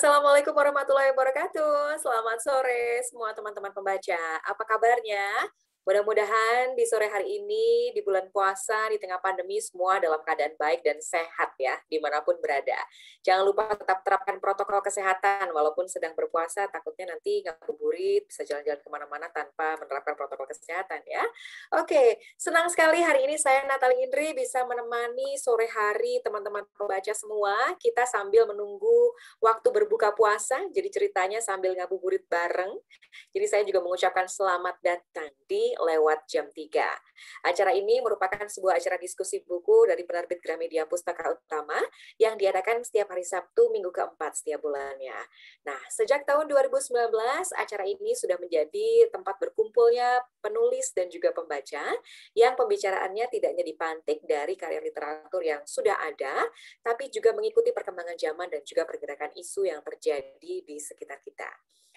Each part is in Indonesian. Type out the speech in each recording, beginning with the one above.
Assalamualaikum warahmatullahi wabarakatuh. Selamat sore semua teman-teman pembaca. Apa kabarnya? Mudah-mudahan di sore hari ini, di bulan puasa, di tengah pandemi, semua dalam keadaan baik dan sehat ya, dimanapun berada. Jangan lupa tetap terapkan protokol kesehatan, walaupun sedang berpuasa, takutnya nanti ngabuburit, bisa jalan-jalan kemana-mana tanpa menerapkan protokol kesehatan ya. Oke, senang sekali hari ini saya Natali Indri bisa menemani sore hari teman-teman pembaca semua. Kita sambil menunggu waktu berbuka puasa, jadi ceritanya sambil ngabuburit bareng. Jadi saya juga mengucapkan selamat datang di lewat jam 3. Acara ini merupakan sebuah acara diskusi buku dari penerbit Gramedia Pustaka Utama yang diadakan setiap hari Sabtu minggu keempat setiap bulannya. Nah, sejak tahun 2019, acara ini sudah menjadi tempat berkumpulnya penulis dan juga pembaca yang pembicaraannya tidak hanya dipantik dari karya literatur yang sudah ada, tapi juga mengikuti perkembangan zaman dan juga pergerakan isu yang terjadi di sekitar kita.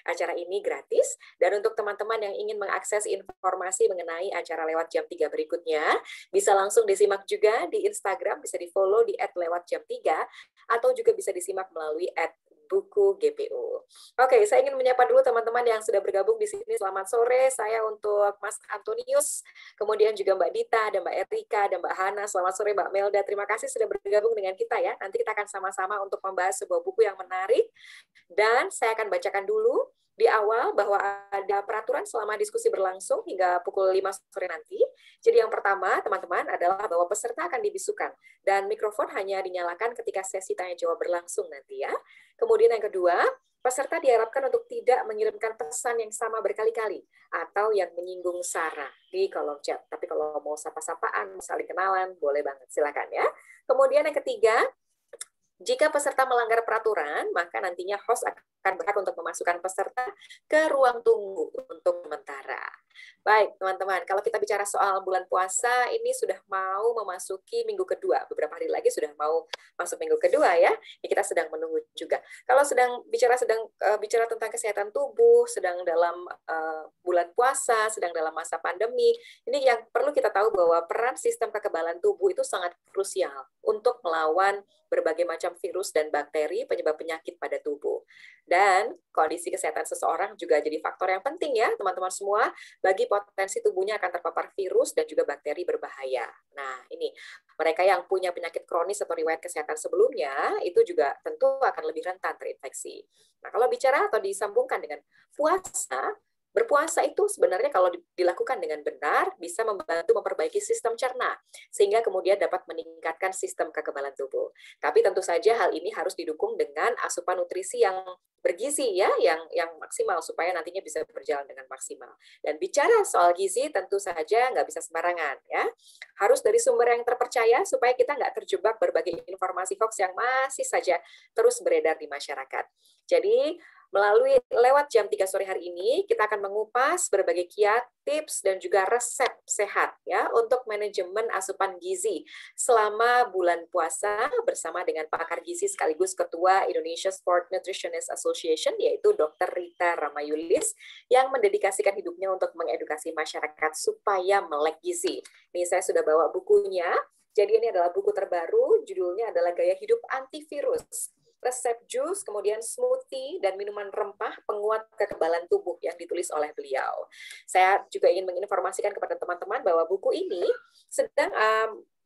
Acara ini gratis, dan untuk teman-teman yang ingin mengakses informasi mengenai acara lewat jam 3 berikutnya, bisa langsung disimak juga di Instagram, bisa di-follow di @lewatjam3, atau juga bisa disimak melalui @buku-GPU. Oke, saya ingin menyapa dulu teman-teman yang sudah bergabung di sini. Selamat sore, saya untuk Mas Antonius, kemudian juga Mbak Dita, dan Mbak Erika, dan Mbak Hana. Selamat sore Mbak Melda, terima kasih sudah bergabung dengan kita ya. Nanti kita akan sama-sama untuk membahas sebuah buku yang menarik, dan saya akan bacakan dulu di awal bahwa ada peraturan selama diskusi berlangsung hingga pukul 5 sore nanti. Jadi yang pertama, teman-teman, adalah bahwa peserta akan dibisukan dan mikrofon hanya dinyalakan ketika sesi tanya jawab berlangsung nanti ya. Kemudian yang kedua, peserta diharapkan untuk tidak mengirimkan pesan yang sama berkali-kali atau yang menyinggung sara di kolom chat. Tapi kalau mau sapa-sapaan, saling kenalan, boleh banget, silakan ya. Kemudian yang ketiga, jika peserta melanggar peraturan, maka nantinya host akan berhak untuk memasukkan peserta ke ruang tunggu untuk sementara. Baik, teman-teman, kalau kita bicara soal bulan puasa, ini sudah mau memasuki minggu kedua. Beberapa hari lagi sudah mau masuk minggu kedua ya. Kita sedang menunggu juga. Kalau sedang bicara tentang kesehatan tubuh, sedang dalam bulan puasa, sedang dalam masa pandemi, ini yang perlu kita tahu bahwa peran sistem kekebalan tubuh itu sangat krusial untuk melawan berbagai macam virus dan bakteri penyebab penyakit pada tubuh. Dan kondisi kesehatan seseorang juga jadi faktor yang penting ya, teman-teman semua, bagi potensi tubuhnya akan terpapar virus dan juga bakteri berbahaya. Nah, ini mereka yang punya penyakit kronis atau riwayat kesehatan sebelumnya, itu juga tentu akan lebih rentan terinfeksi. Nah, kalau bicara atau disambungkan dengan puasa, berpuasa itu sebenarnya kalau dilakukan dengan benar bisa membantu memperbaiki sistem cerna sehingga kemudian dapat meningkatkan sistem kekebalan tubuh. Tapi tentu saja hal ini harus didukung dengan asupan nutrisi yang bergizi ya, yang maksimal supaya nantinya bisa berjalan dengan maksimal. Dan bicara soal gizi tentu saja nggak bisa sembarangan ya. Harus dari sumber yang terpercaya supaya kita nggak terjebak berbagai informasi hoax yang masih saja terus beredar di masyarakat. Jadi melalui lewat jam 3 sore hari ini, kita akan mengupas berbagai kiat, tips, dan juga resep sehat ya untuk manajemen asupan gizi selama bulan puasa bersama dengan pakar gizi sekaligus Ketua Indonesia Sport Nutritionist Association, yaitu Dr. Rita Ramayulis, yang mendedikasikan hidupnya untuk mengedukasi masyarakat supaya melek gizi. Ini saya sudah bawa bukunya, jadi ini adalah buku terbaru, judulnya adalah Gaya Hidup Antivirus. Resep jus, kemudian smoothie, dan minuman rempah penguat kekebalan tubuh yang ditulis oleh beliau. Saya juga ingin menginformasikan kepada teman-teman bahwa buku ini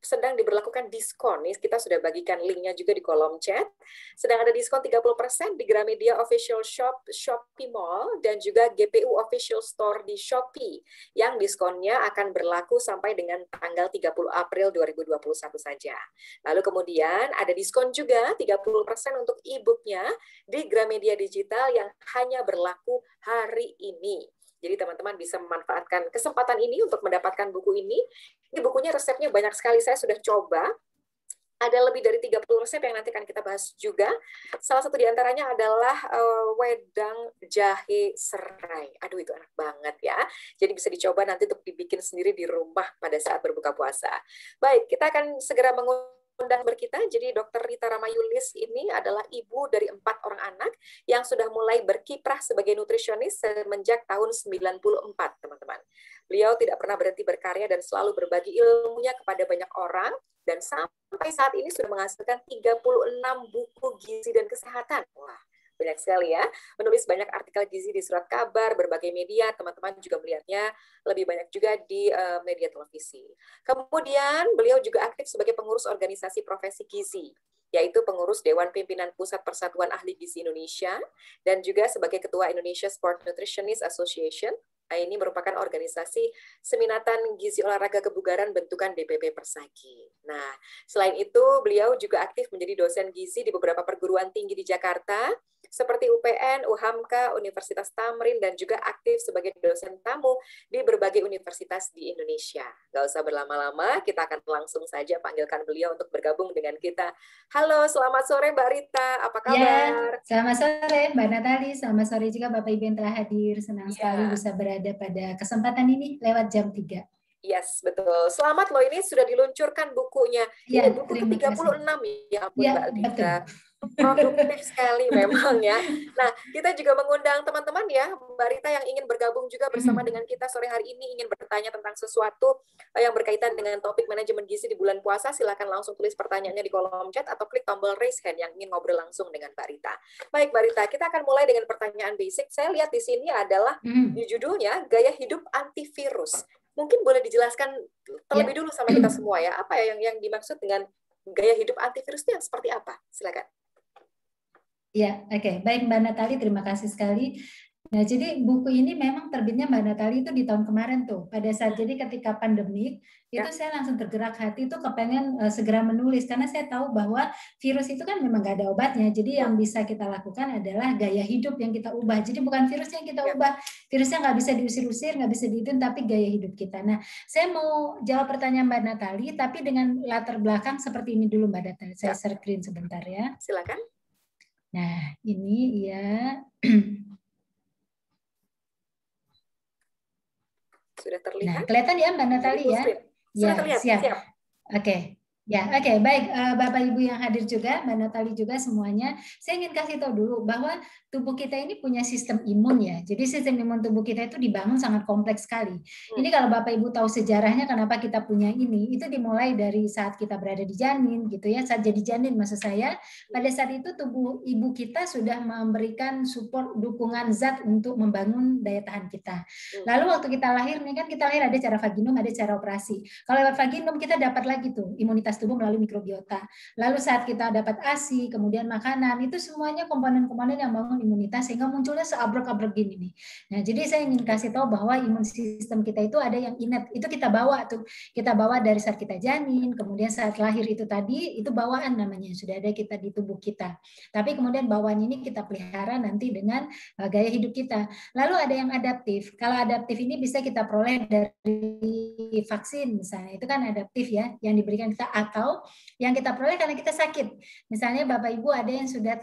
sedang diberlakukan diskon. Kita sudah bagikan linknya juga di kolom chat. Sedang ada diskon 30% di Gramedia Official Shop, Shopee Mall, dan juga GPU Official Store di Shopee. Yang diskonnya akan berlaku sampai dengan tanggal 30 April 2021 saja. Lalu kemudian ada diskon juga 30% untuk e-booknya di Gramedia Digital yang hanya berlaku hari ini. Jadi teman-teman bisa memanfaatkan kesempatan ini untuk mendapatkan buku ini. Ini bukunya resepnya banyak sekali, saya sudah coba. Ada lebih dari 30 resep yang nanti akan kita bahas juga. Salah satu diantaranya adalah wedang jahe serai. Aduh, itu enak banget ya. Jadi bisa dicoba nanti untuk dibikin sendiri di rumah pada saat berbuka puasa. Baik, kita akan segera undang berkita. Jadi Dr. Rita Ramayulis ini adalah ibu dari 4 orang anak yang sudah mulai berkiprah sebagai nutrisionis semenjak tahun 94, teman-teman. Beliau tidak pernah berhenti berkarya dan selalu berbagi ilmunya kepada banyak orang, dan sampai saat ini sudah menghasilkan 36 buku gizi dan kesehatan. Wah, banyak sekali ya. Menulis banyak artikel gizi di surat kabar, berbagai media, teman-teman juga melihatnya lebih banyak juga di media televisi. Kemudian beliau juga aktif sebagai pengurus organisasi profesi gizi, yaitu pengurus Dewan Pimpinan Pusat Persatuan Ahli Gizi Indonesia, dan juga sebagai Ketua Indonesia Sport Nutritionist Association. Ini merupakan organisasi seminatan gizi olahraga kebugaran bentukan DPP Persagi. Nah, selain itu beliau juga aktif menjadi dosen gizi di beberapa perguruan tinggi di Jakarta, seperti UPN, UHAMKA, Universitas Tamrin, dan juga aktif sebagai dosen tamu di berbagai universitas di Indonesia. Nggak usah berlama-lama, kita akan langsung saja panggilkan beliau untuk bergabung dengan kita. Halo, selamat sore Mbak Rita, apa kabar? Ya, selamat sore Mbak Natali, selamat sore juga Bapak Ibu yang telah hadir. Senang sekali Ya. bisa berada pada kesempatan ini lewat jam 3. Yes, betul. Selamat loh, ini sudah diluncurkan bukunya. Ya, Ini buku terima kasih. ke-36 ya ampun Ya, Mbak Rita. betul. Produktif sekali memang ya. Nah, kita juga mengundang teman-teman ya, Mbak Rita yang ingin bergabung juga bersama dengan kita sore hari ini, ingin bertanya tentang sesuatu yang berkaitan dengan topik manajemen gizi di bulan puasa, silakan langsung tulis pertanyaannya di kolom chat atau klik tombol raise hand yang ingin ngobrol langsung dengan Mbak Rita. Baik Mbak Rita, kita akan mulai dengan pertanyaan basic. Saya lihat di sini adalah di judulnya Gaya Hidup Antivirus. Mungkin boleh dijelaskan terlebih dulu sama kita semua ya, apa ya yang dimaksud dengan gaya hidup antivirus itu yang seperti apa? Silakan. Ya, oke. Baik Mbak Natali, terima kasih sekali. Nah, jadi buku ini memang terbitnya Mbak Natali itu di tahun kemarin tuh. Pada saat jadi ketika pandemik, itu saya langsung tergerak hati itu kepengen segera menulis. Karena saya tahu bahwa virus itu kan memang gak ada obatnya. Jadi yang bisa kita lakukan adalah gaya hidup yang kita ubah. Jadi bukan virusnya yang kita ubah. Virusnya nggak bisa diusir-usir, nggak bisa diitin, tapi gaya hidup kita. Nah, saya mau jawab pertanyaan Mbak Natali, tapi dengan latar belakang seperti ini dulu Mbak Natali. Saya share screen sebentar ya. Silakan. Nah, ini ya. Sudah terlihat? Nah, kelihatan ya Mbak Natali ya? Sudah terlihat, siap. Oke. Ya, oke. Baik, Bapak Ibu yang hadir juga, Mbak Natali juga semuanya. Saya ingin kasih tahu dulu bahwa tubuh kita ini punya sistem imun ya. Jadi sistem imun tubuh kita itu dibangun sangat kompleks sekali. Ini kalau Bapak Ibu tahu sejarahnya kenapa kita punya ini, itu dimulai dari saat kita berada di janin gitu ya. Saat jadi janin maksud saya, pada saat itu tubuh ibu kita sudah memberikan support dukungan zat untuk membangun daya tahan kita. Lalu waktu kita lahir nih kan kita lahir ada cara vaginum, ada cara operasi. Kalau lewat vaginum kita dapat lagi tuh imunitas tubuh melalui mikrobiota. Lalu saat kita dapat ASI, kemudian makanan, itu semuanya komponen-komponen yang bangun imunitas sehingga munculnya seabrek-abrek gini nih. Nah, jadi saya ingin kasih tahu bahwa imun sistem kita itu ada yang innate, itu kita bawa tuh. Kita bawa dari saat kita janin, kemudian saat lahir itu tadi, itu bawaan namanya, sudah ada kita di tubuh kita. Tapi kemudian bawaan ini kita pelihara nanti dengan gaya hidup kita. Lalu ada yang adaptif. Kalau adaptif ini bisa kita peroleh dari vaksin misalnya, itu kan adaptif ya, yang diberikan kita, atau yang kita peroleh karena kita sakit. Misalnya Bapak Ibu ada yang sudah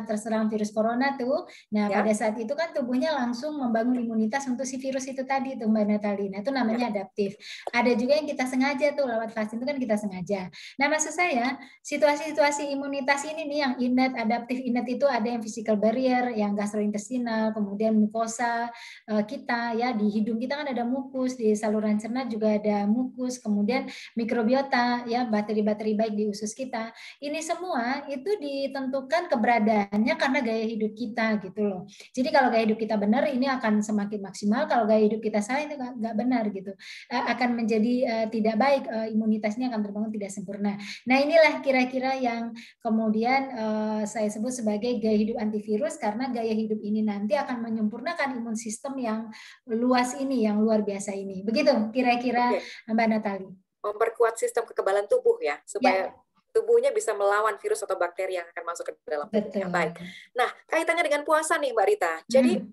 terserang virus corona tuh, nah pada saat itu kan tubuhnya langsung membangun imunitas untuk si virus itu tadi tuh Mbak Natali. Nah itu namanya adaptif. Ada juga yang kita sengaja tuh lewat vaksin itu kan kita sengaja. Nah maksud saya situasi-situasi imunitas ini nih yang innate, adaptif. Innate itu ada yang physical barrier, yang gastrointestinal, kemudian mukosa kita ya, di hidung kita kan ada mukus, di saluran cerna juga ada mukus, kemudian mikrobiota ya, bakteri-bakteri baik di usus kita. Ini semua itu ditentukan keberadaannya karena gaya hidup kita gitu loh. Jadi kalau gaya hidup kita benar ini akan semakin maksimal, kalau gaya hidup kita salah itu nggak benar gitu. Akan menjadi tidak baik, imunitasnya akan terbangun tidak sempurna. Nah, inilah kira-kira yang kemudian saya sebut sebagai gaya hidup antivirus, karena gaya hidup ini nanti akan menyempurnakan imun sistem yang luas ini, yang luar biasa ini. Begitu kira-kira Mbak Natali. Memperkuat sistem kekebalan tubuh ya, supaya tubuhnya bisa melawan virus atau bakteri yang akan masuk ke dalam tubuhnya. Baik. Nah, kaitannya dengan puasa nih Mbak Rita. Jadi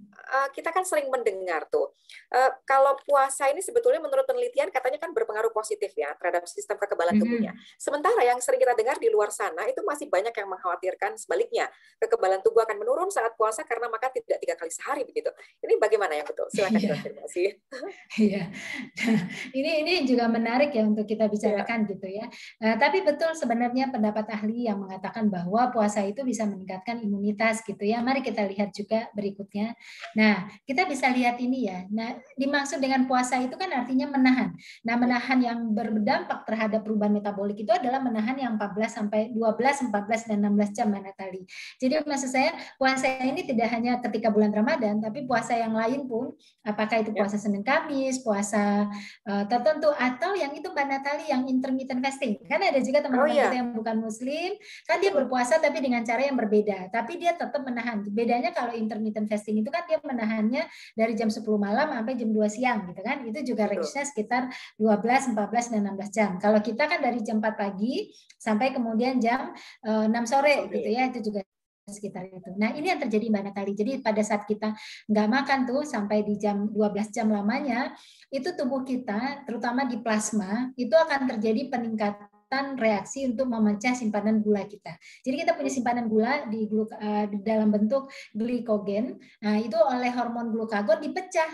kita kan sering mendengar tuh, kalau puasa ini sebetulnya menurut penelitian katanya kan berpengaruh positif ya terhadap sistem kekebalan tubuhnya. Sementara yang sering kita dengar di luar sana itu masih banyak yang mengkhawatirkan sebaliknya, kekebalan tubuh akan menurun saat puasa karena makan tidak 3 kali sehari begitu. Ini bagaimana yang betul? Silakan konfirmasi. Iya. Ini juga menarik ya untuk kita bicarakan gitu ya. Tapi betul sebenarnya pendapat ahli yang mengatakan bahwa puasa itu bisa meningkatkan imunitas gitu ya. Mari kita lihat juga berikutnya. Nah, kita bisa lihat ini ya. Nah, dimaksud dengan puasa itu kan artinya menahan. Nah, menahan yang berdampak terhadap perubahan metabolik itu adalah menahan yang 14 sampai 12, 14 dan 16 jam, Mbak Natali. Jadi maksud saya puasa ini tidak hanya ketika bulan Ramadan, tapi puasa yang lain pun, apakah itu puasa Senin Kamis, puasa tertentu, atau yang itu Mbak Natali yang intermittent fasting. Kan ada juga teman-teman kita yang bukan muslim, kan dia berpuasa tapi dengan cara yang berbeda, tapi dia tetap menahan. Bedanya kalau intermittent fasting itu kan dia menahannya dari jam 10 malam sampai jam 2 siang gitu kan. Itu juga range-nya sekitar 12, 14 dan 16 jam. Kalau kita kan dari jam 4 pagi sampai kemudian jam 6 sore gitu ya, itu juga sekitar itu. Nah, ini yang terjadi Mbak Natali. Jadi pada saat kita nggak makan tuh sampai di jam 12 jam lamanya, itu tubuh kita, terutama di plasma, itu akan terjadi peningkatan reaksi untuk memecah simpanan gula kita. Jadi kita punya simpanan gula di dalam bentuk glikogen. Nah, itu oleh hormon glukagon dipecah.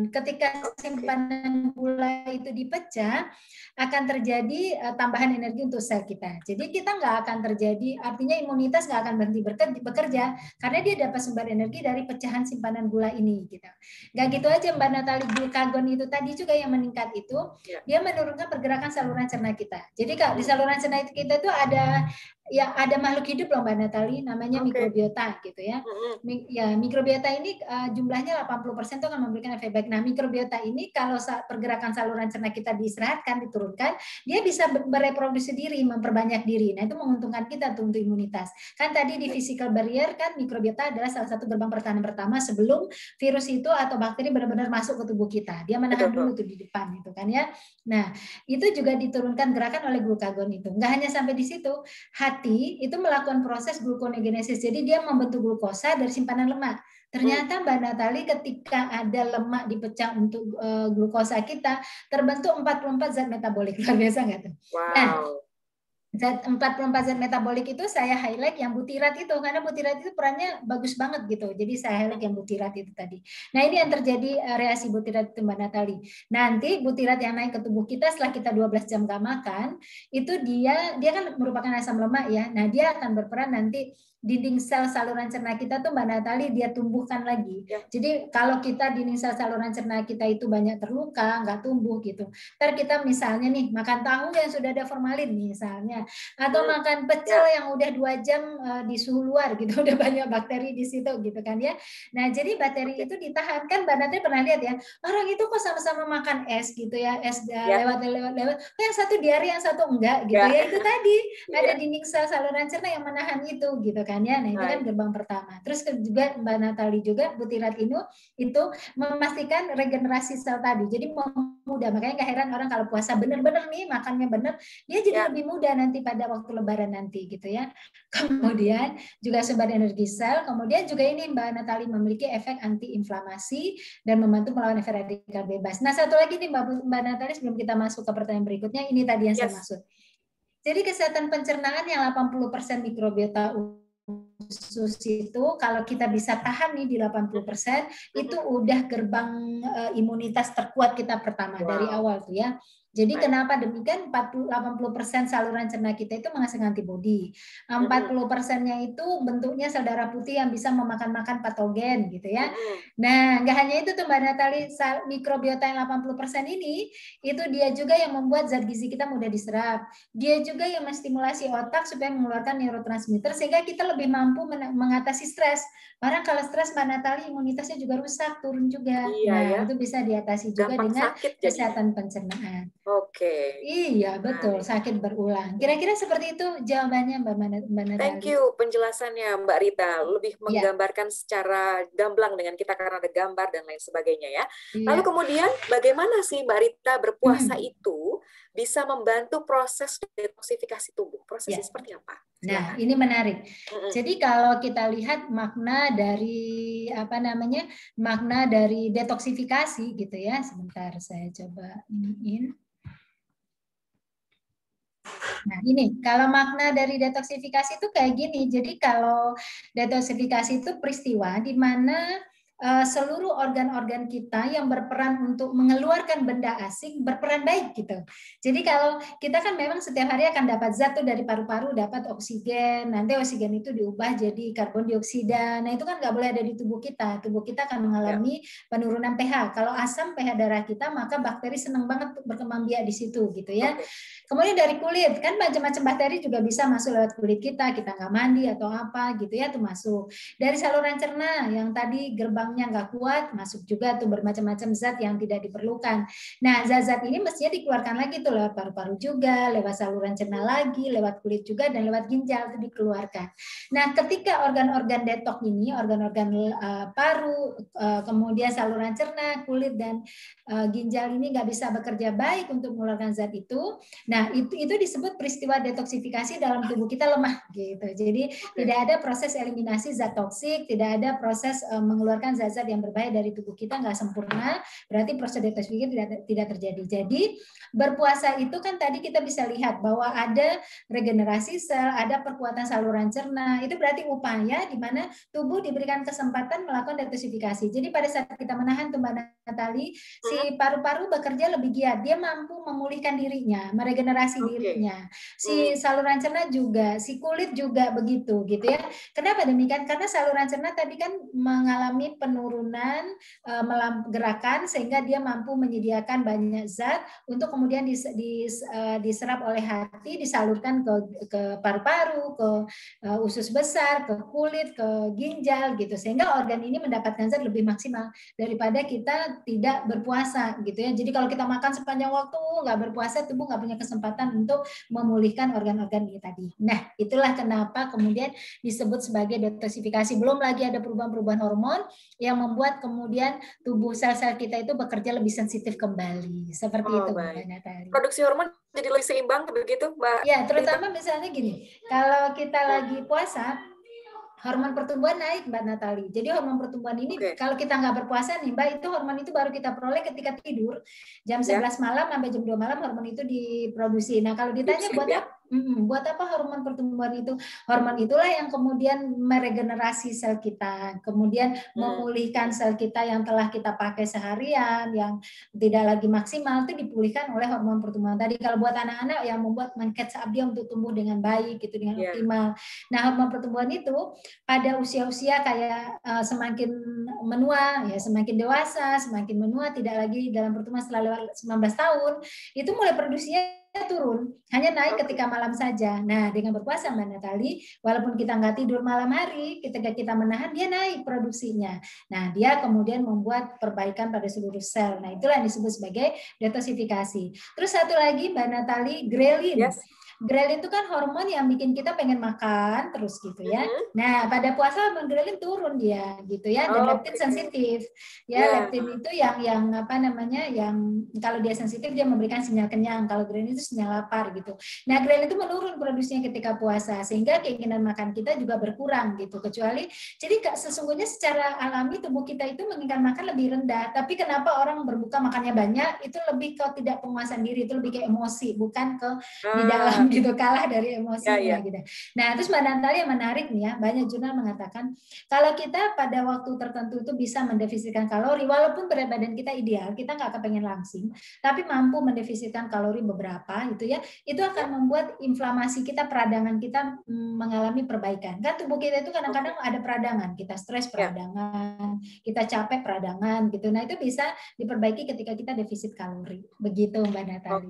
Ketika simpanan gula itu dipecah, akan terjadi tambahan energi untuk sel kita. Jadi kita nggak akan terjadi, artinya imunitas nggak akan berhenti bekerja karena dia dapat sumber energi dari pecahan simpanan gula ini. Gitu. Nggak gitu aja Mbak Natali, glukagon itu tadi juga yang meningkat itu, dia menurunkan pergerakan saluran cerna kita. Jadi di saluran cerna kita itu ada makhluk hidup loh Mbak Natali, namanya mikrobiota gitu ya. Ya, mikrobiota ini jumlahnya 80% itu akan memberikan efek baik. Nah, mikrobiota ini kalau pergerakan saluran cerna kita diistirahatkan, diturunkan, dia bisa bereproduksi diri, memperbanyak diri. Nah, itu menguntungkan kita tuh untuk imunitas. Kan tadi di physical barrier kan mikrobiota adalah salah satu gerbang pertahanan pertama sebelum virus itu atau bakteri benar-benar masuk ke tubuh kita. Dia menahan dulu tuh di depan itu kan ya. Nah, itu juga diturunkan gerakan oleh glukagon itu. Nggak hanya sampai di situ, hati itu melakukan proses gluconeogenesis. Jadi dia membentuk glukosa dari simpanan lemak. Ternyata Mbak Natali ketika ada lemak dipecah untuk glukosa kita, terbentuk 44 zat metabolik. Luar biasa nggak tuh? Wow. Nah, zat 44 zat metabolik itu saya highlight yang butirat itu, karena butirat itu perannya bagus banget gitu. Jadi saya highlight yang butirat itu tadi. Nah, ini yang terjadi reaksi butirat itu Mbak Natali. Nanti butirat yang naik ke tubuh kita setelah kita 12 jam nggak makan, itu dia kan merupakan asam lemak ya. Nah, dia akan berperan nanti dinding sel saluran cerna kita tuh Mbak Natali dia tumbuhkan lagi. Jadi kalau kita dinding sel saluran cerna kita itu banyak terluka, nggak tumbuh gitu. Ntar kita misalnya nih makan tahu yang sudah ada formalin misalnya, atau makan pecel yang udah 2 jam di suhu luar gitu, udah banyak bakteri di situ gitu kan ya. Nah, jadi bakteri itu ditahan kan Mbak Natali pernah lihat ya, orang itu kok sama-sama makan es gitu ya, es lewat, yang satu diare yang satu enggak gitu ya. Itu tadi ada dinding sel saluran cerna yang menahan itu gitu kan ya. Nah, itu kan gerbang pertama. Terus juga Mbak Natali juga butirat itu memastikan regenerasi sel tadi. Jadi mudah, makanya nggak heran orang kalau puasa bener-bener nih makannya bener, dia jadi lebih mudah nanti pada waktu lebaran nanti gitu ya. Kemudian juga sumber energi sel, kemudian juga ini Mbak Natali memiliki efek anti-inflamasi dan membantu melawan efek radikal bebas. Nah, satu lagi nih Mbak Natali sebelum kita masuk ke pertanyaan berikutnya, ini tadi yang saya maksud. Jadi kesehatan pencernaan yang 80% mikrobiota usus itu kalau kita bisa tahan nih di 80%, itu udah gerbang imunitas terkuat kita pertama dari awal tuh ya. Jadi kenapa demikian? 80% saluran cerna kita itu menghasilkan antibodi. 40%-nya itu bentuknya sel darah putih yang bisa memakan patogen gitu ya. Nah, nggak hanya itu tuh Mbak Natali, mikrobiota yang 80% ini itu dia juga yang membuat zat gizi kita mudah diserap. Dia juga yang menstimulasi otak supaya mengeluarkan neurotransmitter sehingga kita lebih mampu mengatasi stres. Karena kalau stres Mbak Natali imunitasnya juga rusak, turun juga. Itu bisa diatasi juga dengan kesehatan pencernaan. Iya, betul. Sakit berulang. Kira-kira seperti itu jawabannya Mbak Natali. Thank you penjelasannya Mbak Rita. Lebih menggambarkan secara gamblang dengan kita karena ada gambar dan lain sebagainya ya. Lalu kemudian bagaimana sih Mbak Rita berpuasa itu bisa membantu proses detoksifikasi tubuh? Prosesnya seperti apa? Nah, ini menarik. Jadi kalau kita lihat makna dari makna dari detoksifikasi gitu ya. Sebentar saya coba iniin. Nah, ini kalau makna dari detoksifikasi itu kayak gini. Jadi kalau detoksifikasi itu peristiwa di mana seluruh organ-organ kita yang berperan untuk mengeluarkan benda asing berperan baik gitu. Jadi kalau kita kan memang setiap hari akan dapat zat tuh dari paru-paru, dapat oksigen, nanti oksigen itu diubah jadi karbon dioksida. Nah itu kan nggak boleh ada di tubuh kita. Tubuh kita akan mengalami penurunan pH. Kalau asam pH darah kita, maka bakteri senang banget berkembang biak di situ gitu ya. Kemudian dari kulit, kan macam-macam bakteri juga bisa masuk lewat kulit kita nggak mandi atau apa gitu ya, tuh masuk. Dari saluran cerna yang tadi gerbangnya nggak kuat, masuk juga tuh bermacam-macam zat yang tidak diperlukan. Nah, zat-zat ini mestinya dikeluarkan lagi tuh lewat paru-paru juga, lewat saluran cerna lagi, lewat kulit juga, dan lewat ginjal itu dikeluarkan. Nah, ketika organ-organ detok ini, organ-organ paru, kemudian saluran cerna, kulit, dan ginjal ini nggak bisa bekerja baik untuk mengeluarkan zat itu, nah itu disebut peristiwa detoksifikasi dalam tubuh kita lemah gitu. Jadi tidak ada proses eliminasi zat toksik, tidak ada proses mengeluarkan zat-zat yang berbahaya dari tubuh kita, nggak sempurna, berarti proses detoksifikasi tidak terjadi. Jadi berpuasa itu kan tadi kita bisa lihat bahwa ada regenerasi sel, ada perkuatan saluran cerna, itu berarti upaya di mana tubuh diberikan kesempatan melakukan detoksifikasi. Jadi pada saat kita menahan tuh Mbak Natali, si paru-paru bekerja lebih giat, dia mampu memulihkan dirinya, meregenerasi dirinya. Si saluran cerna juga, si kulit juga begitu gitu ya. Kenapa demikian? Karena saluran cerna tadi kan mengalami penurunan gerakan sehingga dia mampu menyediakan banyak zat untuk kemudian diserap oleh hati, disalurkan ke paru-paru, ke usus besar, ke kulit, ke ginjal gitu, sehingga organ ini mendapatkan zat lebih maksimal daripada kita tidak berpuasa gitu ya. Jadi kalau kita makan sepanjang waktu nggak berpuasa, tubuh nggak punya kesempatan untuk memulihkan organ-organ ini tadi. Nah, itulah kenapa kemudian disebut sebagai detoksifikasi. Belum lagi ada perubahan-perubahan hormon yang membuat kemudian tubuh sel-sel kita itu bekerja lebih sensitif kembali. Seperti itu, Mbak Natali. Produksi hormon jadi lebih seimbang begitu, Mbak? Ya, terutama misalnya gini, kalau kita lagi puasa, hormon pertumbuhan naik, Mbak Natali. Jadi hormon pertumbuhan ini kalau kita nggak berpuasa nih, Mbak, itu hormon itu baru kita peroleh ketika tidur. Jam 11 malam sampai jam 2 malam hormon itu diproduksi. Nah, kalau ditanya buat apa hormon pertumbuhan itu? Hormon itulah yang kemudian meregenerasi sel kita, kemudian memulihkan sel kita yang telah kita pakai seharian, yang tidak lagi maksimal, itu dipulihkan oleh hormon pertumbuhan tadi. Kalau buat anak-anak yang membuat men-catch up dia untuk tumbuh dengan baik, gitu, dengan optimal. Nah, hormon pertumbuhan itu pada usia-usia kayak semakin menua, ya semakin dewasa, semakin menua, tidak lagi dalam pertumbuhan setelah lewat 19 tahun, itu mulai produksinya turun, hanya naik ketika malam saja. Nah, dengan berpuasa, Mbak Natali, walaupun kita nggak tidur malam hari, ketika kita menahan, dia naik produksinya. Nah, dia kemudian membuat perbaikan pada seluruh sel. Nah, itulah yang disebut sebagai detoksifikasi. Terus satu lagi, Mbak Natali, grelin. Grelin itu kan hormon yang bikin kita pengen makan terus gitu ya. Nah, pada puasa hormon grelin turun dia gitu ya, dan leptin sensitif. Ya, leptin itu yang apa namanya? Yang kalau dia sensitif dia memberikan sinyal kenyang, kalau grelin itu sinyal lapar gitu. Nah, grelin itu menurun produksinya ketika puasa sehingga keinginan makan kita juga berkurang gitu. Kecuali jadi sesungguhnya secara alami tubuh kita itu menginginkan makan lebih rendah, tapi kenapa orang berbuka makannya banyak? Itu lebih ke tidak penguasaan diri, itu lebih ke emosi, bukan ke di dalam gitu, kalah dari emosinya gitu. Nah, terus Mbak Natali yang menarik nih ya, banyak jurnal mengatakan kalau kita pada waktu tertentu itu bisa mendefisitkan kalori, walaupun berat badan kita ideal, kita nggak kepengen langsing, tapi mampu mendefisitkan kalori beberapa itu ya, itu akan membuat inflamasi kita, peradangan kita mengalami perbaikan. Kan tubuh kita itu kadang-kadang ada peradangan, kita stres peradangan, kita capek peradangan gitu. Nah, itu bisa diperbaiki ketika kita defisit kalori. Begitu Mbak Natali.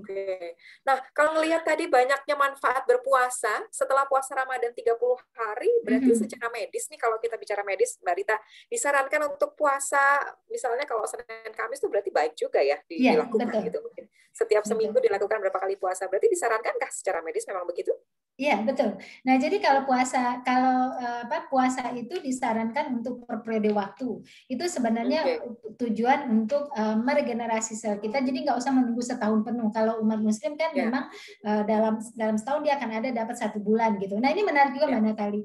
Nah, kalau melihat tadi banyaknya manfaat berpuasa setelah puasa Ramadan 30 hari, berarti secara medis nih, kalau kita bicara medis, Mbak Rita, disarankan untuk puasa, misalnya kalau Senin Kamis itu berarti baik juga ya dilakukan gitu mungkin. Setiap seminggu dilakukan berapa kali puasa, berarti disarankah secara medis memang begitu? Iya, betul. Nah, jadi kalau puasa itu disarankan untuk per periode waktu. Itu sebenarnya tujuan untuk meregenerasi sel kita. Jadi nggak usah menunggu setahun penuh. Kalau umat Muslim kan memang dalam setahun dia akan ada dapat 1 bulan gitu. Nah, ini menarik juga Mbak Natali.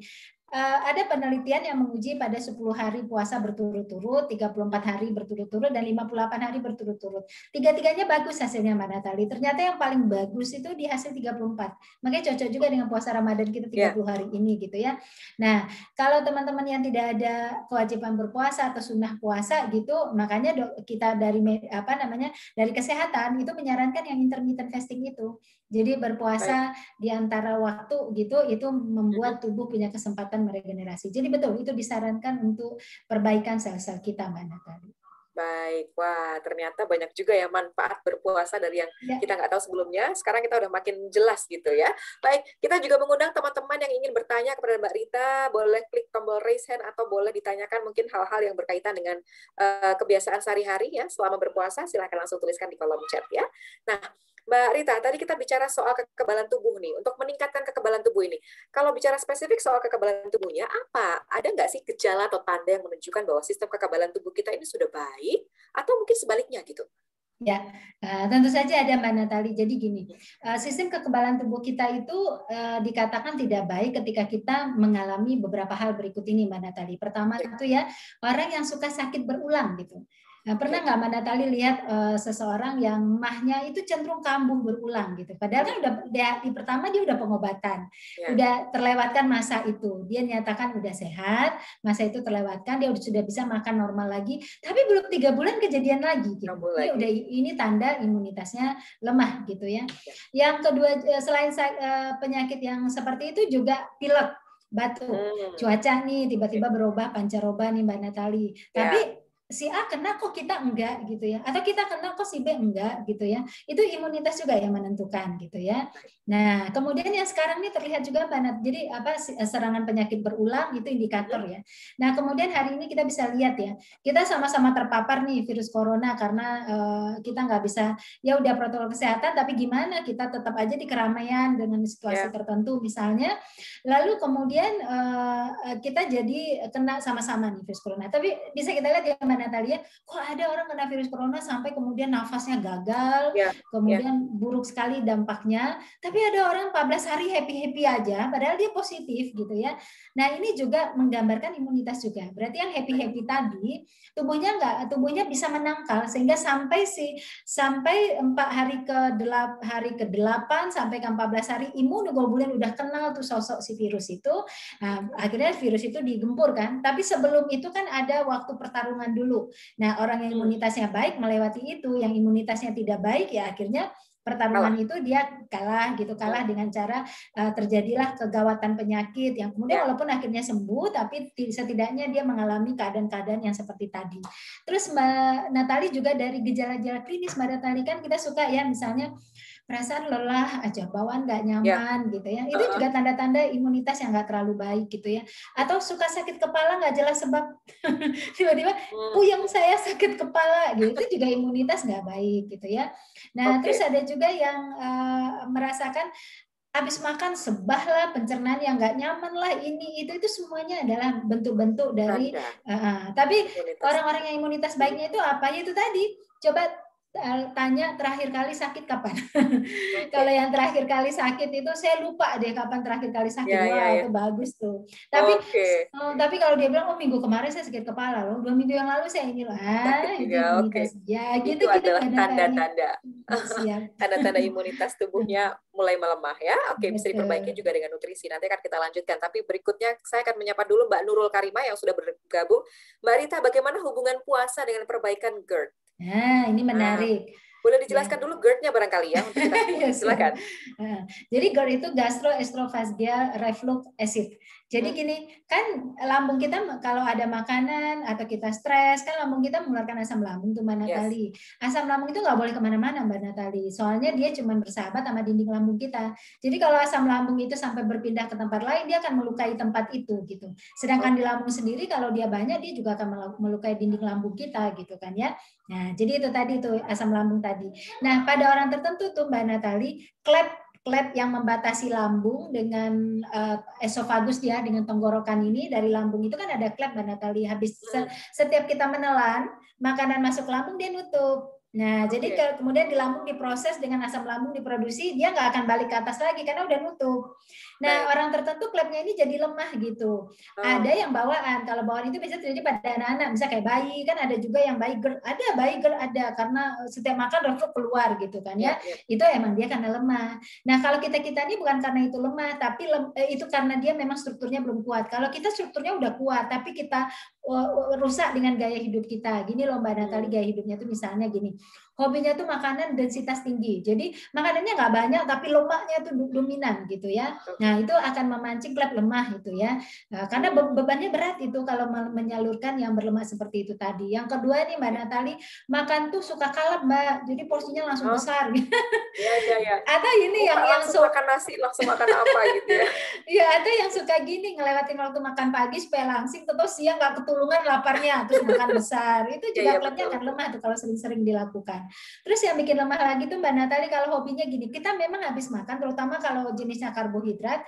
ada penelitian yang menguji pada 10 hari puasa berturut-turut, 34 hari berturut-turut, dan 58 hari berturut-turut. Tiga-tiganya bagus hasilnya Mbak Natali. Ternyata yang paling bagus itu di hasil 34. Makanya cocok juga dengan puasa Ramadan kita 30 hari ini gitu ya. Nah, kalau teman-teman yang tidak ada kewajiban berpuasa atau sunnah puasa gitu, makanya kita dari dari kesehatan itu menyarankan yang intermittent fasting itu. Jadi berpuasa di antara waktu gitu, itu membuat tubuh punya kesempatan meregenerasi. Jadi betul, itu disarankan untuk perbaikan sel-sel kita, Mbak Natali. Baik, wah ternyata banyak juga ya manfaat berpuasa dari yang kita nggak tahu sebelumnya. Sekarang kita udah makin jelas gitu ya. Baik, kita juga mengundang teman-teman yang ingin bertanya kepada Mbak Rita, boleh klik tombol raise hand atau boleh ditanyakan mungkin hal-hal yang berkaitan dengan kebiasaan sehari-hari ya selama berpuasa. Silahkan langsung tuliskan di kolom chat ya. Nah, Mbak Rita, tadi kita bicara soal kekebalan tubuh nih. Untuk meningkatkan kekebalan tubuh ini, kalau bicara spesifik soal kekebalan tubuhnya, apa? Ada nggak sih gejala atau tanda yang menunjukkan bahwa sistem kekebalan tubuh kita ini sudah baik, atau mungkin sebaliknya gitu? Ya, tentu saja ada Mbak Natali. Jadi gini, sistem kekebalan tubuh kita itu dikatakan tidak baik ketika kita mengalami beberapa hal berikut ini Mbak Natali. Pertama itu ya, orang yang suka sakit berulang gitu. Nah, pernah nggak Mbak Natali lihat seseorang yang mahnya itu cenderung kambuh berulang gitu. Padahal kan udah di pertama dia udah pengobatan, udah terlewatkan masa itu. Dia nyatakan udah sehat, masa itu terlewatkan, dia sudah bisa makan normal lagi. Tapi belum 3 bulan kejadian lagi gitu. Ini tanda imunitasnya lemah gitu ya. Yang kedua, selain penyakit yang seperti itu juga pilek, batuk, cuaca nih tiba-tiba berubah pancaroba nih Mbak Natali. Tapi si A kena kok kita enggak gitu ya, atau kita kena kok si B enggak gitu ya, itu imunitas juga yang menentukan gitu ya. Nah kemudian yang sekarang ini terlihat juga Mbak Nat, jadi serangan penyakit berulang itu indikator ya. Nah kemudian hari ini kita bisa lihat ya, kita sama-sama terpapar nih virus corona karena kita nggak bisa, ya udah protokol kesehatan tapi gimana kita tetap aja di keramaian dengan situasi tertentu misalnya, lalu kemudian kita jadi kena sama-sama nih virus corona. Tapi bisa kita lihat ya Mbak Natalia, kok ada orang kena virus corona sampai kemudian nafasnya gagal, kemudian buruk sekali dampaknya, tapi ada orang 14 hari happy-happy aja, padahal dia positif gitu ya. Nah ini juga menggambarkan imunitas juga. Berarti yang happy-happy tadi, tubuhnya bisa menangkal sehingga sampai 4 hari ke-8 sampai ke 14 hari imunoglobulin udah kenal tuh sosok si virus itu. Nah, akhirnya virus itu digempur kan. Tapi sebelum itu kan ada waktu pertarungan dulu. Nah, orang yang imunitasnya baik melewati itu, yang imunitasnya tidak baik ya akhirnya pertarungan itu dia kalah dengan cara terjadilah kegawatan penyakit yang kemudian walaupun akhirnya sembuh tapi setidaknya dia mengalami keadaan-keadaan yang seperti tadi. Terus Mbak Natali juga dari gejala-gejala klinis Mbak Natali kan kita suka ya misalnya perasaan lelah aja, bawaan nggak nyaman gitu ya. Itu juga tanda-tanda imunitas yang nggak terlalu baik gitu ya. Atau suka sakit kepala nggak jelas sebab, tiba-tiba puyeng saya sakit kepala gitu. Itu juga imunitas nggak baik gitu ya. Nah terus ada juga yang merasakan habis makan sebah lah, pencernaan yang nggak nyaman lah, ini itu semuanya adalah bentuk-bentuk dari. Tapi orang-orang yang imunitas baiknya itu apa? Itu tadi coba tanya terakhir kali sakit kapan. Kalau yang terakhir kali sakit itu saya lupa deh kapan terakhir kali sakit. Itu bagus tuh. Tapi kalau dia bilang minggu kemarin saya sakit kepala loh, 2 minggu yang lalu saya ini loh. Itu imunitas. Ya gitu itu adalah tanda-tanda tanda-tanda imunitas tubuhnya mulai melemah ya. Bisa diperbaiki juga dengan nutrisi. Nanti akan kita lanjutkan. Tapi berikutnya saya akan menyapa dulu Mbak Nurul Karimah yang sudah bergabung. Mbak Rita, bagaimana hubungan puasa dengan perbaikan GERD? Nah, ini menarik. Boleh dijelaskan dulu GERD-nya barangkali ya untuk kita. Silakan. Jadi GERD itu gastroesophageal reflux acid. Jadi gini, kan lambung kita kalau ada makanan atau kita stres, kan lambung kita mengeluarkan asam lambung tuh Mbak Natali. Asam lambung itu nggak boleh kemana-mana Mbak Natali. Soalnya dia cuma bersahabat sama dinding lambung kita. Jadi kalau asam lambung itu sampai berpindah ke tempat lain, dia akan melukai tempat itu gitu. Sedangkan di lambung sendiri kalau dia banyak, dia juga akan melukai dinding lambung kita gitu kan ya. Nah, jadi itu tadi tuh asam lambung tadi. Nah, pada orang tertentu tuh Mbak Natali, klep yang membatasi lambung dengan esofagus dia dengan tenggorokan ini dari lambung itu kan ada klep Mbak Natali. Habis setiap kita menelan, makanan masuk lambung dia nutup. Nah, jadi kemudian di lambung diproses dengan asam lambung diproduksi, dia nggak akan balik ke atas lagi karena udah nutup. Nah, orang tertentu klepnya ini jadi lemah gitu. Ada yang bawaan. Kalau bawaan itu biasanya terjadi pada anak-anak, misalnya kayak bayi, kan ada juga yang bayi GERD. Ada bayi GERD ada karena setiap makan reflux keluar gitu kan ya. Itu emang dia karena lemah. Nah, kalau kita ini bukan karena itu lemah, tapi itu karena dia memang strukturnya belum kuat. Kalau kita strukturnya udah kuat, tapi kita rusak dengan gaya hidup kita. Gini loh Mbak Natali, gaya hidupnya tuh misalnya gini. Hobinya tuh makanan densitas tinggi. Jadi makanannya nggak banyak tapi lemaknya tuh dominan gitu ya. Nah, itu akan memancing klep lemah itu ya. Karena bebannya berat itu kalau menyalurkan yang berlemak seperti itu tadi. Yang kedua nih Mbak Natali, makan tuh suka kalap Mbak. Jadi porsinya langsung besar. Iya. Atau ini yang langsung makan nasi, langsung makan apa gitu ya. Iya, ada yang suka gini ngelewatin waktu makan pagi supaya langsing terus siang nggak ketulungan laparnya terus makan besar. Itu juga klepnya akan lemah tuh kalau sering-sering dilakukan. Terus yang bikin lemah lagi tuh Mbak Natali kalau hobinya gini, kita memang habis makan terutama kalau jenisnya karbohidrat,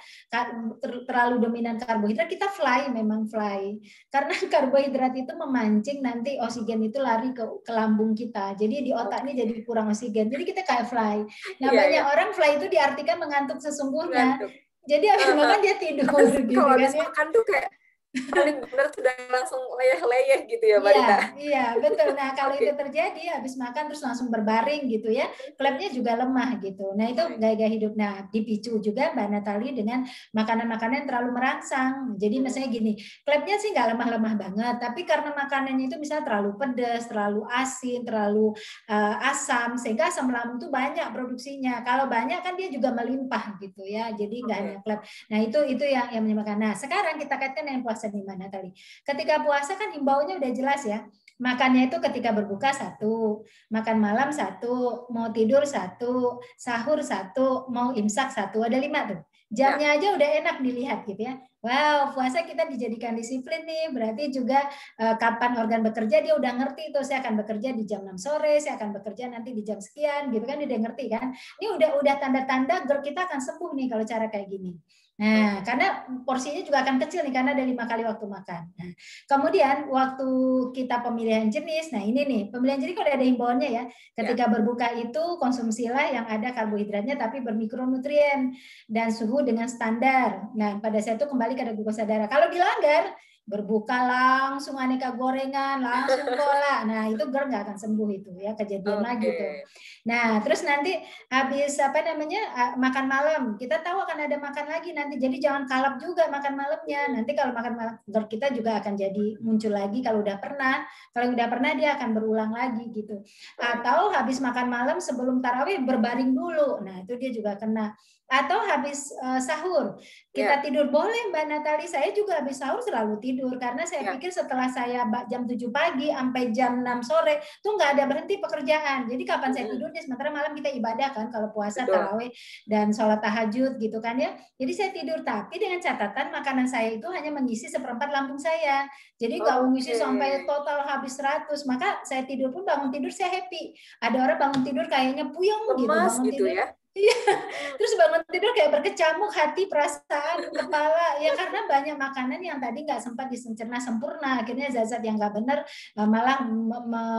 terlalu dominan karbohidrat, kita memang fly. Karena karbohidrat itu memancing nanti oksigen itu lari ke lambung kita. Jadi di otak ini jadi kurang oksigen. Jadi kita kayak fly. Nah, banyak orang fly itu diartikan mengantuk sesungguhnya. Jadi habis makan dia tidur gitu kalau kan habis ya. Makan tuh kayak paling benar sudah langsung leyeh-leyeh gitu ya Mbak Rita. Iya, betul. Nah, kalau itu terjadi habis makan terus langsung berbaring gitu ya, klepnya juga lemah gitu. Nah, itu gaya hidup. Nah, dipicu juga Mbak Natali dengan makanan-makanan yang terlalu merangsang. Jadi misalnya gini, klepnya sih nggak lemah-lemah banget, tapi karena makanannya itu misalnya terlalu pedas, terlalu asin, terlalu asam, sehingga asam lambung itu banyak produksinya. Kalau banyak kan dia juga melimpah gitu ya. Jadi nggak hanya klep. Nah, itu yang menyebabkan. Nah, sekarang kita kaitkan dengan puasa di mana tadi. Ketika puasa kan himbauannya udah jelas ya. Makannya itu ketika berbuka 1, makan malam 1, mau tidur 1, sahur 1, mau imsak 1. Ada 5 tuh. Jamnya aja udah enak dilihat gitu ya. Wow, puasa kita dijadikan disiplin nih. Berarti juga kapan organ bekerja dia udah ngerti tuh, saya akan bekerja di jam 6 sore, saya akan bekerja nanti di jam sekian gitu kan, dia udah ngerti kan. Ini udah tanda-tanda GERD kita akan sembuh nih kalau cara kayak gini. Nah, karena porsinya juga akan kecil nih karena ada 5 kali waktu makan. Nah, kemudian waktu kita pemilihan jenis, nah ini nih pemilihan jenis kalau ada himbauannya ya. Ketika berbuka itu konsumsilah yang ada karbohidratnya tapi bermikronutrien dan suhu dengan standar. Nah, pada saat itu kembali ke glukosa darah. Kalau dilanggar, berbuka langsung aneka gorengan, langsung cola. Nah, itu GERD nggak akan sembuh itu ya, kejadian lagi tuh. Nah, terus nanti habis makan malam, kita tahu akan ada makan lagi nanti. Jadi jangan kalap juga makan malamnya. Nanti kalau makan malam GERD kita juga akan jadi muncul lagi kalau udah pernah. Kalau udah pernah dia akan berulang lagi gitu. Atau habis makan malam sebelum tarawih berbaring dulu. Nah, itu dia juga kena. Atau habis sahur kita tidur boleh Mbak Natali, saya juga habis sahur selalu tidur karena saya pikir setelah saya jam 7 pagi sampai jam 6 sore tuh nggak ada berhenti pekerjaan. Jadi kapan saya tidurnya, sementara malam kita ibadah kan kalau puasa, tarawih dan sholat tahajud gitu kan ya. Jadi saya tidur, tapi dengan catatan makanan saya itu hanya mengisi 1/4 lambung saya. Jadi nggak mengisi sampai total habis 100. Maka saya tidur pun bangun tidur saya happy. Ada orang bangun tidur kayaknya puyeng gitu bangun gitu tidur. Ya? Iya, terus bangun tidur kayak berkecamuk hati, perasaan, kepala, ya karena banyak makanan yang tadi nggak sempat dicerna sempurna, akhirnya zat-zat yang nggak benar malah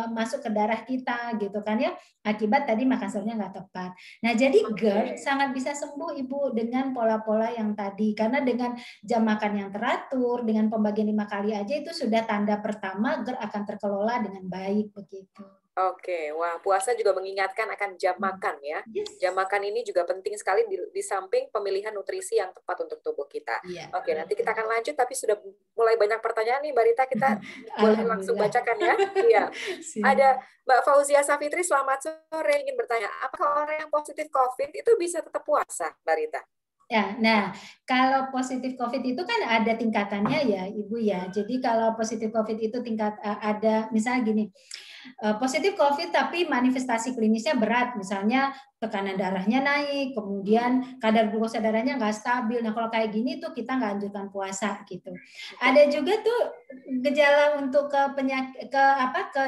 masuk ke darah kita gitu kan ya, akibat tadi makan sahurnya nggak tepat. Nah jadi GERD sangat bisa sembuh Ibu dengan pola-pola yang tadi, karena dengan jam makan yang teratur, dengan pembagian 5 kali aja itu sudah tanda pertama GERD akan terkelola dengan baik begitu. Oke, wah puasa juga mengingatkan akan jam makan ya. Jam makan ini juga penting sekali di samping pemilihan nutrisi yang tepat untuk tubuh kita. Oke, nanti kita akan lanjut, tapi sudah mulai banyak pertanyaan nih Mbak Rita, kita boleh langsung bacakan ya. Iya. Ada Mbak Fauzia Safitri, selamat sore, ingin bertanya, apakah orang yang positif COVID itu bisa tetap puasa, Mbak Rita? Ya, nah kalau positif COVID itu kan ada tingkatannya ya Ibu ya. Jadi kalau positif COVID itu ada misalnya gini, positif COVID tapi manifestasi klinisnya berat, misalnya tekanan darahnya naik, kemudian kadar glukosa darahnya nggak stabil. Nah kalau kayak gini tuh kita nggak anjurkan puasa gitu. Ada juga tuh gejala untuk ke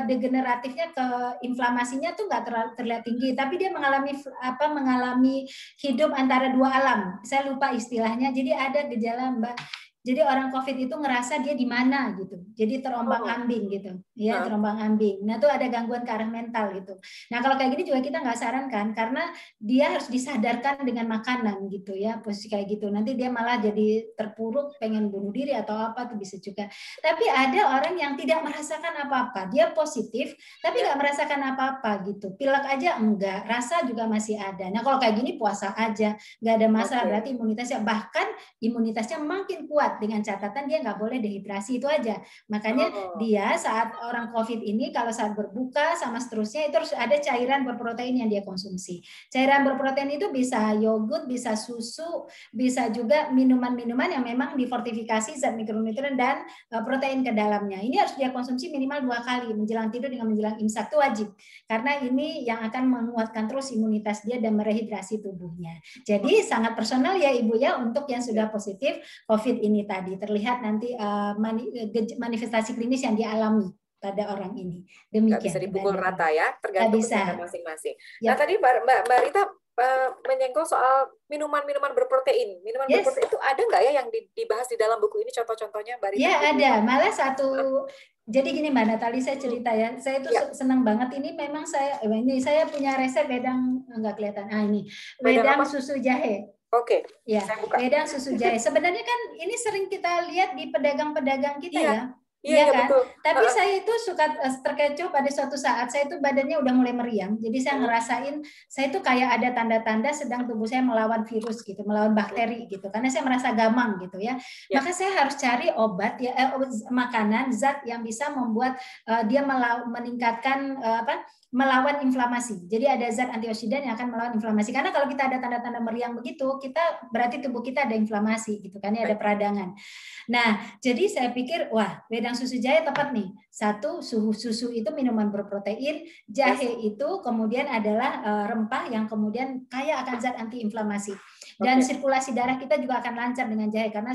degeneratifnya, ke inflamasinya tuh nggak terlihat tinggi, tapi dia mengalami hidup antara 2 alam. Saya lupa istilahnya. Jadi ada gejala Mbak Jadi orang COVID itu ngerasa dia di mana gitu. Jadi terombang-ambing gitu. Ya, terombang-ambing. Nah, itu ada gangguan ke arah mental gitu. Nah, kalau kayak gini juga kita nggak sarankan karena dia harus disadarkan dengan makanan gitu ya, posisi kayak gitu. Nanti dia malah jadi terpuruk, pengen bunuh diri atau apa tuh bisa juga. Tapi ada orang yang tidak merasakan apa-apa. Dia positif tapi nggak merasakan apa-apa gitu. Pilek aja enggak, rasa juga masih ada. Nah, kalau kayak gini puasa aja, nggak ada masalah. Berarti imunitasnya bahkan imunitasnya makin kuat dengan catatan dia nggak boleh dehidrasi itu aja. Makanya dia saat orang COVID ini kalau saat berbuka sama seterusnya itu harus ada cairan berprotein yang dia konsumsi. Cairan berprotein itu bisa yogurt, bisa susu, bisa juga minuman-minuman yang memang difortifikasi zat mikronutrien dan protein ke dalamnya. Ini harus dia konsumsi minimal 2 kali menjelang tidur dengan menjelang imsak, itu wajib. Karena ini yang akan menguatkan terus imunitas dia dan merehidrasi tubuhnya. Jadi sangat personal ya Ibu ya untuk yang sudah positif COVID ini tadi. Terlihat nanti manifestasi klinis yang dialami pada orang ini. Demikian. Nggak bisa dipukul rata ya, tergantung kesehatan masing-masing. Ya. Nah tadi Mbak Rita menyenggol soal minuman-minuman berprotein. Minuman berprotein itu ada nggak ya yang dibahas di dalam buku ini contoh-contohnya Mbak Rita? Ya ada, malah satu. Jadi gini Mbak Natali, saya cerita ya, saya itu senang banget ini. Memang saya punya resep wedang, nggak kelihatan. Ini wedang susu jahe. Oke. Ya, wedang susu jahe. Sebenarnya kan ini sering kita lihat di pedagang-pedagang kita ya. Iya kan? Betul. Tapi saya itu suka terkecoh pada suatu saat saya itu badannya udah mulai meriang. Jadi saya ngerasain saya itu kayak ada tanda-tanda sedang tubuh saya melawan virus gitu, melawan bakteri gitu. Karena saya merasa gamang gitu ya. Maka saya harus cari obat ya, makanan zat yang bisa membuat dia meningkatkan melawan inflamasi. Jadi ada zat antioksidan yang akan melawan inflamasi. Karena kalau kita ada tanda-tanda meriang begitu, kita berarti tubuh kita ada inflamasi gitu kan ya, ada peradangan. Nah, jadi saya pikir wah, wedang susu jahe tepat nih. Satu, susu itu minuman berprotein, jahe itu kemudian adalah rempah yang kemudian kaya akan zat antiinflamasi. Dan sirkulasi darah kita juga akan lancar dengan jahe karena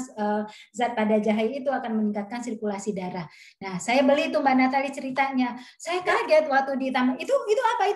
zat pada jahe itu akan meningkatkan sirkulasi darah. Nah, saya beli itu Mbak Natali ceritanya. Saya kaget waktu di taman. Itu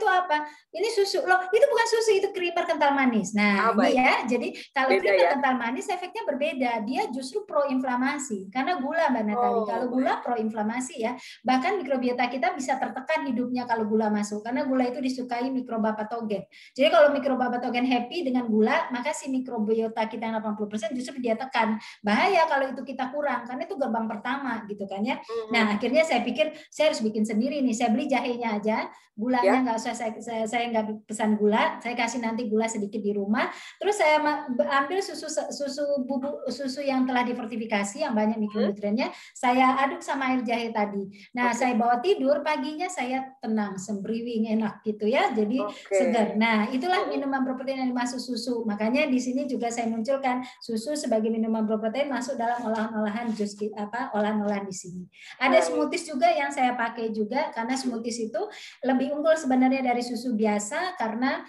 apa? Ini susu. Loh, itu bukan susu, itu creamer kental manis. Nah, ini ya. Jadi kalau creamer kental manis efeknya berbeda. Dia justru proinflamasi karena gula Mbak Natali. Kalau gula proinflamasi ya. Bahkan mikrobiota kita bisa tertekan hidupnya kalau gula masuk karena gula itu disukai mikroba patogen. Jadi kalau mikroba patogen happy dengan gula, maka si mikrobiota kita yang 80% justru dia tekan. Bahaya kalau itu kita kurang, karena itu gerbang pertama gitu kan ya. Nah, akhirnya saya pikir saya harus bikin sendiri nih. Saya beli jahenya aja, gulanya nggak usah saya nggak pesan gula, saya kasih nanti gula sedikit di rumah. Terus saya ambil susu yang telah difortifikasi yang banyak mikronutriennya, saya aduk sama air jahe tadi. Nah, saya bawa tidur, paginya saya tenang, sembriwing, enak gitu ya. Jadi segar. Nah, itulah minuman berprotein yang dimaksud susu. Makanya di sini juga saya munculkan susu sebagai minuman berprotein masuk dalam olahan-olahan jus olahan-olahan di sini. Ada smoothies juga yang saya pakai juga karena smoothies itu lebih unggul sebenarnya dari susu biasa karena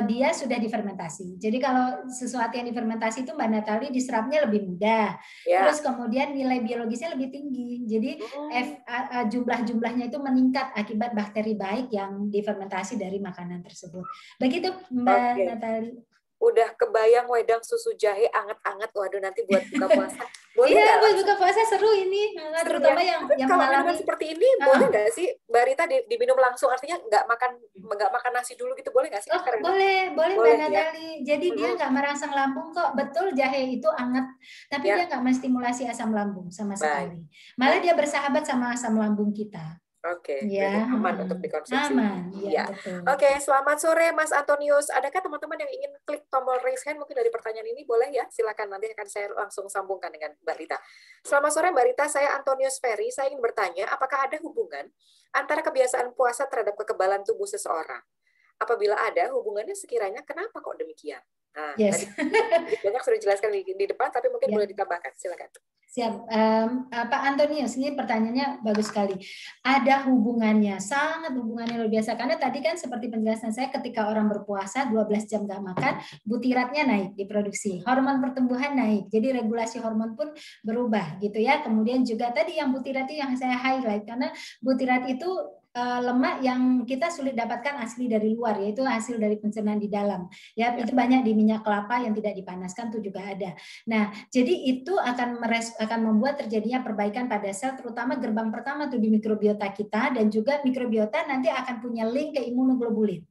dia sudah difermentasi. Jadi kalau sesuatu yang difermentasi itu Mbak Natali diserapnya lebih mudah. Terus kemudian nilai biologisnya lebih tinggi. Jadi jumlah-jumlahnya itu meningkat akibat bakteri baik yang difermentasi dari makanan tersebut. Begitu Mbak Natali. Udah kebayang wedang susu jahe anget-anget. Waduh, nanti buat buka puasa. Boleh iya, buat buka puasa seru ini. Terutama yang kalau minuman seperti ini, boleh nggak sih Mbak Rita diminum langsung? Artinya nggak makan nasi dulu gitu, boleh nggak sih? Boleh Mbak Natali. Jadi dia nggak merangsang lambung kok. Betul, jahe itu anget. Tapi dia nggak menstimulasi asam lambung sama sekali. Malah dia bersahabat sama asam lambung kita. Jadi aman untuk dikonsumsi. Aman, ya. Selamat sore Mas Antonius. Adakah teman-teman yang ingin klik tombol raise hand mungkin dari pertanyaan ini? Boleh ya, silakan, nanti akan saya langsung sambungkan dengan Mbak Rita. Selamat sore Mbak Rita, saya Antonius Ferry. Saya ingin bertanya, apakah ada hubungan antara kebiasaan puasa terhadap kekebalan tubuh seseorang? Apabila ada, hubungannya sekiranya kenapa kok demikian? Nah, tadi banyak sudah dijelaskan di depan, tapi mungkin boleh ditambahkan. Silakan. Siap, Pak Antonius, ini pertanyaannya bagus sekali. Ada hubungannya, sangat hubungannya luar biasa. Karena tadi kan seperti penjelasan saya, ketika orang berpuasa 12 jam nggak makan, butiratnya naik, diproduksi. Hormon pertumbuhan naik, jadi regulasi hormon pun berubah gitu ya. Kemudian juga tadi yang butirat itu yang saya highlight, karena butirat itu lemak yang kita sulit dapatkan asli dari luar, yaitu hasil dari pencernaan di dalam. Ya, itu banyak di minyak kelapa yang tidak dipanaskan itu juga ada. Nah, jadi itu akan membuat terjadinya perbaikan pada sel, terutama gerbang pertama tuh di mikrobiota kita, dan juga mikrobiota nanti akan punya link ke imunoglobulin.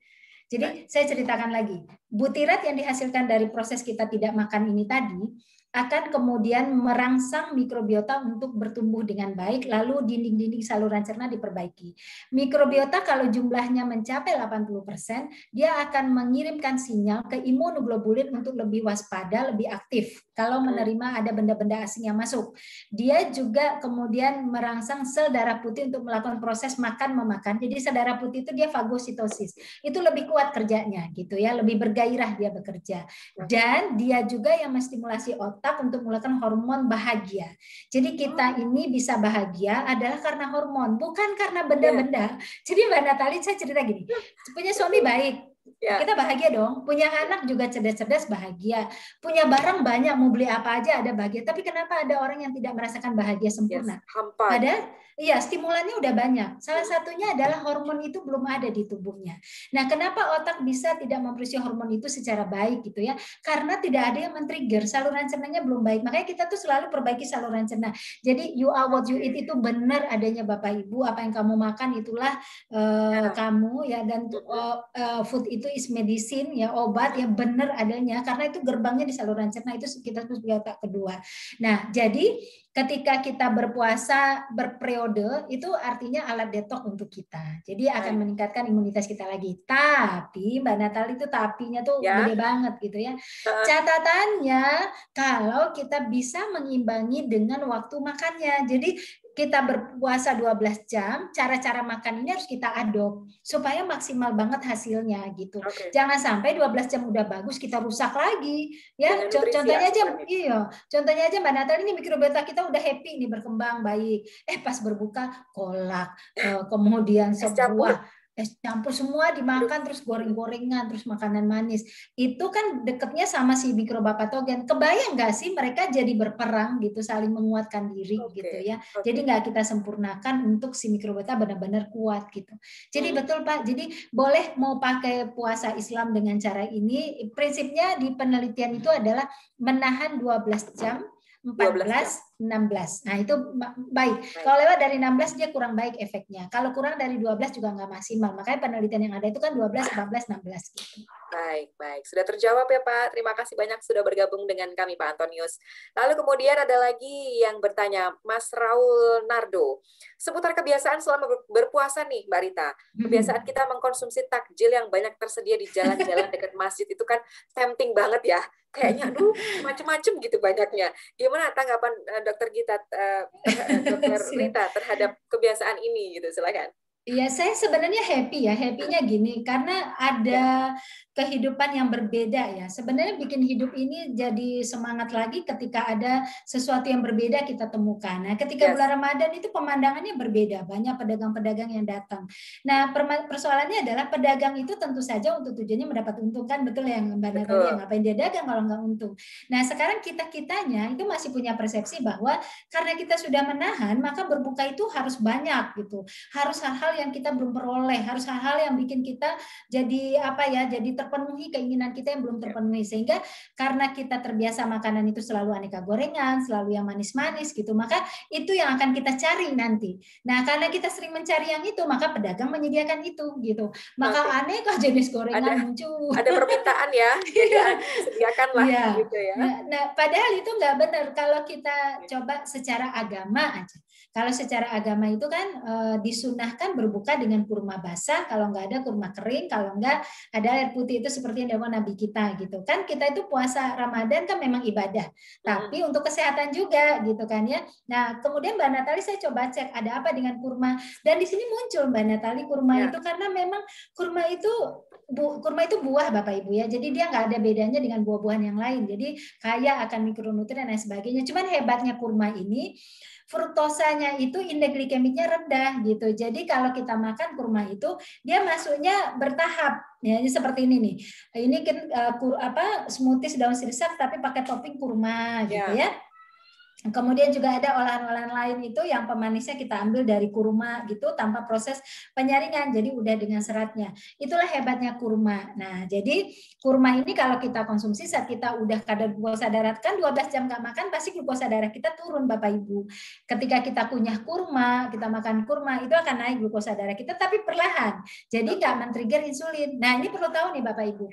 Jadi saya ceritakan lagi, butirat yang dihasilkan dari proses kita tidak makan ini tadi akan kemudian merangsang mikrobiota untuk bertumbuh dengan baik, lalu dinding-dinding saluran cerna diperbaiki. Mikrobiota kalau jumlahnya mencapai 80%, dia akan mengirimkan sinyal ke imunoglobulin untuk lebih waspada, lebih aktif kalau menerima ada benda-benda asing yang masuk. Dia juga kemudian merangsang sel darah putih untuk melakukan proses makan-memakan. Jadi sel darah putih itu dia fagositosis. Itu lebih kuat kerjanya gitu ya, lebih bergairah dia bekerja. Dan dia juga yang menstimulasi otak untuk melakukan hormon bahagia. Jadi kita ini bisa bahagia adalah karena hormon, bukan karena benda-benda. Jadi Mbak Natali, saya cerita gini, punya suami baik, kita bahagia dong. Punya anak juga cerdas-cerdas, bahagia. Punya barang banyak, mau beli apa aja ada bahagia. Tapi kenapa ada orang yang tidak merasakan bahagia sempurna? Padahal iya, stimulannya udah banyak. Salah satunya adalah hormon itu belum ada di tubuhnya. Nah, kenapa otak bisa tidak memproduksi hormon itu secara baik gitu ya? Karena tidak ada yang men-trigger, saluran cernanya belum baik. Makanya kita tuh selalu perbaiki saluran cerna. Jadi you are what you eat itu benar adanya Bapak Ibu, apa yang kamu makan itulah kamu ya, dan food itu is medicine ya, obat ya, benar adanya karena itu gerbangnya di saluran cerna, itu kita sebut sebagai otak kedua. Nah, jadi ketika kita berpuasa berperiode itu artinya alat detok untuk kita. Jadi akan meningkatkan imunitas kita lagi. Tapi Mbak Natali itu tapinya tuh gede banget gitu ya. Catatannya kalau kita bisa mengimbangi dengan waktu makannya. Jadi kita berpuasa 12 jam, cara-cara makan ini harus kita adopt supaya maksimal banget hasilnya gitu. Jangan sampai 12 jam udah bagus kita rusak lagi. Ya, contohnya aja contohnya aja Mbak Natali, ini mikrobiota kita udah happy nih, berkembang baik. Pas berbuka kolak, kemudian sebuah es campur semua dimakan, terus goreng-gorengan, terus makanan manis. Itu kan deketnya sama si mikroba patogen. Kebayang nggak sih mereka jadi berperang gitu, saling menguatkan diri gitu ya. Jadi nggak kita sempurnakan untuk si mikrobiota benar-benar kuat gitu. Jadi betul Pak, jadi boleh mau pakai puasa Islam dengan cara ini, prinsipnya di penelitian itu adalah menahan 12 jam, 14, 16. Nah, itu baik. Kalau lewat dari 16 dia kurang baik efeknya. Kalau kurang dari 12 juga nggak maksimal. Makanya penelitian yang ada itu kan 12, 14, 16 gitu. Baik. Sudah terjawab ya Pak. Terima kasih banyak sudah bergabung dengan kami Pak Antonius. Lalu kemudian ada lagi yang bertanya, Mas Raul Nardo. Seputar kebiasaan selama berpuasa nih Mbak Rita. Kebiasaan kita mengkonsumsi takjil yang banyak tersedia di jalan-jalan dekat masjid itu kan tempting banget ya. Kayaknya aduh macem-macem gitu banyaknya. Gimana tanggapan Dokter Rita terhadap kebiasaan ini gitu? Silakan. Iya, saya sebenarnya happy ya. Happy-nya gini, karena ada kehidupan yang berbeda ya. Sebenarnya bikin hidup ini jadi semangat lagi ketika ada sesuatu yang berbeda kita temukan. Nah, ketika bulan Ramadan itu pemandangannya berbeda, banyak pedagang-pedagang yang datang. Nah, persoalannya adalah pedagang itu tentu saja untuk tujuannya mendapat untung, kan betul ya Mbak Natali, ya, ngapain dia dagang kalau nggak untung. Nah, sekarang kitanya itu masih punya persepsi bahwa karena kita sudah menahan, maka berbuka itu harus banyak gitu. Harus hal-hal yang kita belum peroleh, harus hal-hal yang bikin kita jadi jadi terpenuhi keinginan kita yang belum terpenuhi, sehingga karena kita terbiasa makanan itu selalu aneka gorengan, selalu yang manis-manis gitu, maka itu yang akan kita cari nanti. Nah, karena kita sering mencari yang itu, maka pedagang menyediakan itu gitu. Maka aneka jenis gorengan muncul. Ada permintaan ya, jadi sediakanlah gitu ya. Nah, padahal itu nggak benar kalau kita coba secara agama aja. Kalau secara agama itu kan disunahkan berbuka dengan kurma basah, kalau nggak ada kurma kering, kalau nggak ada air putih, itu seperti yang dilakukan Nabi kita gitu kan. Kita itu puasa Ramadan kan memang ibadah, tapi untuk kesehatan juga gitu kan ya. Nah, kemudian Mbak Natali saya coba cek ada apa dengan kurma, dan di sini muncul Mbak Natali kurma itu karena memang kurma itu buah Bapak Ibu ya, jadi dia nggak ada bedanya dengan buah-buahan yang lain, jadi kaya akan mikronutrien dan sebagainya. Cuman hebatnya kurma ini, fruktosanya itu indeks glikemiknya rendah gitu. Jadi kalau kita makan kurma itu dia masuknya bertahap. Ya, ini seperti ini nih. Ini kan smoothies daun sirsak tapi pakai topping kurma gitu ya. Kemudian juga ada olahan-olahan lain itu yang pemanisnya kita ambil dari kurma gitu tanpa proses penyaringan, jadi udah dengan seratnya. Itulah hebatnya kurma. Nah, jadi kurma ini kalau kita konsumsi saat kita udah kadar glukosa darah, kan 12 jam nggak makan pasti glukosa darah kita turun Bapak Ibu. Ketika kita kunyah kurma, kita makan kurma, itu akan naik glukosa darah kita tapi perlahan. Jadi nggak men-trigger insulin. Nah, ini perlu tahu nih Bapak Ibu.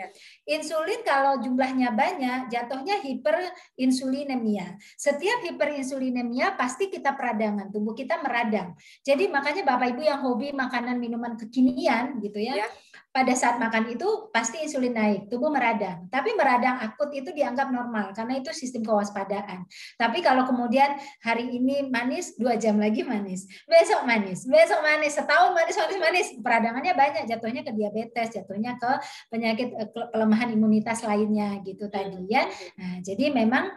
Insulin kalau jumlahnya banyak, jatuhnya hiperinsulinemia. Setiap hiperinsulinemia pasti kita peradangan, tubuh kita meradang. Jadi makanya Bapak Ibu yang hobi makanan minuman kekinian gitu ya, pada saat makan itu pasti insulin naik, tubuh meradang. Tapi meradang akut itu dianggap normal karena itu sistem kewaspadaan. Tapi kalau kemudian hari ini manis, 2 jam lagi manis, besok manis, setahun manis, peradangannya banyak, jatuhnya ke diabetes, jatuhnya ke penyakit pelemahan imunitas lainnya gitu tadi ya. Nah, jadi memang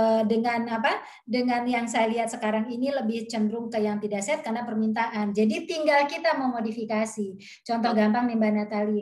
dengan yang saya lihat sekarang ini lebih cenderung ke yang tidak sehat karena permintaan. Jadi tinggal kita memodifikasi. Contoh gampang nih Mbak Natali.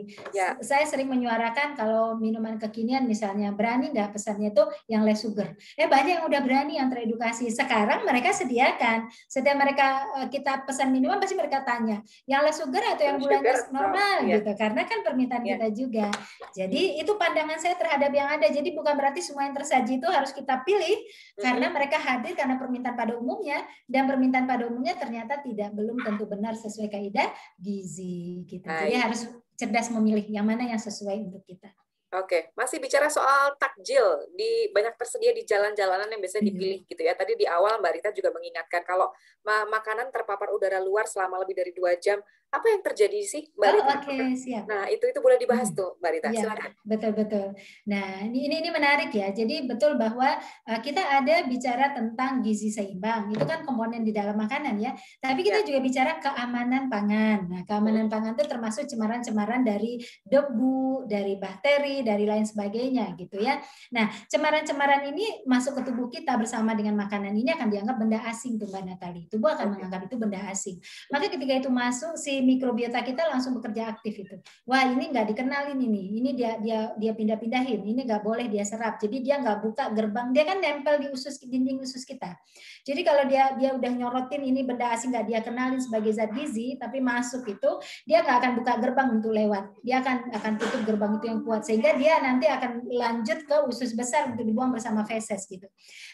Saya sering menyuarakan kalau minuman kekinian misalnya, berani nggak pesannya itu yang less sugar. Banyak yang udah berani yang teredukasi. Sekarang mereka sediakan. Setiap mereka kita pesan minuman pasti mereka tanya, yang less sugar atau yang gulanya normal gitu. Karena kan permintaan kita juga. Jadi itu pandangan saya terhadap yang ada. Jadi bukan berarti semua yang tersaji itu harus kita pilih karena mereka hadir karena permintaan pada umumnya, dan permintaan pada umumnya ternyata belum tentu benar sesuai kaidah gizi gitu. Jadi harus cerdas memilih yang mana yang sesuai untuk kita. Oke, masih bicara soal takjil, banyak tersedia di jalan-jalanan yang bisa dipilih gitu ya. Tadi di awal Mbak Rita juga mengingatkan kalau makanan terpapar udara luar selama lebih dari 2 jam, apa yang terjadi sih Mbak Rita? Siap. Nah, itu boleh dibahas tuh Mbak Rita, silakan. Betul. Nah, ini menarik ya. Jadi betul bahwa kita ada bicara tentang gizi seimbang. Itu kan komponen di dalam makanan ya. Tapi kita juga bicara keamanan pangan. Nah, keamanan pangan itu termasuk cemaran-cemaran dari debu, dari bakteri, dari lain sebagainya gitu ya. Nah, cemaran-cemaran ini masuk ke tubuh kita bersama dengan makanan ini akan dianggap benda asing tuh Mbak Natali. Tubuh akan menganggap itu benda asing. Maka ketika itu masuk, si mikrobiota kita langsung bekerja aktif itu. Wah, ini nggak dikenalin ini dia pindah-pindahin, ini nggak boleh dia serap. Jadi dia nggak buka gerbang, dia kan nempel di dinding usus kita. Jadi kalau dia udah nyorotin ini benda asing nggak dia kenalin sebagai zat gizi, tapi masuk itu dia nggak akan buka gerbang untuk lewat. Dia akan tutup gerbang itu yang kuat sehingga dia nanti akan lanjut ke usus besar untuk dibuang bersama feses gitu.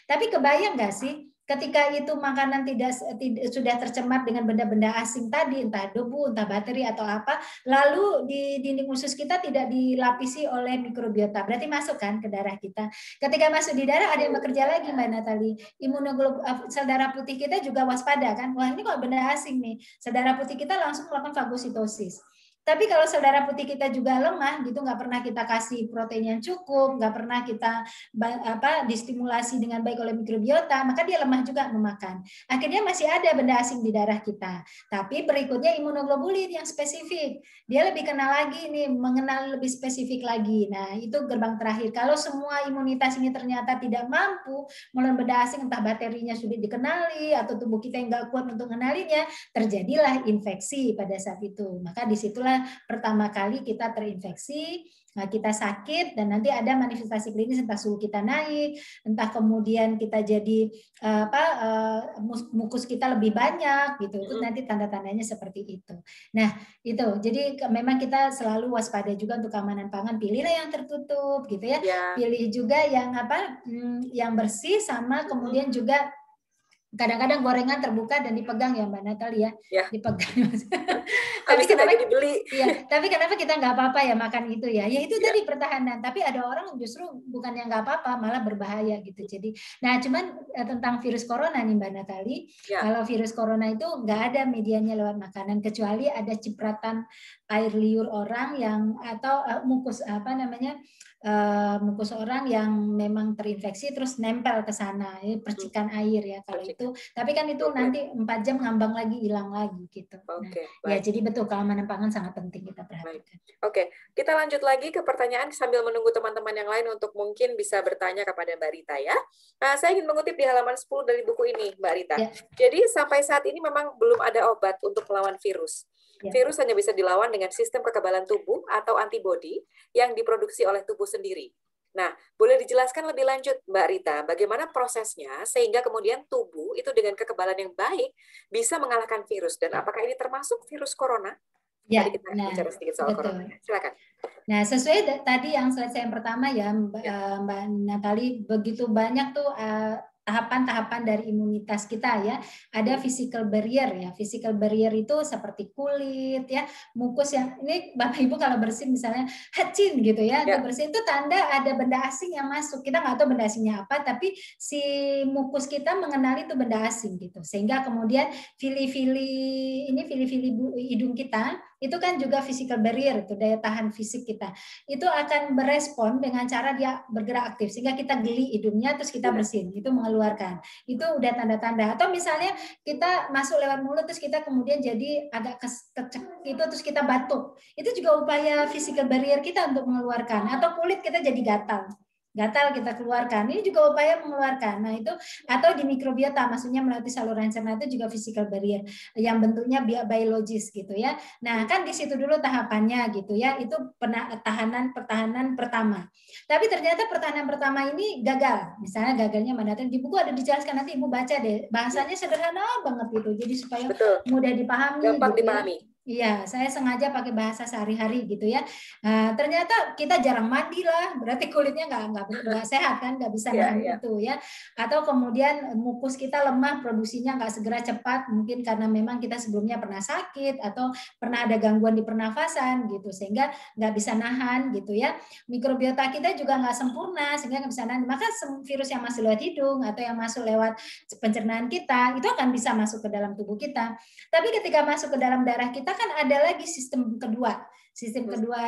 Tapi kebayang nggak sih? Ketika itu makanan tidak sudah tercemar dengan benda-benda asing tadi, entah debu, entah bakteri atau apa, lalu di dinding usus kita tidak dilapisi oleh mikrobiota, berarti masuk kan ke darah kita. Ketika masuk di darah ada yang bekerja lagi Mbak Natali, sel darah putih kita juga waspada kan, wah ini kok benda asing nih, sel darah putih kita langsung melakukan fagositosis. Tapi kalau sel darah putih kita juga lemah gitu, nggak pernah kita kasih protein yang cukup, nggak pernah kita distimulasi dengan baik oleh mikrobiota, maka dia lemah juga memakan. Akhirnya masih ada benda asing di darah kita. Tapi berikutnya imunoglobulin yang spesifik. Dia lebih kenal lagi nih, mengenal lebih spesifik lagi. Nah, itu gerbang terakhir. Kalau semua imunitas ini ternyata tidak mampu melawan benda asing, entah bakterinya sudah dikenali atau tubuh kita yang nggak kuat untuk mengenalinya, terjadilah infeksi pada saat itu. Maka disitulah pertama kali kita terinfeksi, kita sakit, dan nanti ada manifestasi klinis, entah suhu kita naik, entah kemudian kita jadi mukus kita lebih banyak gitu. Itu nanti tanda-tandanya seperti itu. Nah, itu. Jadi memang kita selalu waspada juga untuk keamanan pangan. Pilihlah yang tertutup gitu ya. Pilih juga yang bersih, sama kemudian juga kadang-kadang gorengan terbuka dan dipegang ya Mbak Natali ya. Dipegang. Tapi kenapa dibeli? Ya, tapi kenapa kita nggak apa-apa ya makan itu ya? Ya itu tadi pertahanan. Tapi ada orang justru bukan yang nggak apa-apa, malah berbahaya gitu. Jadi, nah cuman tentang virus corona nih Mbak Natali, kalau virus corona itu nggak ada medianya lewat makanan, kecuali ada cipratan air liur orang yang atau mukus mukus orang yang memang terinfeksi terus nempel ke sana, percikan air ya kalau itu. Tapi kan itu nanti 4 jam ngambang lagi, hilang lagi gitu. Ya jadi betul keamanan pangan sangat penting kita perhatikan. Oke, kita lanjut lagi ke pertanyaan sambil menunggu teman-teman yang lain untuk mungkin bisa bertanya kepada Mbak Rita ya. Nah, saya ingin mengutip di halaman 10 dari buku ini Mbak Rita. Jadi sampai saat ini memang belum ada obat untuk melawan virus. Virus hanya bisa dilawan dengan sistem kekebalan tubuh atau antibodi yang diproduksi oleh tubuh sendiri. Nah, boleh dijelaskan lebih lanjut, Mbak Rita, bagaimana prosesnya sehingga kemudian tubuh itu dengan kekebalan yang baik bisa mengalahkan virus, dan apakah ini termasuk virus corona? Tadi Ya, kita nah bicara sedikit soal corona. betul. Silakan. Nah, sesuai tadi yang slide saya yang pertama ya, Ya, Mbak Natali, begitu banyak tuh tahapan-tahapan dari imunitas kita ya. Ada physical barrier ya. Physical barrier itu seperti kulit ya, mukus yang ini Bapak Ibu kalau bersin misalnya hacin gitu ya, itu ya, bersin itu tanda ada benda asing yang masuk. Kita nggak tahu benda asingnya apa, tapi si mukus kita mengenali itu benda asing gitu. Sehingga kemudian fili-fili hidung kita itu kan juga physical barrier, itu daya tahan fisik kita. Itu akan berespon dengan cara dia bergerak aktif sehingga kita geli hidungnya terus kita bersin, itu mengeluarkan. Itu udah tanda-tanda. Atau misalnya kita masuk lewat mulut terus kita kemudian jadi agak kecek itu terus kita batuk. Itu juga upaya physical barrier kita untuk mengeluarkan. Atau kulit kita jadi gatal kita keluarkan. Ini juga upaya mengeluarkan. Nah, itu atau di mikrobiota, maksudnya melalui saluran cerna itu juga physical barrier yang bentuknya biologis gitu ya. Nah, kan di situ dulu tahapannya gitu ya. Itu pertahanan pertama. Tapi ternyata pertahanan pertama ini gagal. Misalnya gagalnya mana? Di buku ada dijelaskan, nanti Ibu baca deh. Bahasanya sederhana banget gitu. Jadi supaya betul. mudah dipahami Gampang gitu ya. dipahami. Iya, saya sengaja pakai bahasa sehari-hari gitu ya. Nah, ternyata kita jarang mandi lah, berarti kulitnya nggak sehat kan, nggak bisa Ya, nahan ya. itu ya. Atau kemudian mukus kita lemah, produksinya nggak segera cepat, mungkin karena memang kita sebelumnya pernah sakit atau pernah ada gangguan di pernafasan gitu, sehingga nggak bisa nahan gitu ya. Mikrobiota kita juga nggak sempurna, sehingga nggak bisa nahan. Maka virus yang masuk lewat hidung atau yang masuk lewat pencernaan kita itu akan bisa masuk ke dalam tubuh kita. Tapi ketika masuk ke dalam darah kita kan ada lagi sistem kedua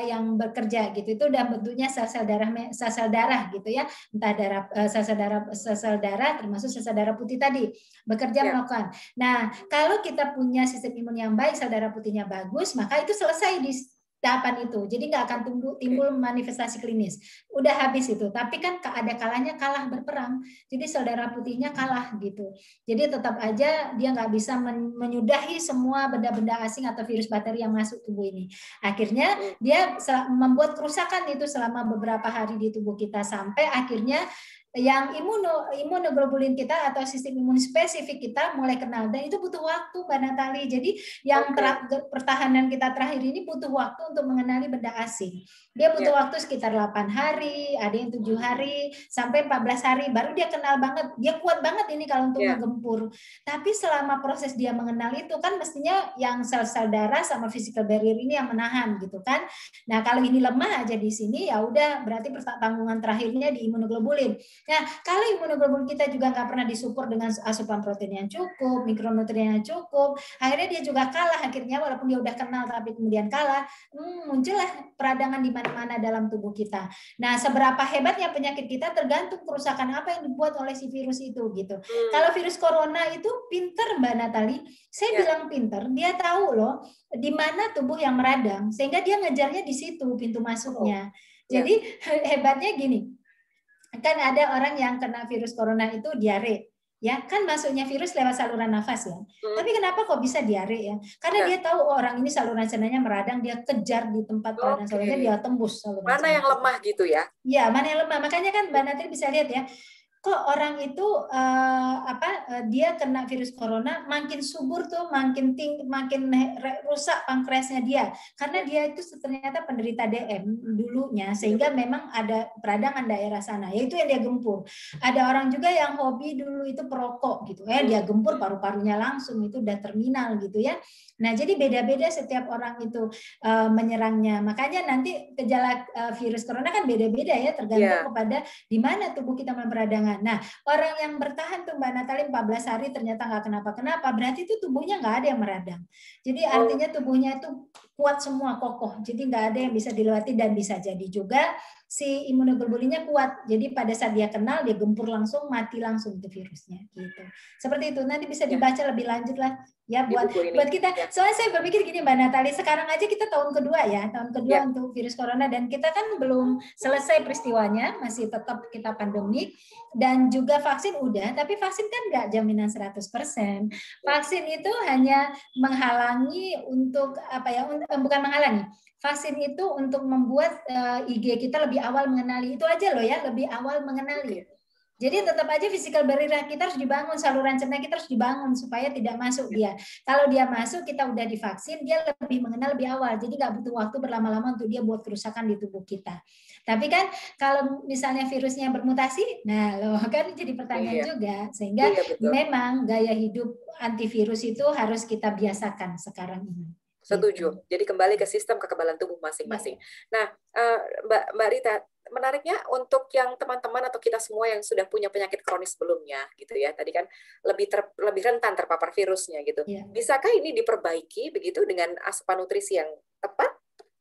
yang bekerja gitu. Itu udah bentuknya sel-sel darah gitu ya, entah sel-sel darah termasuk sel-sel darah putih tadi bekerja melakukan. Nah, kalau kita punya sistem imun yang baik, sel darah putihnya bagus, maka itu selesai di tahapan itu. Jadi nggak akan timbul manifestasi klinis. Udah habis itu. Tapi kan ada kalanya kalah berperang. Jadi sel darah putihnya kalah gitu. Jadi tetap aja dia nggak bisa menyudahi semua benda-benda asing atau virus bakteri yang masuk tubuh ini. Akhirnya dia membuat kerusakan itu selama beberapa hari di tubuh kita sampai akhirnya yang imunoglobulin kita atau sistem imun spesifik kita mulai kenal, dan itu butuh waktu Mbak Natali. Jadi yang pertahanan kita terakhir ini butuh waktu untuk mengenali benda asing. Dia butuh waktu sekitar 8 hari, ada yang 7 hari sampai 14 hari baru dia kenal banget. Dia kuat banget ini kalau untuk menggempur. Tapi selama proses dia mengenal itu kan mestinya yang sel-sel darah sama physical barrier ini yang menahan gitu kan. Nah, kalau ini lemah aja di sini ya udah berarti tanggungan terakhirnya di imunoglobulin. Nah, kalau imunoglobulin kita juga nggak pernah disupport dengan asupan protein yang cukup, mikronutrien yang cukup, akhirnya dia juga kalah. Akhirnya walaupun dia udah kenal tapi kemudian kalah, muncullah peradangan di mana-mana dalam tubuh kita. Nah, seberapa hebatnya penyakit kita tergantung kerusakan apa yang dibuat oleh si virus itu gitu. Kalau virus corona itu pinter Mbak Natali, saya bilang pinter, dia tahu loh di mana tubuh yang meradang, sehingga dia ngejarnya di situ pintu masuknya. Jadi hebatnya gini. Kan ada orang yang kena virus corona itu diare, ya kan masuknya virus lewat saluran nafas ya. Tapi kenapa kok bisa diare ya? Karena dia tahu orang ini saluran cernanya meradang, dia kejar di tempat peradang salurnya, dia tembus saluran cerna. Mana yang lemah gitu ya? Ya, mana yang lemah. Makanya kan Mbak Natri bisa lihat ya, kok orang itu dia kena virus corona makin subur tuh, makin rusak pankreasnya dia, karena dia itu ternyata penderita DM dulunya, sehingga memang ada peradangan daerah sana, yaitu yang dia gempur. Ada orang juga yang hobi dulu itu perokok gitu, dia gempur paru-parunya langsung, itu udah terminal gitu ya. Nah, jadi beda-beda setiap orang itu menyerangnya. Makanya nanti gejala virus corona kan beda-beda ya, tergantung kepada di mana tubuh kita memperadangan. Nah, orang yang bertahan tuh Mbak Natali 14 hari ternyata nggak kenapa-kenapa, berarti itu tubuhnya nggak ada yang meradang. Jadi artinya tubuhnya itu kuat semua, kokoh. Jadi nggak ada yang bisa dilewati, dan bisa jadi juga si imunoglobulinnya kuat. Jadi pada saat dia kenal, dia gempur langsung, mati langsung itu virusnya. Gitu. Seperti itu. Nanti bisa dibaca lebih lanjut lah ya buat kita. Soalnya saya berpikir gini Mbak Natali, sekarang aja kita tahun kedua ya, tahun kedua untuk virus corona, dan kita kan belum selesai peristiwanya, masih tetap kita pandemik. Dan juga vaksin udah, tapi vaksin kan nggak jaminan 100%. Vaksin itu hanya menghalangi untuk bukan menghalangi. Vaksin itu untuk membuat IG kita lebih lebih awal mengenali. Itu aja loh ya, lebih awal mengenali. Jadi tetap aja physical barrier kita harus dibangun, saluran cerna kita harus dibangun supaya tidak masuk dia. Kalau dia masuk, kita udah divaksin, dia lebih mengenal lebih awal. Jadi nggak butuh waktu berlama-lama untuk dia buat kerusakan di tubuh kita. Tapi kan kalau misalnya virusnya bermutasi, nah loh kan jadi pertanyaan juga. Sehingga memang gaya hidup antivirus itu harus kita biasakan sekarang ini. Setuju. Jadi kembali ke sistem kekebalan tubuh masing-masing. Nah, Mbak Rita, menariknya untuk yang teman-teman atau kita semua yang sudah punya penyakit kronis sebelumnya gitu ya, tadi kan lebih rentan terpapar virusnya gitu. Bisakah ini diperbaiki begitu dengan asupan nutrisi yang tepat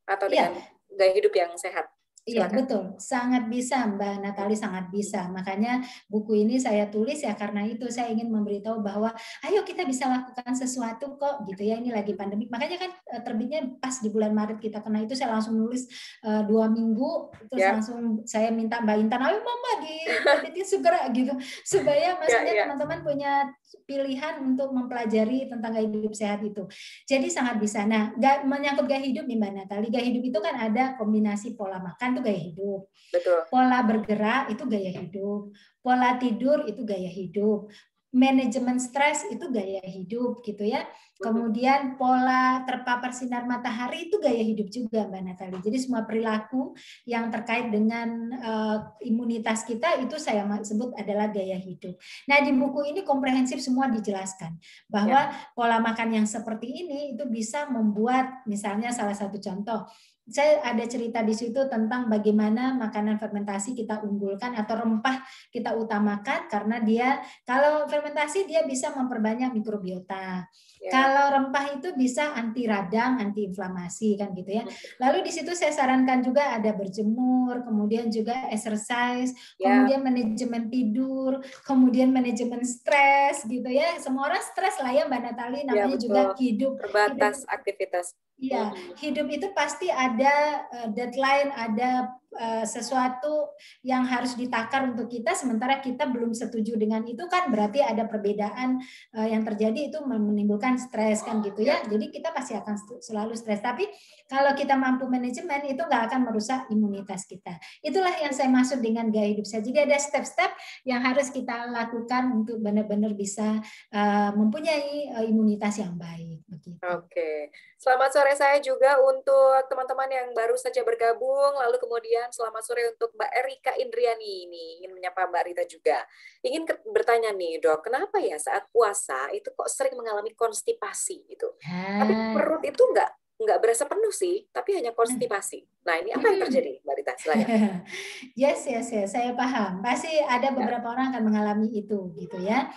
atau dengan gaya hidup yang sehat? Iya, betul. Sangat bisa, Mbak Natali, sangat bisa. Makanya buku ini saya tulis ya karena itu saya ingin memberitahu bahwa ayo kita bisa lakukan sesuatu kok gitu ya. Ini lagi pandemi. Makanya kan terbitnya pas di bulan Maret kita kena itu saya langsung nulis 2 minggu terus langsung saya minta Mbak Intan, ayo Mama diterbitin segera gitu. Supaya maksudnya teman-teman punya pilihan untuk mempelajari tentang gaya hidup sehat itu. Jadi sangat bisa. Nah, menyangkut gaya hidup nih Mbak Natali. Gaya hidup itu kan ada kombinasi pola makan itu gaya hidup. Betul. Pola bergerak itu gaya hidup. Pola tidur itu gaya hidup. Manajemen stres itu gaya hidup gitu ya. Kemudian pola terpapar sinar matahari itu gaya hidup juga Mbak Natali. Jadi semua perilaku yang terkait dengan imunitas kita itu saya sebut adalah gaya hidup. Nah di buku ini komprehensif semua dijelaskan bahwa pola makan yang seperti ini itu bisa membuat misalnya salah satu contoh. Saya ada cerita di situ tentang bagaimana makanan fermentasi kita unggulkan atau rempah kita utamakan karena dia kalau fermentasi dia bisa memperbanyak mikrobiota. Kalau rempah itu bisa anti radang, anti inflamasi kan gitu ya. Lalu di situ saya sarankan juga ada berjemur, kemudian juga exercise, kemudian manajemen tidur, kemudian manajemen stres gitu ya. Semua orang stres lah ya Mbak Natali, namanya juga hidup terbatas aktivitas. Iya, hidup itu pasti ada deadline, ada sesuatu yang harus ditakar untuk kita, sementara kita belum setuju dengan itu kan berarti ada perbedaan yang terjadi itu menimbulkan stres kan gitu ya. Jadi kita pasti akan selalu stres. Tapi kalau kita mampu manajemen itu nggak akan merusak imunitas kita. Itulah yang saya maksud dengan gaya hidup sehat. Jadi ada step-step yang harus kita lakukan untuk benar-benar bisa mempunyai imunitas yang baik. Begitu. Oke. Selamat sore saya juga untuk teman-teman yang baru saja bergabung, lalu kemudian selamat sore untuk Mbak Erika Indriani ini, ingin menyapa Mbak Rita juga. Ingin bertanya nih Dok, kenapa ya saat puasa itu kok sering mengalami konstipasi gitu? Tapi perut itu nggak berasa penuh sih, tapi hanya konstipasi. Nah ini apa yang terjadi Mbak Rita? Silakan. Yes, saya paham. Pasti ada beberapa orang akan mengalami itu gitu ya.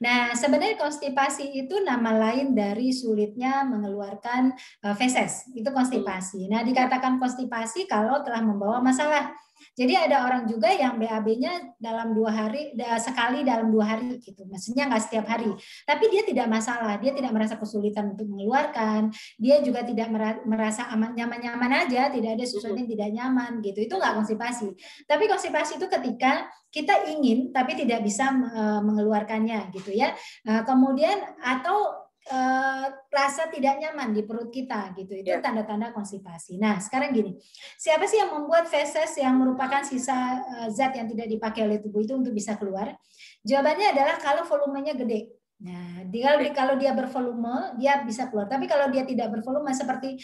Nah, sebenarnya konstipasi itu nama lain dari sulitnya mengeluarkan feses. Itu konstipasi. Nah, dikatakan konstipasi kalau telah membawa masalah. Jadi ada orang juga yang BAB-nya dalam 2 hari, sekali dalam 2 hari gitu. Maksudnya nggak setiap hari. Tapi dia tidak masalah. Dia tidak merasa kesulitan untuk mengeluarkan. Dia juga tidak merasa aman, nyaman-nyaman aja. Tidak ada sesuatu yang tidak nyaman gitu. Itu nggak konstipasi. Tapi konstipasi itu ketika kita ingin tapi tidak bisa mengeluarkannya gitu ya. Kemudian atau rasa tidak nyaman di perut kita gitu. Itu tanda-tanda konstipasi. Nah, sekarang gini. Siapa sih yang membuat feses yang merupakan sisa zat yang tidak dipakai oleh tubuh itu untuk bisa keluar? Jawabannya adalah kalau volumenya gede. Nah, kalau dia bervolume, dia bisa keluar. Tapi kalau dia tidak bervolume seperti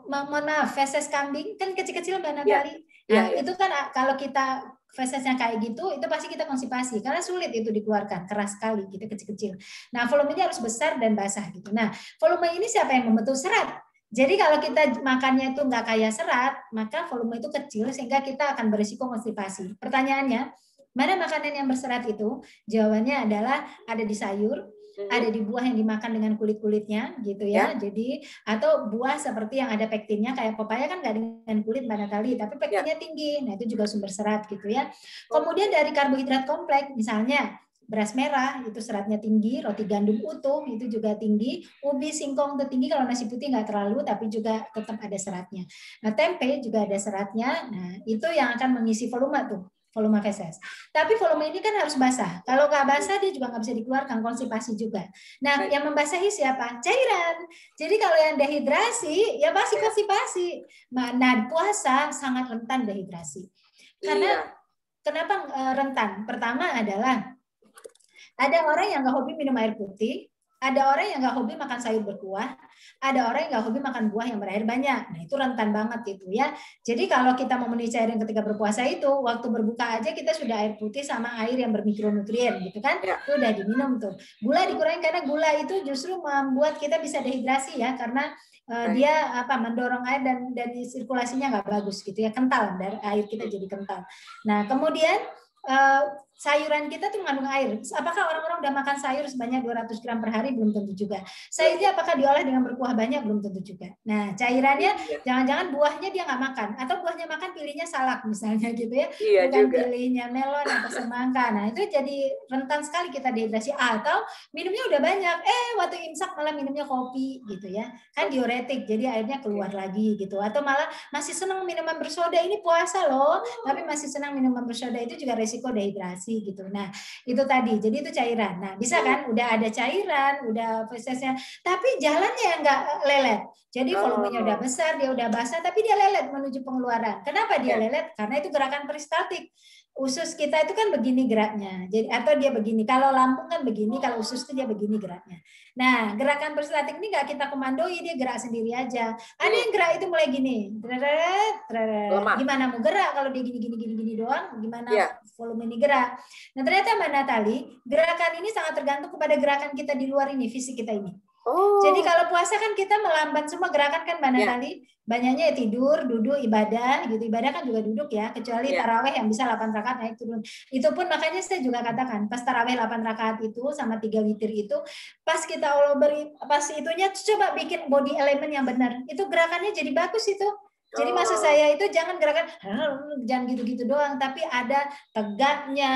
mohon maaf, feses kambing kan kecil-kecil Mbak Natali. Nah, itu kan kalau kita fesesnya kayak gitu, itu pasti kita konstipasi karena sulit itu dikeluarkan, keras sekali gitu, kecil-kecil. Nah, volumenya harus besar dan basah gitu. Nah, volume ini siapa yang membentuk? Serat. Jadi kalau kita makannya itu nggak kaya serat, maka volume itu kecil sehingga kita akan berisiko konstipasi. Pertanyaannya, mana makanan yang berserat itu? Jawabannya adalah ada di sayur, ada di buah yang dimakan dengan kulit-kulitnya gitu ya. Jadi atau buah seperti yang ada pektinnya kayak pepaya kan nggak dengan kulit Mbak Natali, tapi pektinnya tinggi. Nah, itu juga sumber serat gitu ya. Kemudian dari karbohidrat kompleks misalnya beras merah itu seratnya tinggi, roti gandum utuh itu juga tinggi, ubi singkong itu tinggi, kalau nasi putih nggak terlalu tapi juga tetap ada seratnya. Nah, tempe juga ada seratnya. Nah, itu yang akan mengisi volume tuh. volume feses. Tapi volume ini kan harus basah. Kalau nggak basah dia juga nggak bisa dikeluarkan, konstipasi juga. Nah, yang membasahi siapa? Cairan. Jadi kalau yang dehidrasi, ya pasti konstipasi. Nah, puasa sangat rentan dehidrasi. Karena kenapa rentan? Pertama adalah ada orang yang nggak hobi minum air putih, ada orang yang nggak hobi makan sayur berkuah, ada orang yang nggak hobi makan buah yang berair banyak. Nah, itu rentan banget gitu ya. Jadi kalau kita memenuhi cairan ketika berpuasa itu, waktu berbuka aja kita sudah air putih sama air yang bermikronutrien gitu kan. Itu udah diminum tuh. Gula dikurangi karena gula itu justru membuat kita bisa dehidrasi ya, karena dia mendorong air dan sirkulasinya nggak bagus gitu ya, kental, dari air kita jadi kental. Nah, kemudian sayuran kita tuh mengandung air. Apakah orang-orang udah makan sayur sebanyak 200 gram per hari? Belum tentu juga. Sayurnya apakah diolah dengan berkuah banyak? Belum tentu juga. Nah, cairannya jangan-jangan buahnya dia nggak makan, atau buahnya makan pilihnya salak misalnya gitu ya, bukan pilihnya melon atau semangka. Nah, itu jadi rentan sekali kita dehidrasi. Atau minumnya udah banyak, waktu imsak malah minumnya kopi gitu ya, kan diuretik, jadi airnya keluar lagi gitu. Atau malah masih senang minuman bersoda, ini puasa loh, tapi masih senang minuman bersoda, itu juga resiko dehidrasi gitu. Nah, itu tadi. Jadi itu cairan. Nah, bisa kan udah ada cairan, udah prosesnya, tapi jalannya yang nggak lelet. Jadi volumenya udah besar, dia udah basah, tapi dia lelet menuju pengeluaran. Kenapa dia lelet? Karena itu gerakan peristaltik. Usus kita itu kan begini geraknya. Jadi atau dia begini. Kalau lambung kan begini, kalau usus itu dia begini geraknya. Nah, gerakan peristaltik ini nggak kita komandoi, dia gerak sendiri aja. Ada yang gerak itu mulai gini. Gimana mau gerak kalau dia gini doang? Gimana volume ini gerak? Nah, ternyata Mbak Natali, gerakan ini sangat tergantung kepada gerakan kita di luar ini, fisik kita ini. Jadi kalau puasa kan kita melambat semua gerakan kan Mbak Natali, banyaknya ya tidur, duduk, ibadah gitu. Ibadah kan juga duduk ya, kecuali taraweh yang bisa 8 rakaat naik turun. Itu pun makanya saya juga katakan, pas taraweh 8 rakaat itu sama 3 witir itu, pas kita Allah beri, pas itunya coba bikin body element yang benar. Itu gerakannya jadi bagus itu. Jadi maksud saya itu jangan gerakan jangan gitu-gitu doang, tapi ada tegaknya,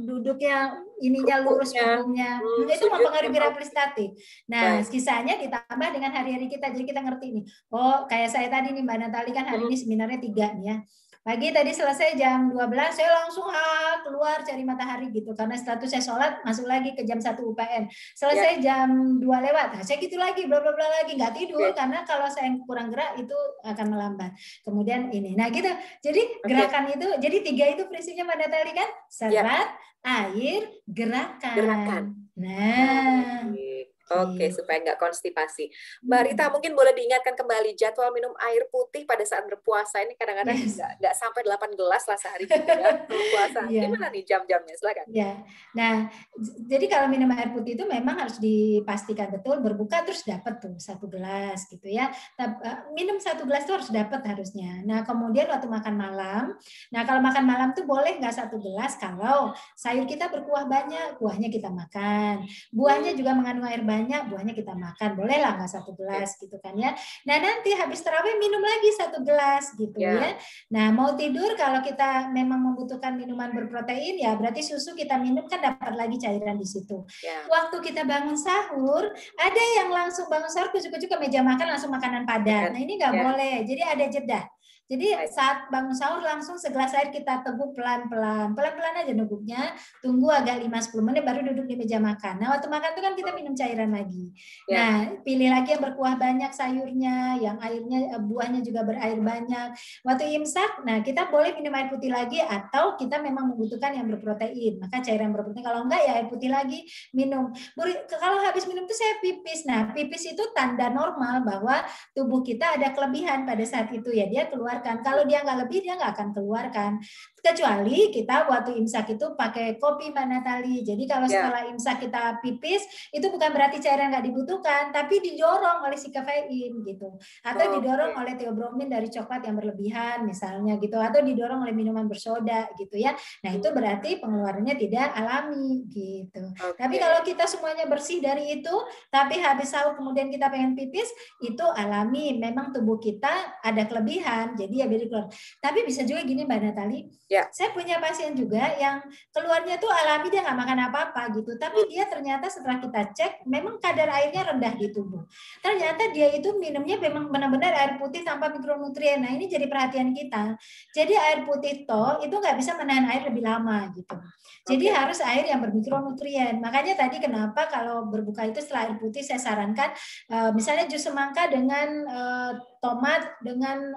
duduknya, ininya lurus punggungnya, itu mempengaruhi gerak peristaltik. Nah, kisahnya ditambah dengan hari-hari kita, jadi kita ngerti nih. Oh, kayak saya tadi nih Mbak Natali kan hari ini seminarnya 3 nih ya. Pagi tadi selesai jam 12, saya langsung keluar cari matahari gitu. Karena setelah itu saya sholat, masuk lagi ke jam 1 UPN. Selesai jam 2 lewat, saya gitu lagi, bla bla bla lagi, nggak tidur karena kalau saya kurang gerak itu akan melambat. Kemudian ini, nah gitu. Jadi gerakan itu, jadi 3 itu prinsipnya Mbak Natali kan, serat, air, gerakan. Nah. Oke, supaya nggak konstipasi. Mbak Rita, mungkin boleh diingatkan kembali jadwal minum air putih pada saat berpuasa ini kadang-kadang nggak sampai 8 gelas lah sehari gitu ya. Berpuasa. Gimana nih jam-jamnya? Silakan. Ya. Nah, jadi kalau minum air putih itu memang harus dipastikan betul berbuka terus dapat tuh 1 gelas gitu ya. Minum 1 gelas itu harus dapat harusnya. Nah, kemudian waktu makan malam, nah kalau makan malam tuh boleh nggak 1 gelas kalau sayur kita berkuah banyak, kuahnya kita makan. Buahnya juga mengandung air banyak, buahnya kita makan. Boleh lah nggak 1 gelas gitu kan ya. Nah, nanti habis tarawih minum lagi 1 gelas gitu ya. Nah, mau tidur kalau kita memang membutuhkan minuman berprotein ya berarti susu kita minum kan dapat lagi cairan di situ. Waktu kita bangun sahur, ada yang langsung bangun sahur kucuk-kucuk ke meja makan langsung makanan padat. Nah, ini nggak boleh. Jadi ada jeda. Jadi saat bangun sahur langsung segelas air kita teguk pelan-pelan. Pelan-pelan aja nuguknya, tunggu agak 5-10 menit baru duduk di meja makan. Nah, waktu makan itu kan kita minum cairan lagi. Nah, pilih lagi yang berkuah banyak sayurnya, yang airnya, buahnya juga berair banyak. Waktu imsak, nah kita boleh minum air putih lagi atau kita memang membutuhkan yang berprotein. Maka cairan berprotein. Kalau enggak ya air putih lagi minum. Kalau habis minum itu saya pipis. Nah, pipis itu tanda normal bahwa tubuh kita ada kelebihan pada saat itu ya. Dia keluarkan. Kalau dia nggak lebih, dia nggak akan keluarkan. Kecuali kita waktu imsak itu pakai kopi Mbak Natali. Jadi kalau setelah imsak kita pipis, itu bukan berarti cairan nggak dibutuhkan, tapi didorong oleh si kafein gitu. Atau didorong oleh teobromin dari coklat yang berlebihan misalnya gitu. Atau didorong oleh minuman bersoda gitu ya. Nah, itu berarti pengeluarannya tidak alami gitu. Tapi kalau kita semuanya bersih dari itu, tapi habis sahur kemudian kita pengen pipis, itu alami. Memang tubuh kita ada kelebihan. Jadi ya biar keluar. Tapi bisa juga gini Mbak Natali, Ya. Saya punya pasien juga yang keluarnya tuh alami dia nggak makan apa-apa gitu, tapi dia ternyata setelah kita cek memang kadar airnya rendah di tubuh. Ternyata dia itu minumnya memang benar-benar air putih tanpa mikronutrien. Nah ini jadi perhatian kita. Jadi air putih toh itu nggak bisa menahan air lebih lama gitu. Jadi harus air yang bermikronutrien. Makanya tadi kenapa kalau berbuka itu setelah air putih saya sarankan misalnya jus semangka dengan tomat dengan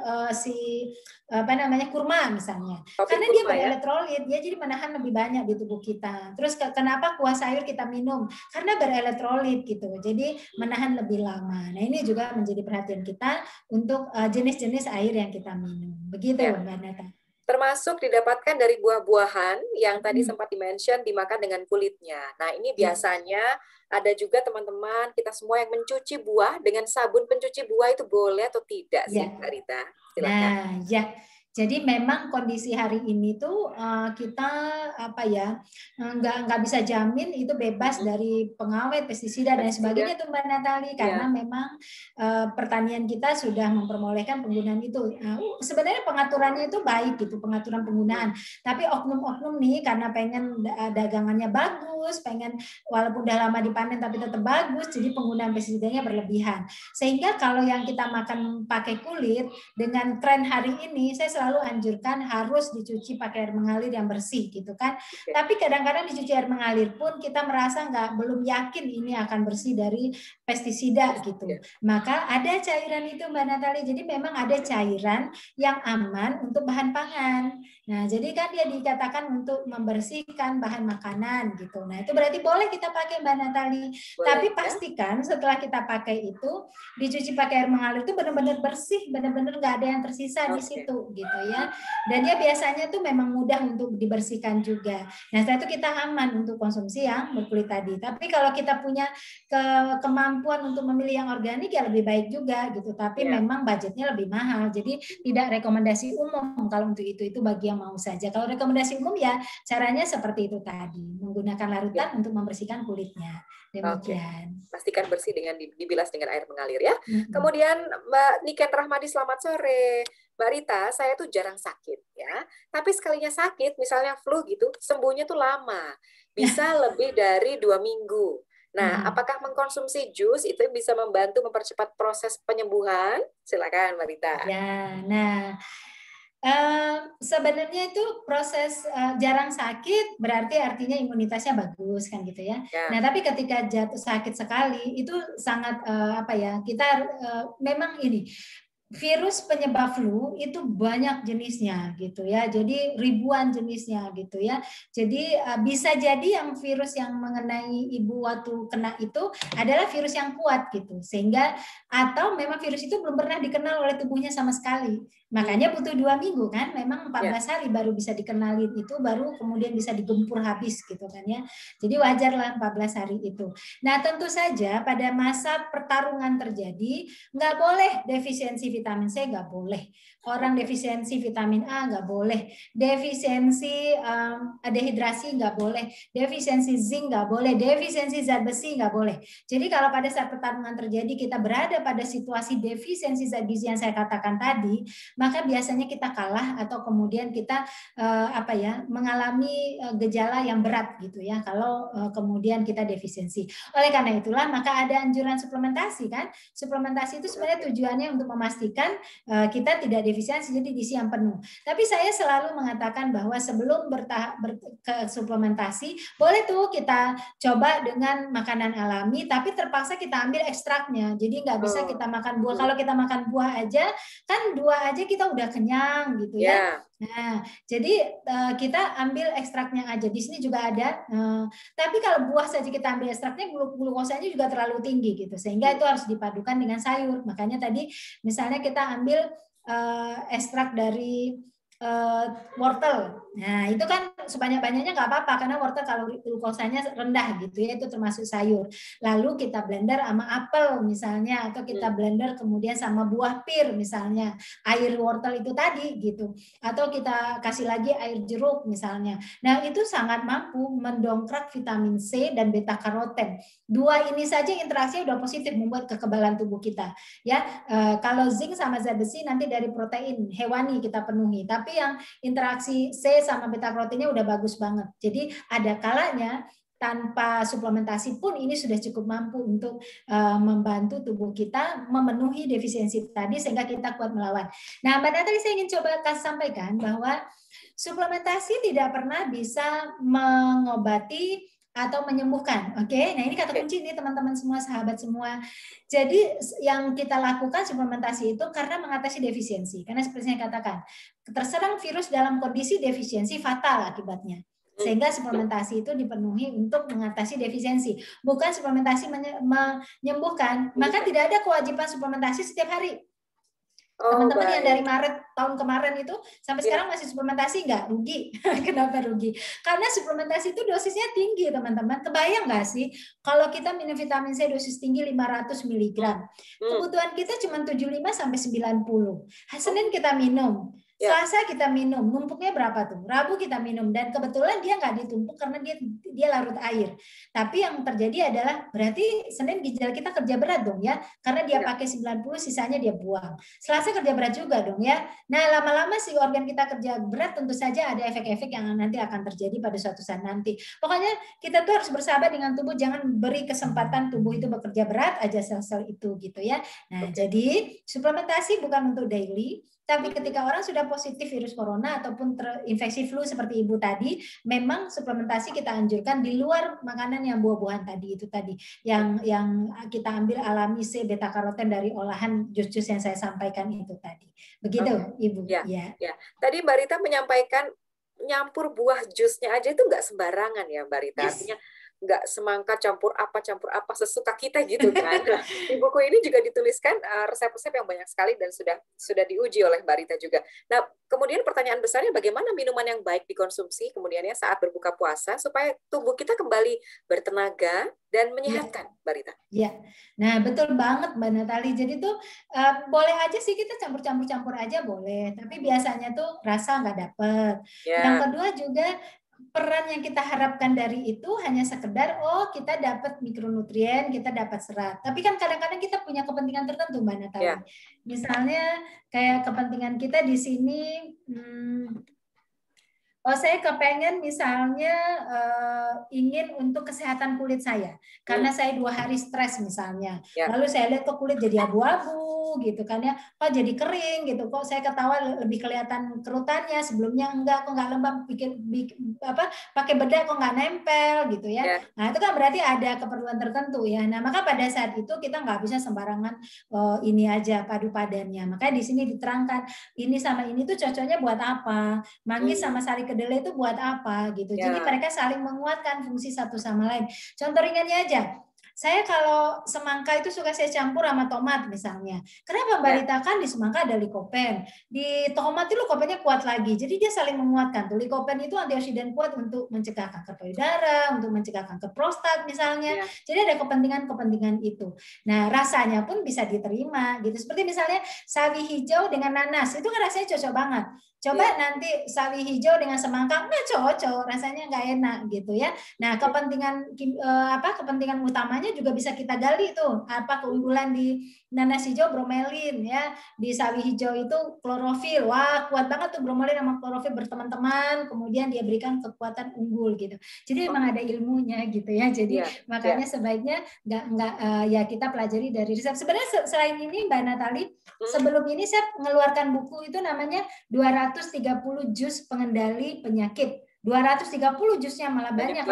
kurma misalnya. Karena dia berelektrolit, dia jadi menahan lebih banyak di tubuh kita. Terus kenapa kuah sayur kita minum? Karena berelektrolit gitu. Jadi menahan lebih lama. Nah, ini juga menjadi perhatian kita untuk jenis-jenis air yang kita minum. Begitu, Mbak Neta. Termasuk didapatkan dari buah-buahan yang tadi sempat dimention dimakan dengan kulitnya. Nah, ini biasanya ada juga teman-teman kita semua yang mencuci buah dengan sabun pencuci buah, itu boleh atau tidak sih, Mbak Rita? Silakan. Nah, ya. Jadi memang kondisi hari ini tuh kita nggak bisa jamin itu bebas dari pengawet, pestisida dan sebagainya tuh Mbak Natali, karena memang pertanian kita sudah memperbolehkan penggunaan itu. Sebenarnya pengaturannya itu baik gitu, pengaturan penggunaan. Tapi oknum-oknum nih karena pengen dagangannya bagus, pengen walaupun udah lama dipanen tapi tetap bagus, jadi penggunaan pestisidanya berlebihan. Sehingga kalau yang kita makan pakai kulit dengan tren hari ini, saya selalu anjurkan harus dicuci pakai air mengalir yang bersih gitu kan. Tapi kadang-kadang dicuci air mengalir pun kita merasa belum yakin ini akan bersih dari pestisida gitu. Maka ada cairan itu Mbak Natali. Jadi memang ada cairan yang aman untuk bahan pangan. Nah, jadi kan dia dikatakan untuk membersihkan bahan makanan gitu. Nah, itu berarti boleh kita pakai Mbak Natali. Tapi pastikan setelah kita pakai itu dicuci pakai air mengalir itu benar-benar bersih, benar-benar nggak ada yang tersisa di situ gitu ya. Dan dia biasanya tuh memang mudah untuk dibersihkan juga. Nah, setelah itu kita aman untuk konsumsi yang berkulit tadi. Tapi kalau kita punya kemampuan untuk memilih yang organik ya lebih baik juga gitu. Tapi memang budgetnya lebih mahal. Jadi tidak rekomendasi umum kalau untuk itu bagi yang mau saja. Kalau rekomendasi umum ya caranya seperti itu tadi, menggunakan larutan untuk membersihkan kulitnya. Demikian. Pastikan bersih dengan dibilas dengan air mengalir ya. Kemudian Mbak Niken Rahmadi, selamat sore. Mbak Rita, saya tuh jarang sakit ya. Tapi sekalinya sakit, misalnya flu gitu, sembuhnya tuh lama. Bisa lebih dari 2 minggu. Nah, apakah mengkonsumsi jus itu bisa membantu mempercepat proses penyembuhan? Silakan Mbak Rita. Ya, nah sebenarnya itu proses jarang sakit berarti artinya imunitasnya bagus kan gitu ya. Nah tapi ketika jatuh sakit sekali itu sangat kita memang ini virus penyebab flu itu banyak jenisnya gitu ya. Jadi ribuan jenisnya gitu ya. Jadi bisa jadi yang virus yang mengenai ibu waktu kena itu adalah virus yang kuat gitu. Sehingga atau memang virus itu belum pernah dikenal oleh tubuhnya sama sekali. Makanya butuh 2 minggu kan. Memang 14 hari baru bisa dikenalin itu, baru kemudian bisa digempur habis gitu kan ya. Jadi wajarlah 14 hari itu. Nah tentu saja pada masa pertarungan terjadi nggak boleh defisiensi vitamin C, nggak boleh. Orang defisiensi vitamin A nggak boleh. Defisiensi dehidrasi nggak boleh. Defisiensi zinc nggak boleh. Defisiensi zat besi nggak boleh. Jadi kalau pada saat pertarungan terjadi kita berada pada situasi defisiensi zat gizi yang saya katakan tadi, maka biasanya kita kalah atau kemudian kita mengalami gejala yang berat gitu ya. Kalau kemudian kita defisiensi. Oleh karena itulah maka ada anjuran suplementasi kan. Suplementasi itu sebenarnya tujuannya untuk memastikan kita tidak defisiensi, jadi diisi yang penuh. Tapi saya selalu mengatakan bahwa sebelum ke suplementasi, boleh tuh kita coba dengan makanan alami, tapi terpaksa kita ambil ekstraknya. Jadi nggak bisa kita makan buah. Kalau kita makan buah aja, kan 2 aja kita udah kenyang gitu ya. Nah, jadi kita ambil ekstraknya aja. Di sini juga ada. Tapi kalau buah saja kita ambil ekstraknya, glukosanya juga terlalu tinggi gitu. Sehingga itu harus dipadukan dengan sayur. Makanya tadi misalnya kita ambil ekstrak dari wortel. Nah, itu kan sebanyak-banyaknya nggak apa-apa karena wortel kalori glukosanya rendah gitu ya, itu termasuk sayur. Lalu kita blender sama apel misalnya, atau kita blender kemudian sama buah pir misalnya, air wortel itu tadi gitu. Atau kita kasih lagi air jeruk misalnya. Nah, itu sangat mampu mendongkrak vitamin C dan beta karoten. 2 ini saja interaksinya udah positif membuat kekebalan tubuh kita. Ya, kalau zinc sama zat besi nanti dari protein hewani kita penuhi. Tapi yang interaksi C sama beta karotinnya udah bagus banget. Jadi ada kalanya tanpa suplementasi pun ini sudah cukup mampu untuk membantu tubuh kita memenuhi defisiensi tadi sehingga kita kuat melawan. Nah, Mbak Natali, saya ingin coba sampaikan bahwa suplementasi tidak pernah bisa mengobati atau menyembuhkan. Oke, nah ini kata kunci nih teman-teman semua, sahabat semua. Jadi yang kita lakukan suplementasi itu karena mengatasi defisiensi. Karena seperti saya katakan, terserang virus dalam kondisi defisiensi fatal akibatnya. Sehingga suplementasi itu dipenuhi untuk mengatasi defisiensi. Bukan suplementasi menyembuhkan. Maka tidak ada kewajiban suplementasi setiap hari. Teman-teman yang dari Maret tahun kemarin itu sampai sekarang masih suplementasi nggak? Rugi. Kenapa rugi? Karena suplementasi itu dosisnya tinggi, teman-teman. Kebayang nggak sih kalau kita minum vitamin C dosis tinggi 500 mg. Kebutuhan kita cuma 75 sampai 90. Senin kita minum. Selasa kita minum, numpuknya berapa tuh? Rabu kita minum, dan kebetulan dia nggak ditumpuk karena dia larut air. Tapi yang terjadi adalah berarti Senin ginjal kita kerja berat dong ya, karena dia pakai 90, sisanya dia buang. Selasa kerja berat juga dong ya. Nah, lama-lama si organ kita kerja berat, tentu saja ada efek-efek yang nanti akan terjadi pada suatu saat nanti. Pokoknya kita tuh harus bersahabat dengan tubuh, jangan beri kesempatan tubuh itu bekerja berat aja sel-sel itu gitu ya. Nah, jadi suplementasi bukan untuk daily. Tapi ketika orang sudah positif virus corona ataupun terinfeksi flu seperti Ibu tadi, memang suplementasi kita anjurkan di luar makanan yang buah-buahan tadi itu tadi, yang kita ambil alami C beta karoten dari olahan jus-jus yang saya sampaikan itu tadi. Begitu, Ibu. Ya. Tadi Mbak Rita menyampaikan nyampur buah jusnya aja itu nggak sembarangan ya, Mbak Rita. Artinya nggak semangka campur apa sesuka kita gitu kan. Di buku ini juga dituliskan resep-resep yang banyak sekali dan sudah diuji oleh Mbak Rita juga. Nah, kemudian pertanyaan besarnya bagaimana minuman yang baik dikonsumsi kemudiannya saat berbuka puasa supaya tubuh kita kembali bertenaga dan menyehatkan, Mbak Rita? Iya, nah betul banget Mbak Natali. Jadi tuh boleh aja sih kita campur-campur aja boleh, tapi biasanya tuh rasa nggak dapet. Yang kedua juga peran yang kita harapkan dari itu hanya sekedar kita dapat mikronutrien, kita dapat serat. Tapi kan kadang-kadang kita punya kepentingan tertentu Mbak Natali. Misalnya kayak kepentingan kita di sini, saya kepengen misalnya ingin untuk kesehatan kulit saya, karena saya 2 hari stres misalnya, lalu saya lihat kok kulit jadi abu-abu gitu kan ya, kok jadi kering gitu, kok saya ketawa lebih kelihatan kerutannya, sebelumnya enggak, kok nggak lembab, pakai bedak kok nggak nempel gitu ya. Nah itu kan berarti ada keperluan tertentu ya. Nah maka pada saat itu kita nggak bisa sembarangan ini aja padu padannya. Makanya di sini diterangkan ini sama ini tuh cocoknya buat apa, manggis sama sari kedelai itu buat apa gitu. Jadi mereka saling menguatkan fungsi satu sama lain. Contoh ringannya aja, saya kalau semangka itu suka saya campur sama tomat misalnya. Kenapa Mbak Rita? Kan di semangka ada likopen, di tomat itu likopennya kuat lagi. Jadi dia saling menguatkan. Tuh likopen itu antioksidan kuat untuk mencegah kanker payudara, untuk mencegah kanker prostat misalnya. Jadi ada kepentingan-kepentingan itu. Nah rasanya pun bisa diterima gitu. Seperti misalnya sawi hijau dengan nanas, itu kan rasanya cocok banget. Coba nanti sawi hijau dengan semangka nggak cocok, rasanya nggak enak gitu ya. Nah kepentingan utamanya juga bisa kita gali tuh, apa keunggulan di nanas hijau bromelin ya, di sawi hijau itu klorofil. Wah kuat banget tuh bromelin sama klorofil berteman-teman, kemudian dia berikan kekuatan unggul gitu. Jadi memang ada ilmunya gitu ya. Jadi makanya sebaiknya nggak ya kita pelajari dari riset. Sebenarnya selain ini Mbak Natali, sebelum ini saya mengeluarkan buku itu namanya 230 jus pengendali penyakit. 230 jusnya malah banyak.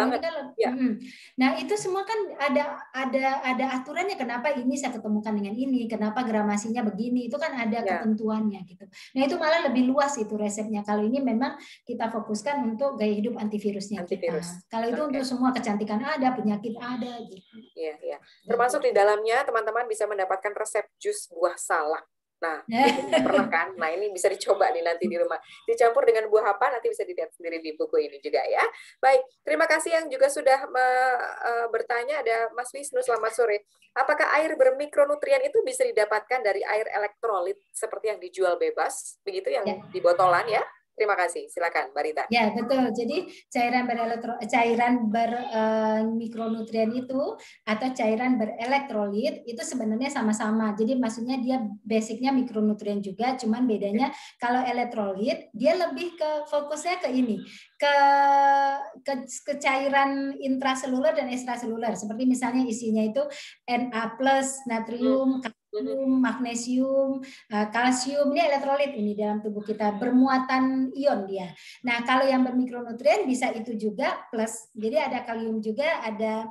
Nah itu semua kan ada aturannya, kenapa ini saya ketemukan dengan ini, kenapa gramasinya begini, itu kan ada ketentuannya gitu. Nah itu malah lebih luas itu resepnya. Kalau ini memang kita fokuskan untuk gaya hidup antivirusnya kita. Kalau itu untuk semua kecantikan ada, penyakit ada gitu. Iya. Termasuk di dalamnya teman-teman bisa mendapatkan resep jus buah salak. Nah, pernah kan? Nah, ini bisa dicoba nih nanti di rumah. Dicampur dengan buah apa, nanti bisa dilihat sendiri di buku ini juga ya. Baik, terima kasih yang juga sudah bertanya. Ada Mas Wisnu, selamat sore. Apakah air bermikronutrien itu bisa didapatkan dari air elektrolit seperti yang dijual bebas? Begitu yang di botolan ya? Terima kasih. Silakan, Mbak Rita. Ya, betul. Jadi cairan bermikronutrien itu atau cairan berelektrolit itu sebenarnya sama-sama. Jadi maksudnya dia basicnya mikronutrien juga, cuman bedanya kalau elektrolit dia lebih ke fokusnya ke ini, ke cairan intraseluler dan ekstraseluler. Seperti misalnya isinya itu Na+, natrium, magnesium, kalsium, ini elektrolit ini dalam tubuh kita, bermuatan ion dia. Nah, kalau yang bermikronutrien bisa itu juga plus. Jadi ada kalium juga, ada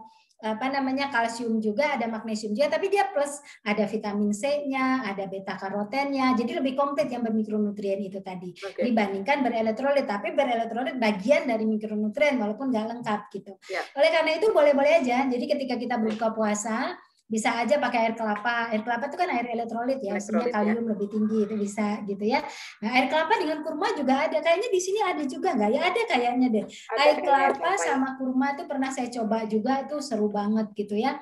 kalsium juga, ada magnesium juga, tapi dia plus, ada vitamin C-nya, ada beta karotennya. Jadi lebih komplit yang bermikronutrien itu tadi dibandingkan berelektrolit. Tapi berelektrolit bagian dari mikronutrien walaupun nggak lengkap gitu. Oleh karena itu boleh-boleh aja. Jadi ketika kita berbuka puasa bisa aja pakai air kelapa. Air kelapa itu kan air elektrolit ya, isinya kalium lebih tinggi, itu bisa gitu ya. Nah, air kelapa dengan kurma juga ada. Kayaknya di sini ada juga nggak ya? Ada kayaknya deh. Air kelapa sama kurma itu pernah saya coba juga, itu seru banget gitu ya.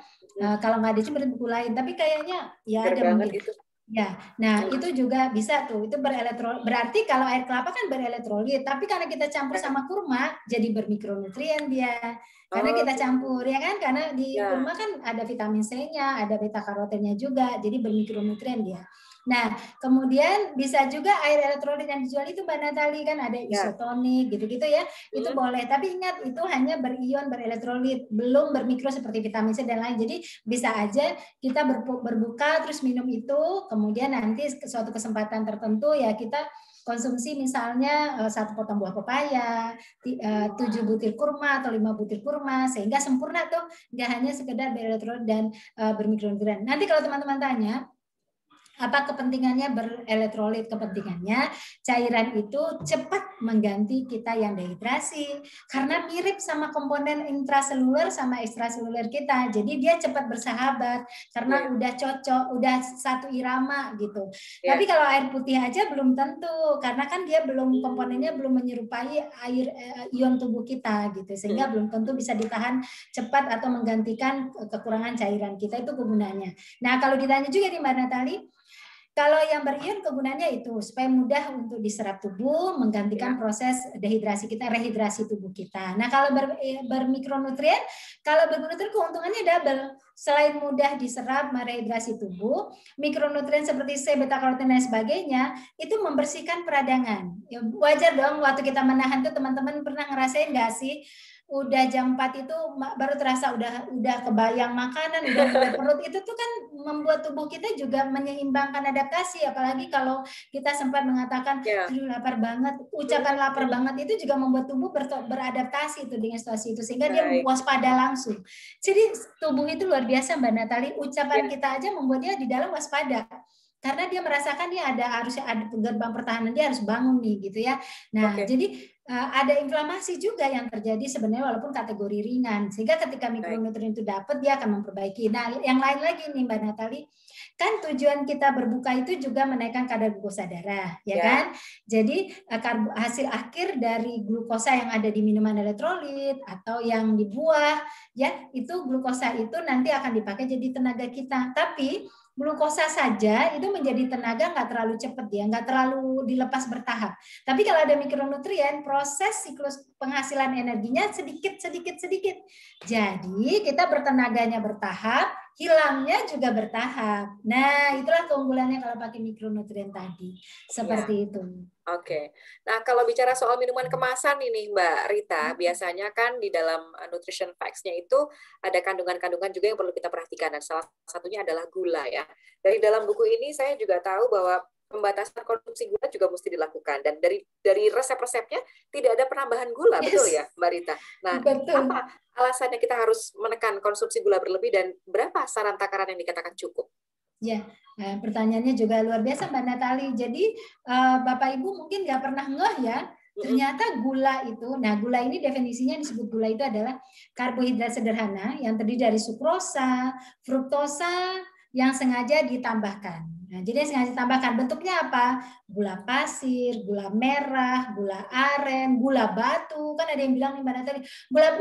Kalau nggak ada sih buku lain, tapi kayaknya ya ada mungkin. Itu. Ya, nah itu juga bisa tuh. Itu berelektrolit. Berarti kalau air kelapa kan berelektrolit, tapi karena kita campur sama kurma jadi bermikronutrien dia. Karena kita campur ya kan, karena di kurma kan ada vitamin C-nya, ada beta karotennya juga, jadi bermikronutrien dia. Nah, kemudian bisa juga air elektrolit yang dijual itu Mbak Natali kan ada isotonik gitu-gitu ya. Itu boleh, tapi ingat itu hanya berion berelektrolit, belum bermikro seperti vitamin C dan lain. Jadi bisa aja kita berbuka terus minum itu, kemudian nanti suatu kesempatan tertentu ya kita konsumsi misalnya 1 potong buah pepaya, 7 butir kurma atau 5 butir kurma, sehingga sempurna tuh, nggak hanya sekedar berelektrolit dan bermikronutrien. Nanti kalau teman-teman tanya, apa kepentingannya berelektrolit? Kepentingannya cairan itu cepat mengganti kita yang dehidrasi karena mirip sama komponen intraseluler sama ekstraseluler kita. Jadi dia cepat bersahabat karena udah cocok, udah satu irama gitu. Tapi kalau air putih aja belum tentu karena kan dia belum komponennya belum menyerupai air ion tubuh kita gitu. Sehingga belum tentu bisa ditahan cepat atau menggantikan kekurangan cairan kita, itu kegunaannya. Nah, kalau ditanya juga nih Mbak Natali, kalau yang berion kegunaannya itu supaya mudah untuk diserap tubuh, menggantikan proses dehidrasi kita, rehidrasi tubuh kita. Nah, kalau bermikronutrien, keuntungannya double. Selain mudah diserap, merehidrasi tubuh, mikronutrien seperti C, beta karoten dan sebagainya itu membersihkan peradangan. Ya, wajar dong waktu kita menahan tuh, teman-teman pernah ngerasain nggak sih? Udah jam 4 itu baru terasa udah kebayang makanan, udah mulai perut, itu tuh kan membuat tubuh kita juga menyeimbangkan adaptasi, apalagi kalau kita sempat mengatakan aduh lapar banget, ucapan lapar banget itu juga membuat tubuh beradaptasi itu dengan situasi itu, sehingga dia waspada langsung. Jadi tubuh itu luar biasa Mbak Natali, ucapan kita aja membuat dia di dalam waspada. Karena dia merasakan dia harusnya ada gerbang pertahanan, dia harus bangun nih gitu ya. Nah, jadi ada inflamasi juga yang terjadi sebenarnya walaupun kategori ringan. Sehingga ketika mikronutrien itu dapat, dia akan memperbaiki. Nah, yang lain lagi nih Mbak Natali, kan tujuan kita berbuka itu juga menaikkan kadar glukosa darah, ya kan? Jadi hasil akhir dari glukosa yang ada di minuman elektrolit atau yang di buah, ya itu glukosa itu nanti akan dipakai jadi tenaga kita. Tapi glukosa saja itu menjadi tenaga nggak terlalu cepat ya, nggak terlalu dilepas bertahap. Tapi kalau ada mikronutrien, proses siklus penghasilan energinya sedikit. Jadi kita bertenaganya bertahap, hilangnya juga bertahap. Nah, itulah keunggulannya kalau pakai mikronutrien tadi. Seperti itu. Oke. Nah, kalau bicara soal minuman kemasan ini, Mbak Rita, biasanya kan di dalam nutrition facts-nya itu ada kandungan-kandungan juga yang perlu kita perhatikan, dan salah satunya adalah gula ya. Dari dalam buku ini saya juga tahu bahwa pembatasan konsumsi gula juga mesti dilakukan, dan dari resep-resepnya tidak ada penambahan gula, betul ya, Mbak Rita? Nah, apa alasannya kita harus menekan konsumsi gula berlebih, dan berapa saran takaran yang dikatakan cukup? Ya, pertanyaannya juga luar biasa Mbak Natali. Jadi Bapak Ibu mungkin nggak pernah ngeh ya, ternyata gula itu, nah gula ini definisinya disebut gula itu adalah karbohidrat sederhana yang terdiri dari sukrosa, fruktosa yang sengaja ditambahkan. Nah, jadi saya tambahkan bentuknya apa? Gula pasir, gula merah, gula aren, gula batu. Kan ada yang bilang nih Mbak Natali,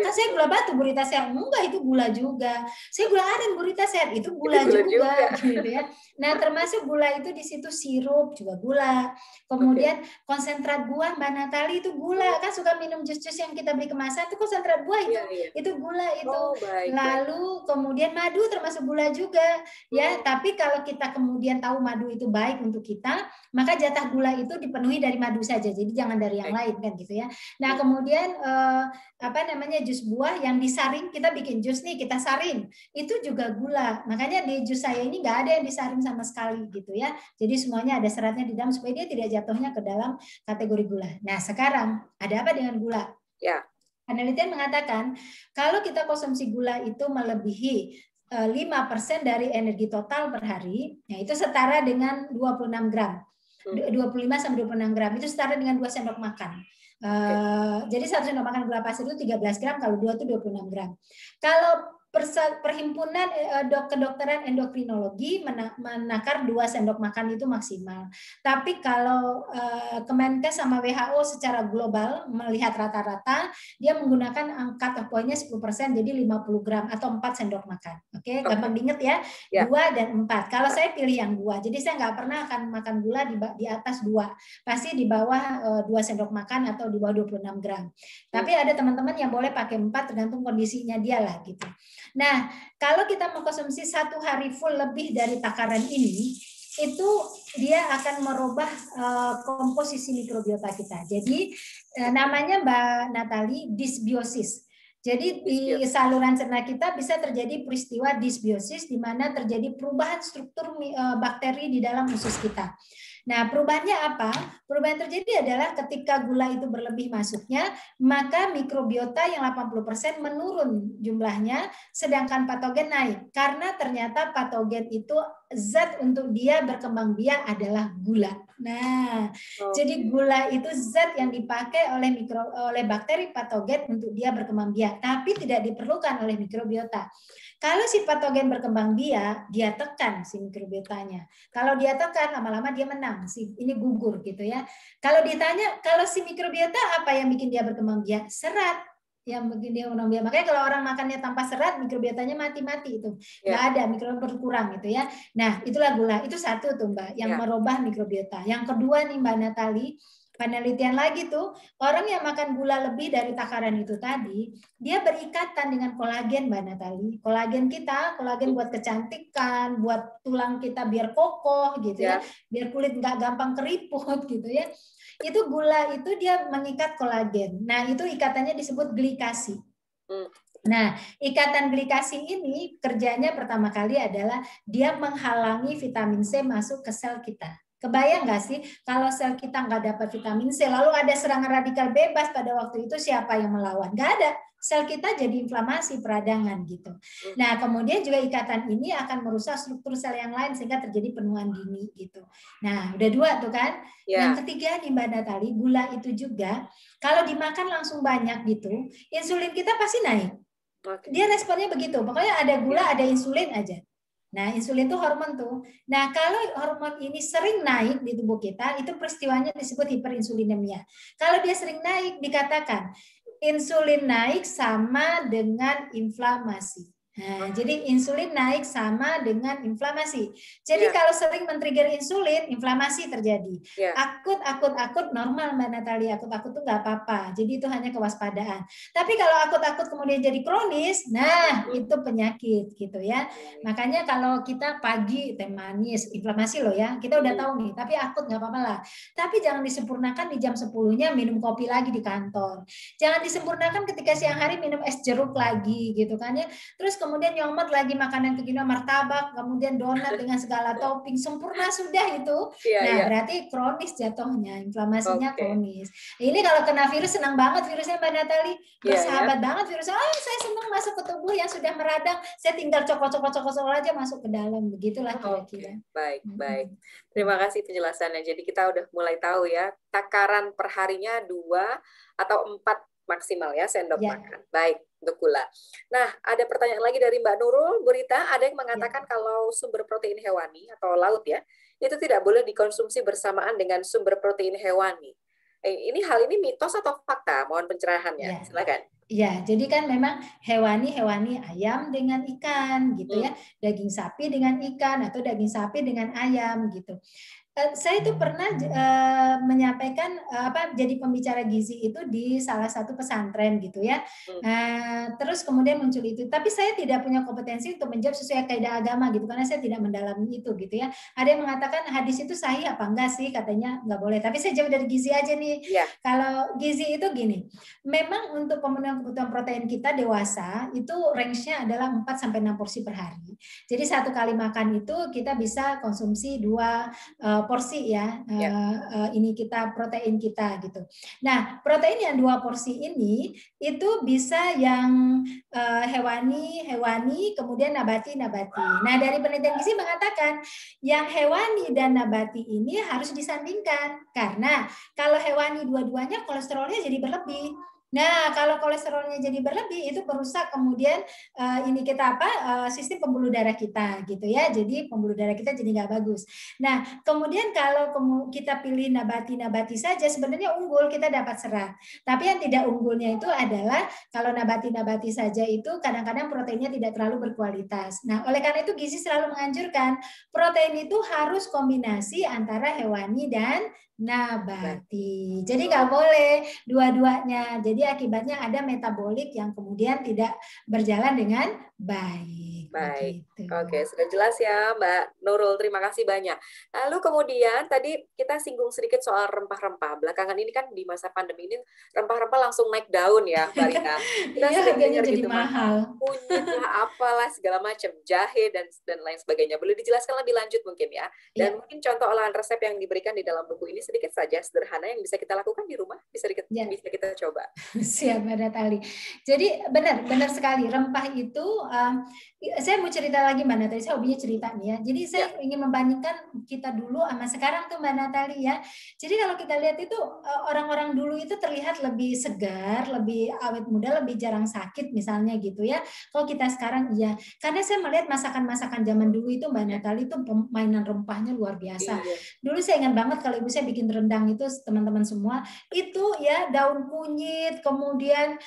kan saya gula batu Bu Rita sehat. Enggak, itu gula juga. Saya gula aren Bu Rita sehat, itu gula juga gitu ya. Nah, termasuk gula itu di situ sirup juga gula. Kemudian konsentrat buah Mbak Natali itu gula. Kan suka minum jus-jus yang kita beli kemasan itu konsentrat buah itu. Itu gula itu. Lalu kemudian madu termasuk gula juga ya. Tapi kalau kita kemudian tahu madu itu baik untuk kita, maka jatah gula itu dipenuhi dari madu saja. Jadi jangan dari yang lain kan gitu ya. Nah, kemudian jus buah yang disaring, kita bikin jus nih, kita saring. Itu juga gula. Makanya di jus saya ini nggak ada yang disaring sama sekali gitu ya. Jadi semuanya ada seratnya di dalam supaya dia tidak jatuhnya ke dalam kategori gula. Nah, sekarang ada apa dengan gula? Ya. Penelitian mengatakan kalau kita konsumsi gula itu melebihi 5% dari energi total per hari, ya itu setara dengan 26 gram. 25 sampai 26 gram itu setara dengan 2 sendok makan. Jadi 1 sendok makan gula pasir itu 13 gram, kalau 2 itu 26 gram. Kalau Perhimpunan Kedokteran Endokrinologi menakar 2 sendok makan itu maksimal. Tapi kalau Kemenkes sama WHO secara global melihat rata-rata, dia menggunakan angka poinnya 10%, jadi 50 gram atau 4 sendok makan. Oke, gampang diingat ya, 2 dan 4. Kalau saya pilih yang 2, jadi saya nggak pernah akan makan gula di atas 2. Pasti di bawah 2 sendok makan atau di bawah 26 gram. Tapi ada teman-teman yang boleh pakai 4 tergantung kondisinya dia lah gitu. Nah, kalau kita mengkonsumsi 1 hari full lebih dari takaran ini, itu dia akan merubah komposisi mikrobiota kita. Jadi namanya Mbak Natali disbiosis. Jadi di saluran cerna kita bisa terjadi peristiwa disbiosis di mana terjadi perubahan struktur bakteri di dalam usus kita. Nah, perubahannya apa? Perubahan yang terjadi adalah ketika gula itu berlebih masuknya, maka mikrobiota yang 80% menurun jumlahnya, sedangkan patogen naik. Karena ternyata patogen itu zat untuk dia berkembang biak adalah gula. Nah, jadi gula itu zat yang dipakai oleh bakteri patogen untuk dia berkembang biak, tapi tidak diperlukan oleh mikrobiota. Kalau si patogen berkembang biak, dia tekan si mikrobiotanya. Kalau dia tekan, lama-lama dia menang. Ini gugur gitu ya. Kalau ditanya, kalau si mikrobiota apa yang bikin dia berkembang biak? Serat yang bikin dia berkembang biak. Makanya kalau orang makannya tanpa serat, mikrobiotanya mati-mati itu. Nggak ada, mikrobiota berkurang gitu ya. Nah, itulah gula. Itu satu tuh Mbak, yang merubah mikrobiota. Yang kedua nih Mbak Natali, penelitian lagi tuh, orang yang makan gula lebih dari takaran itu tadi, dia berikatan dengan kolagen Mbak Natali. Kolagen kita, kolagen buat kecantikan, buat tulang kita biar kokoh gitu ya, biar kulit nggak gampang keriput gitu ya. Itu gula itu dia mengikat kolagen. Nah, itu ikatannya disebut glikasi. Nah, ikatan glikasi ini kerjanya pertama kali adalah dia menghalangi vitamin C masuk ke sel kita. Kebayang nggak sih kalau sel kita nggak dapat vitamin C, lalu ada serangan radikal bebas pada waktu itu, siapa yang melawan? Nggak ada. Sel kita jadi inflamasi peradangan gitu. Nah, kemudian juga ikatan ini akan merusak struktur sel yang lain sehingga terjadi penuaan dini gitu. Nah, udah 2 tuh kan. Yang ketiga nih Mbak Natali, gula itu juga kalau dimakan langsung banyak gitu, insulin kita pasti naik. Dia responnya begitu. Pokoknya ada gula, ada insulin aja. Nah, insulin itu hormon tuh. Nah, kalau hormon ini sering naik di tubuh kita, itu peristiwanya disebut hiperinsulinemia. Kalau dia sering naik, dikatakan insulin naik sama dengan inflamasi. Nah, jadi insulin naik sama dengan inflamasi. Jadi kalau sering men-trigger insulin, inflamasi terjadi. Akut normal Mbak Natali, akut tuh nggak apa-apa. Jadi itu hanya kewaspadaan. Tapi kalau akut kemudian jadi kronis, nah itu penyakit gitu ya. Makanya kalau kita pagi teh manis, inflamasi loh ya, kita udah tahu nih. Tapi akut nggak apa-apa lah. Tapi jangan disempurnakan di jam 10-nya minum kopi lagi di kantor. Jangan disempurnakan ketika siang hari minum es jeruk lagi gitu kan ya. Terus kemudian nyomot lagi makanan kekinian, martabak, kemudian donat dengan segala topping, sempurna sudah itu. Nah, berarti kronis jatuhnya, inflamasinya kronis. Ini kalau kena virus senang banget virusnya Mbak Natali, bersahabat banget virusnya. Oh, saya senang masuk ke tubuh yang sudah meradang, saya tinggal cokot aja masuk ke dalam, begitulah kira-kira. Baik. Terima kasih penjelasannya. Jadi kita udah mulai tahu ya, takaran perharinya 2 atau 4 maksimal ya, sendok Ya. makan. Baik, untuk gula. Nah, ada pertanyaan lagi dari Mbak Nurul, Bu Rita, ada yang mengatakan kalau sumber protein hewani atau laut ya, itu tidak boleh dikonsumsi bersamaan dengan sumber protein hewani. Hal ini mitos atau fakta? Mohon pencerahannya. Silakan. Ya, jadi kan memang hewani ayam dengan ikan gitu ya, daging sapi dengan ikan atau daging sapi dengan ayam gitu. Saya itu pernah menyampaikan jadi pembicara gizi itu di salah satu pesantren gitu ya. Terus kemudian muncul itu, tapi saya tidak punya kompetensi untuk menjawab sesuai kaidah agama gitu karena saya tidak mendalami itu gitu ya. Ada yang mengatakan hadis itu sahih apa enggak sih, katanya nggak boleh. Tapi saya jawab dari gizi aja nih. Kalau gizi itu gini, memang untuk pemenuhan kebutuhan protein kita dewasa itu range-nya adalah 4 sampai 6 porsi per hari. Jadi satu kali makan itu kita bisa konsumsi 2 porsi ya, ini kita protein kita gitu. Nah, protein yang 2 porsi ini itu bisa yang hewani, kemudian nabati. Nah, dari penelitian gizi mengatakan yang hewani dan nabati ini harus disandingkan karena kalau hewani dua-duanya kolesterolnya jadi berlebih. Nah, kalau kolesterolnya jadi berlebih itu merusak kemudian sistem pembuluh darah kita gitu ya. Jadi pembuluh darah kita jadi nggak bagus. Nah, kemudian kalau kita pilih nabati saja sebenarnya unggul, kita dapat serat. Tapi yang tidak unggulnya itu adalah kalau nabati saja itu kadang-kadang proteinnya tidak terlalu berkualitas. Nah, oleh karena itu gizi selalu menganjurkan protein itu harus kombinasi antara hewani dan nabati. Jadi nggak boleh dua-duanya. Jadi akibatnya ada metabolik yang kemudian tidak berjalan dengan baik. Baik, Begitu. Oke, sudah jelas ya Mbak Nurul, terima kasih banyak. Lalu kemudian tadi kita singgung sedikit soal rempah-rempah. Belakangan ini kan di masa pandemi ini rempah-rempah langsung naik daun ya Mbak Rita. Kita sering dengar jadi gitu mahal. Kunyit lah, apalah segala macam, jahe dan lain sebagainya. Boleh dijelaskan lebih lanjut mungkin ya? Dan mungkin contoh olahan resep yang diberikan di dalam buku ini sedikit saja sederhana yang bisa kita lakukan di rumah, bisa kita coba. Siap, Mbak Natali. Jadi benar sekali rempah itu. Saya mau cerita lagi Mbak Natali, saya hobinya cerita nih ya. Jadi saya ingin membandingkan kita dulu sama sekarang tuh Mbak Natali ya. Jadi kalau kita lihat itu orang-orang dulu itu terlihat lebih segar, lebih awet muda, lebih jarang sakit misalnya gitu ya. Kalau kita sekarang iya, karena saya melihat masakan-masakan zaman dulu itu Mbak Natali itu mainan rempahnya luar biasa. Dulu saya ingat banget kalau ibu saya bikin rendang itu teman-teman semua itu ya daun kunyit, kemudian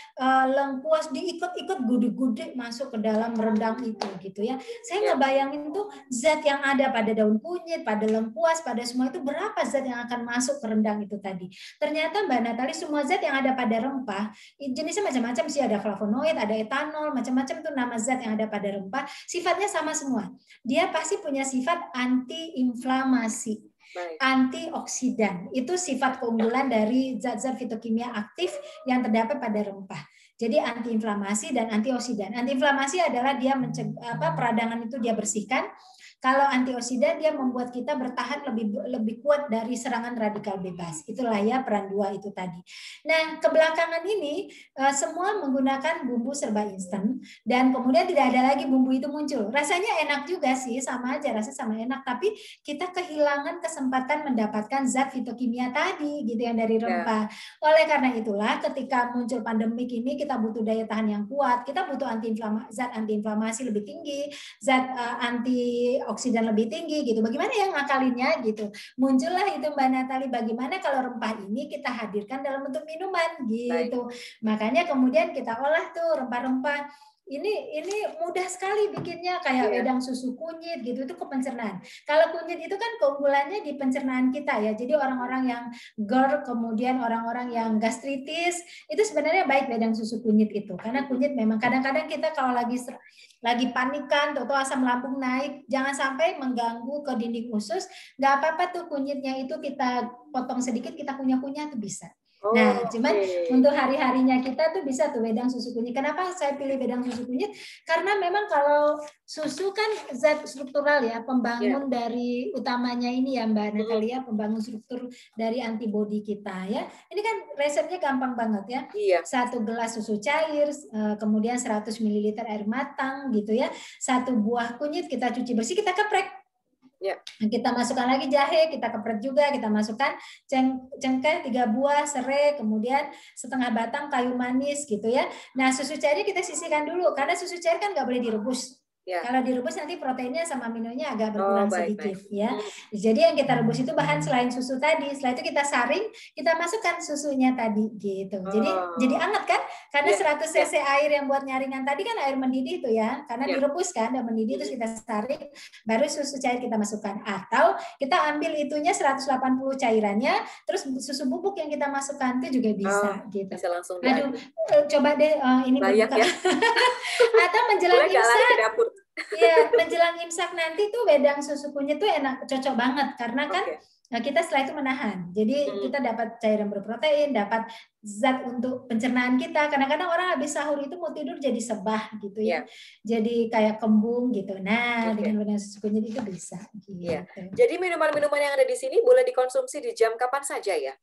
lengkuas diikut-ikut gudeg-gudeg masuk ke dalam rendang itu gitu ya. Saya ngebayangin tuh zat yang ada pada daun kunyit, pada lengkuas, pada semua itu berapa zat yang akan masuk ke rendang itu tadi. Ternyata Mbak Natali semua zat yang ada pada rempah jenisnya macam-macam sih, ada flavonoid, ada etanol, macam-macam tuh nama zat yang ada pada rempah, sifatnya sama semua. Dia pasti punya sifat anti-inflamasi, antioksidan. Itu sifat keunggulan dari zat-zat fitokimia aktif yang terdapat pada rempah. Jadi antiinflamasi dan antioksidan. Antiinflamasi adalah dia peradangan itu dia bersihkan. Kalau antioksidan dia membuat kita bertahan lebih kuat dari serangan radikal bebas. Itulah ya peran 2 itu tadi. Nah, kebelakangan ini semua menggunakan bumbu serba instan dan kemudian tidak ada lagi bumbu itu muncul. Rasanya enak juga sih, sama aja rasa sama enak, tapi kita kehilangan kesempatan mendapatkan zat fitokimia tadi gitu yang dari rempah. Oleh karena itulah ketika muncul pandemik ini kita butuh daya tahan yang kuat, kita butuh zat antiinflamasi lebih tinggi, zat antioksidan lebih tinggi gitu. Bagaimana ya ngakalinnya gitu. Muncullah itu Mbak Natali, bagaimana kalau rempah ini kita hadirkan dalam bentuk minuman gitu. Makanya kemudian kita olah tuh rempah-rempah. Ini mudah sekali bikinnya, kayak wedang susu kunyit gitu, itu ke pencernaan. Kalau kunyit itu kan keunggulannya di pencernaan kita ya. Jadi orang-orang yang GERD, kemudian orang-orang yang gastritis, itu sebenarnya baik wedang susu kunyit itu. Karena kunyit memang kadang-kadang kita kalau lagi panikan, atau asam lambung naik, jangan sampai mengganggu ke dinding usus. Nggak apa-apa tuh kunyitnya itu kita potong sedikit, kita kunyah-kunyah tuh bisa. Nah, cuman untuk hari-harinya kita tuh bisa tuh wedang susu kunyit. Kenapa saya pilih wedang susu kunyit? Karena memang kalau susu kan zat struktural ya, pembangun dari utamanya ini ya Mbak Natalia, pembangun struktur dari antibodi kita ya. Ini kan resepnya gampang banget ya. 1 gelas susu cair, kemudian 100 ml air matang gitu ya. 1 buah kunyit kita cuci bersih, kita keprek. Ya. Kita masukkan lagi jahe, kita kepret juga, kita masukkan cengkeh 3 buah, serai, kemudian setengah batang kayu manis gitu ya. Nah, susu cairnya kita sisihkan dulu karena susu cair kan nggak boleh direbus. Ya. Kalau direbus nanti proteinnya sama aminonya agak Oh, berkurang baik, sedikit baik. ya. Jadi yang kita rebus itu bahan selain susu tadi. Setelah itu kita saring, kita masukkan susunya tadi gitu. Jadi hangat kan? Karena 100 cc air yang buat nyaringan tadi kan air mendidih itu ya. Karena direbus kan dan mendidih terus kita saring, baru susu cair kita masukkan. Atau kita ambil itunya 180 cairannya, terus susu bubuk yang kita masukkan itu juga bisa gitu. Bisa langsung Aduh, coba deh ini layak berbuka. Ya. Atau menjelang imsak. Ke dapur. Iya, menjelang imsak nanti tuh wedang susu kunyit tuh enak, cocok banget karena kan kita setelah itu menahan. Jadi kita dapat cairan berprotein, dapat zat untuk pencernaan kita. Kadang-kadang orang habis sahur itu mau tidur jadi sebah gitu ya. Jadi kayak kembung gitu. Nah, dengan wedang susu kunyit itu bisa gitu. Jadi minuman-minuman yang ada di sini boleh dikonsumsi di jam kapan saja ya?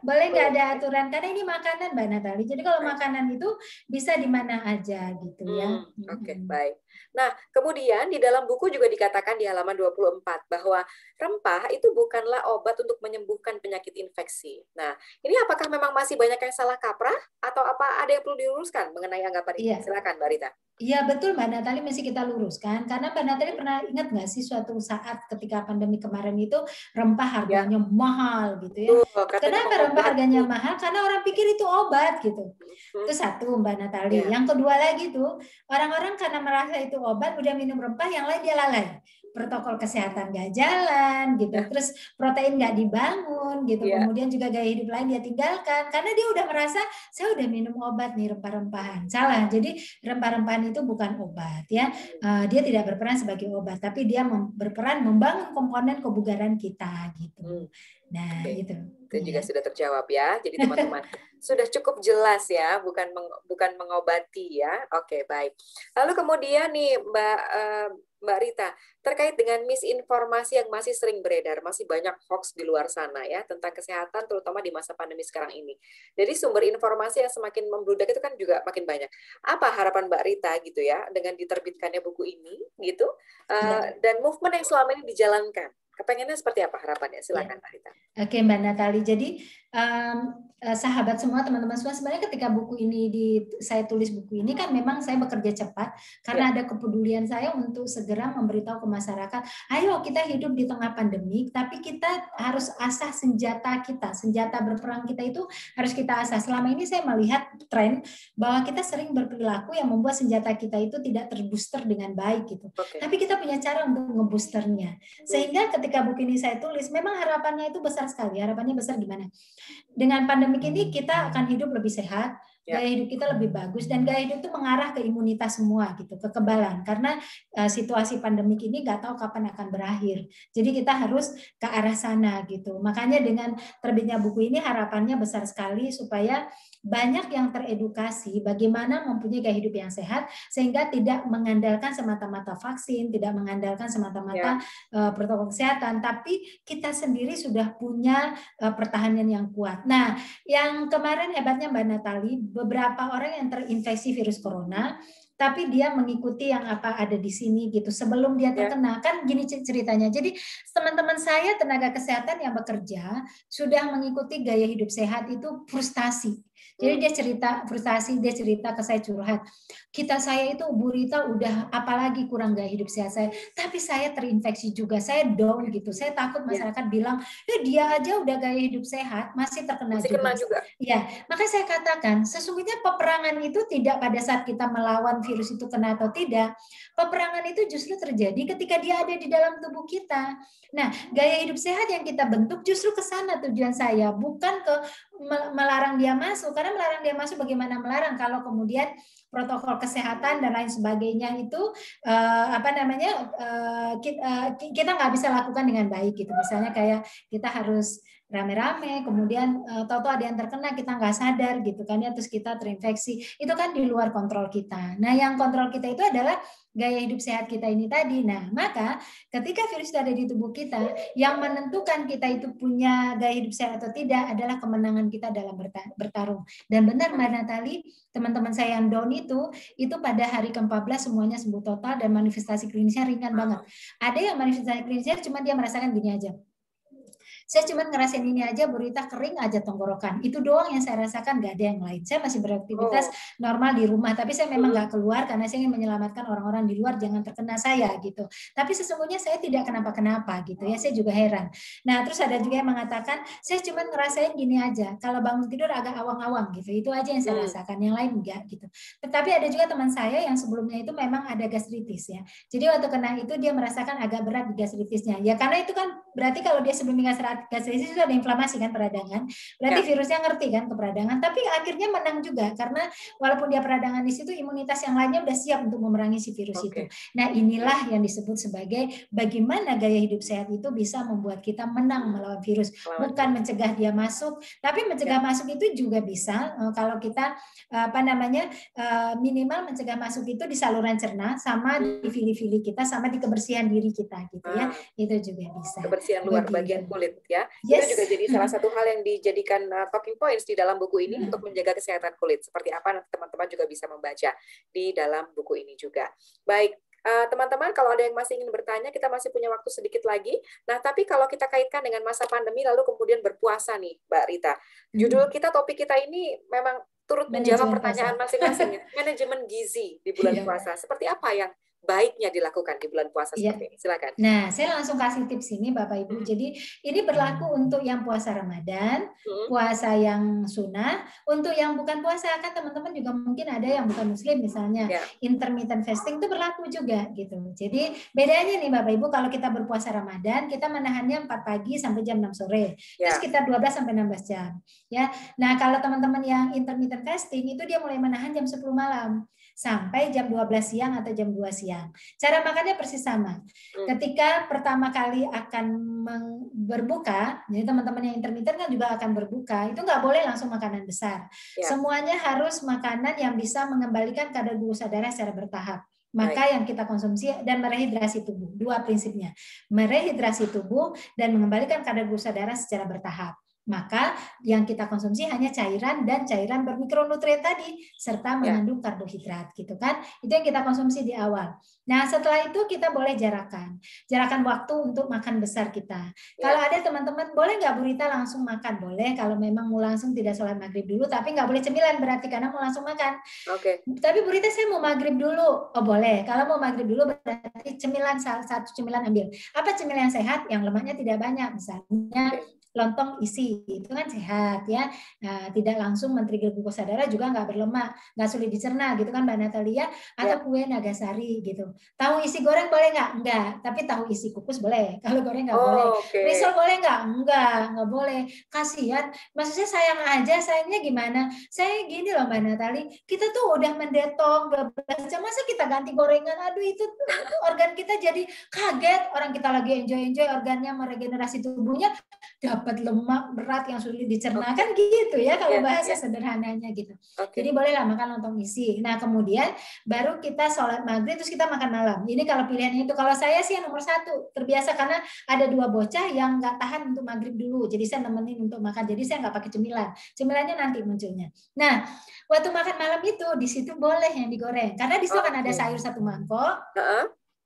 Boleh nggak ada aturan karena ini makanan Mbak Natali. Jadi kalau makanan itu bisa di mana aja gitu ya. Oke, baik. Nah, kemudian di dalam buku juga dikatakan di halaman 24 bahwa rempah itu bukanlah obat untuk menyembuhkan penyakit infeksi. Nah, ini apakah memang masih banyak yang salah kaprah atau apa ada yang perlu diluruskan mengenai anggapan ini? Silakan Mbak Rita. Iya betul Mbak Natali, mesti kita luruskan karena Mbak Natali pernah ingat nggak sih suatu saat ketika pandemi kemarin itu rempah harganya mahal gitu ya. Kenapa rempah harganya mahal? Karena orang pikir itu obat gitu. Itu satu Mbak Natali. Yang kedua lagi tuh orang-orang karena merasa itu obat udah minum rempah, yang lain dia lalai. Protokol kesehatan nggak jalan gitu, terus protein nggak dibangun gitu, kemudian juga gaya hidup lain dia tinggalkan karena dia udah merasa saya udah minum obat nih rempah-rempahan. Salah. Jadi rempah-rempahan itu bukan obat ya, dia tidak berperan sebagai obat, tapi dia berperan membangun komponen kebugaran kita gitu. Nah itu juga sudah terjawab ya. Jadi teman-teman sudah cukup jelas ya, bukan mengobati ya. Oke, baik. Lalu kemudian nih Mbak Rita, terkait dengan misinformasi yang masih sering beredar, masih banyak hoax di luar sana ya tentang kesehatan, terutama di masa pandemi sekarang ini. Jadi sumber informasi yang semakin membludak itu kan juga makin banyak. Apa harapan Mbak Rita gitu ya dengan diterbitkannya buku ini gitu, dan movement yang selama ini dijalankan? Kepengennya seperti apa harapannya? Silakan Mbak Rita. Oke Mbak Natali, jadi sahabat semua, teman-teman semua, sebenarnya ketika buku ini saya tulis buku ini kan memang saya bekerja cepat karena ada kepedulian saya untuk segera memberitahu ke masyarakat, ayo kita hidup di tengah pandemi, tapi kita harus asah senjata kita, senjata berperang kita itu harus kita asah. Selama ini saya melihat tren bahwa kita sering berperilaku yang membuat senjata kita itu tidak terbooster dengan baik gitu. Tapi kita punya cara untuk ngeboosternya. Sehingga ketika buku ini saya tulis, memang harapannya itu besar sekali. Harapannya besar gimana? Dengan pandemi ini kita akan hidup lebih sehat, gaya hidup kita lebih bagus, dan gaya hidup itu mengarah ke imunitas semua gitu, kekebalan. Karena situasi pandemik ini nggak tahu kapan akan berakhir. Jadi kita harus ke arah sana gitu. Makanya dengan terbitnya buku ini harapannya besar sekali supaya banyak yang teredukasi bagaimana mempunyai gaya hidup yang sehat sehingga tidak mengandalkan semata-mata vaksin, tidak mengandalkan semata-mata protokol kesehatan, tapi kita sendiri sudah punya pertahanan yang kuat. Nah, yang kemarin hebatnya Mbak Natali, beberapa orang yang terinfeksi virus corona, tapi dia mengikuti yang apa ada di sini gitu sebelum dia terkena. Kan gini ceritanya. Jadi teman-teman saya tenaga kesehatan yang bekerja sudah mengikuti gaya hidup sehat itu frustasi. Jadi dia cerita frustasi, dia cerita ke saya curhat. Saya itu Bu Rita udah apalagi kurang gaya hidup sehat saya, tapi saya terinfeksi juga, saya down gitu. Saya takut masyarakat bilang, ya dia aja udah gaya hidup sehat masih terkena juga. Ya, maka saya katakan sesungguhnya peperangan itu tidak pada saat kita melawan virus itu kena atau tidak. Peperangan itu justru terjadi ketika dia ada di dalam tubuh kita. Nah, gaya hidup sehat yang kita bentuk justru ke sana tujuan saya, bukan ke melarang dia masuk. Karena melarang dia masuk, bagaimana melarang kalau kemudian protokol kesehatan dan lain sebagainya itu kita nggak bisa lakukan dengan baik gitu. Misalnya kayak kita harus rame-rame, kemudian tahu-tahu ada yang terkena, kita nggak sadar gitu kan ya, terus kita terinfeksi. Itu kan di luar kontrol kita. Nah, yang kontrol kita itu adalah gaya hidup sehat kita ini tadi. Nah, maka ketika virus itu ada di tubuh kita, yang menentukan kita itu punya gaya hidup sehat atau tidak adalah kemenangan kita dalam bertarung. Dan benar Mbak Natali, teman-teman saya yang down itu pada hari ke-14 semuanya sembuh total dan manifestasi klinisnya ringan banget. Ada yang manifestasi klinisnya cuma dia merasakan gini aja. Saya cuma ngerasain ini aja, berita kering aja tenggorokan. Itu doang yang saya rasakan, nggak ada yang lain. Saya masih beraktivitas normal di rumah, tapi saya memang nggak keluar karena saya ingin menyelamatkan orang-orang di luar jangan terkena saya gitu. Tapi sesungguhnya saya tidak kenapa-kenapa gitu ya. Saya juga heran. Nah, terus ada juga yang mengatakan saya cuma ngerasain gini aja. Kalau bangun tidur agak awang-awang gitu. Itu aja yang saya rasakan. Yang lain enggak gitu. Tetapi ada juga teman saya yang sebelumnya itu memang ada gastritis ya. Jadi waktu kena itu dia merasakan agak berat di gastritisnya. Ya karena itu kan berarti kalau dia sebelumnya gastritis itu ada inflamasi kan peradangan. Berarti virusnya ngerti kan ke peradangan, tapi akhirnya menang juga karena walaupun dia peradangan di situ imunitas yang lainnya udah siap untuk memerangi si virus itu. Nah, inilah yang disebut sebagai bagaimana gaya hidup sehat itu bisa membuat kita menang melawan virus, bukan mencegah dia masuk, tapi mencegah masuk itu juga bisa kalau kita minimal mencegah masuk itu di saluran cerna sama di fili-fili kita sama di kebersihan diri kita gitu ya. Itu juga bisa. Kebersihan luar bagian kulit ya. Yes. Itu juga jadi salah satu hal yang dijadikan talking points di dalam buku ini untuk menjaga kesehatan kulit. Seperti apa nanti teman-teman juga bisa membaca di dalam buku ini juga. Baik, teman-teman, kalau ada yang masih ingin bertanya, kita masih punya waktu sedikit lagi. Nah, tapi kalau kita kaitkan dengan masa pandemi lalu kemudian berpuasa nih, Mbak Rita. Judul kita, topik kita ini memang turut menjawab pertanyaan masing-masing. Manajemen gizi di bulan puasa. Seperti apa yang baiknya dilakukan di bulan puasa seperti ini? Silakan. Nah, saya langsung kasih tips ini Bapak Ibu. Jadi ini berlaku untuk yang puasa Ramadan, puasa yang sunnah, untuk yang bukan puasa kan teman-teman juga mungkin ada yang bukan muslim misalnya. Intermittent fasting itu berlaku juga gitu. Jadi bedanya nih Bapak Ibu kalau kita berpuasa Ramadan, kita menahannya 4 pagi sampai jam 6 sore. Itu sekitar 12 sampai 16 jam. Ya. Nah, kalau teman-teman yang intermittent fasting itu dia mulai menahan jam 10 malam sampai jam 12 siang atau jam 2 siang. Cara makannya persis sama. Ketika pertama kali akan berbuka, jadi teman-teman yang intermittent kan juga akan berbuka, itu nggak boleh langsung makanan besar. Semuanya harus makanan yang bisa mengembalikan kadar glukosa darah secara bertahap. Maka yang kita konsumsi dan merehidrasi tubuh. 2 prinsipnya. Merehidrasi tubuh dan mengembalikan kadar glukosa darah secara bertahap. Maka yang kita konsumsi hanya cairan dan cairan bermikronutrien tadi serta mengandung karbohidrat gitu kan. Itu yang kita konsumsi di awal. Nah, setelah itu kita boleh jarakan waktu untuk makan besar kita. Kalau ada teman-teman boleh nggak Bu Rita langsung makan? Boleh kalau memang mau langsung tidak sholat maghrib dulu, tapi nggak boleh cemilan berarti karena mau langsung makan. Tapi Bu Rita saya mau maghrib dulu. Oh boleh. Kalau mau maghrib dulu berarti cemilan, satu cemilan ambil. Apa cemilan yang sehat? Yang lemaknya tidak banyak, misalnya lontong isi, itu kan sehat ya. Nah, tidak langsung men-trigger glukosa darah, juga nggak berlemak, nggak sulit dicerna gitu kan Mbak Natalia. Atau kue Nagasari gitu. Tahu isi goreng boleh nggak? Enggak. Tapi tahu isi kukus boleh. Kalau goreng nggak boleh. Risol boleh nggak? Nggak boleh. Kasihan. Maksudnya sayang aja. Sayangnya gimana? Saya gini loh Mbak Natali, kita tuh udah mendetong 12 jam, masa kita ganti gorengan? Aduh, itu organ kita jadi kaget. Orang kita lagi enjoy organnya meregenerasi tubuhnya dapat lemak berat yang sulit dicerna kan gitu ya kalau bahasa sederhananya gitu. Jadi bolehlah makan lontong isi. Nah kemudian baru kita sholat maghrib terus kita makan malam. Ini kalau pilihannya itu. Kalau saya sih yang nomor 1 terbiasa karena ada 2 bocah yang nggak tahan untuk maghrib dulu. Jadi saya nemenin untuk makan. Jadi saya nggak pakai cemilan. Cemilannya nanti munculnya. Nah waktu makan malam itu di situ boleh yang digoreng karena di situ kan ada sayur 1 mangkok.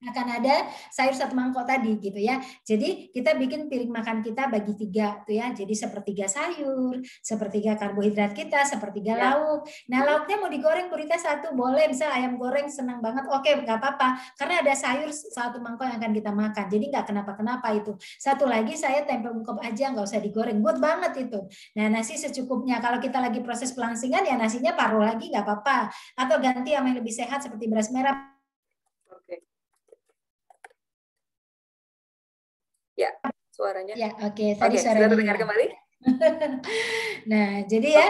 Akan ada sayur 1 mangkok tadi gitu ya. Jadi kita bikin piring makan kita bagi 3 tuh ya. Jadi sepertiga sayur, sepertiga karbohidrat kita, sepertiga lauk. Nah lauknya mau digoreng Bu Rita 1 boleh, misal ayam goreng senang banget, oke nggak apa-apa. Karena ada sayur 1 mangkok yang akan kita makan. Jadi nggak kenapa-kenapa itu. 1 lagi saya tempe ungkep aja, nggak usah digoreng, good banget itu. Nah nasi secukupnya. Kalau kita lagi proses pelangsingan ya nasinya paruh lagi nggak apa-apa. Atau ganti sama yang lebih sehat seperti beras merah. Ya, suaranya. Ya, oke. Tadi suaranya sudah dengar kembali? Nah, jadi ya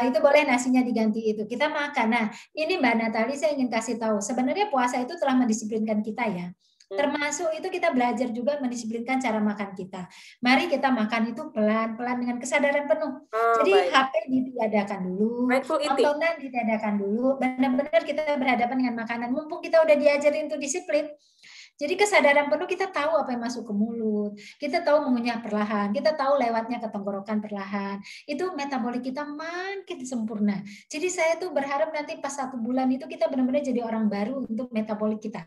itu boleh nasinya diganti itu. Kita makan. Nah, ini Mbak Natali saya ingin kasih tahu. Sebenarnya puasa itu telah mendisiplinkan kita ya. Termasuk itu kita belajar juga mendisiplinkan cara makan kita. Mari kita makan itu pelan-pelan dengan kesadaran penuh. Jadi HP ditiadakan dulu, tontonan ditiadakan dulu, benar-benar kita berhadapan dengan makanan. Mumpung kita udah diajarin untuk disiplin, jadi kesadaran penuh kita tahu apa yang masuk ke mulut, kita tahu mengunyah perlahan, kita tahu lewatnya ke tenggorokan perlahan. Itu metabolik kita makin sempurna. Jadi saya tuh berharap nanti pas 1 bulan itu kita benar-benar jadi orang baru untuk metabolik kita.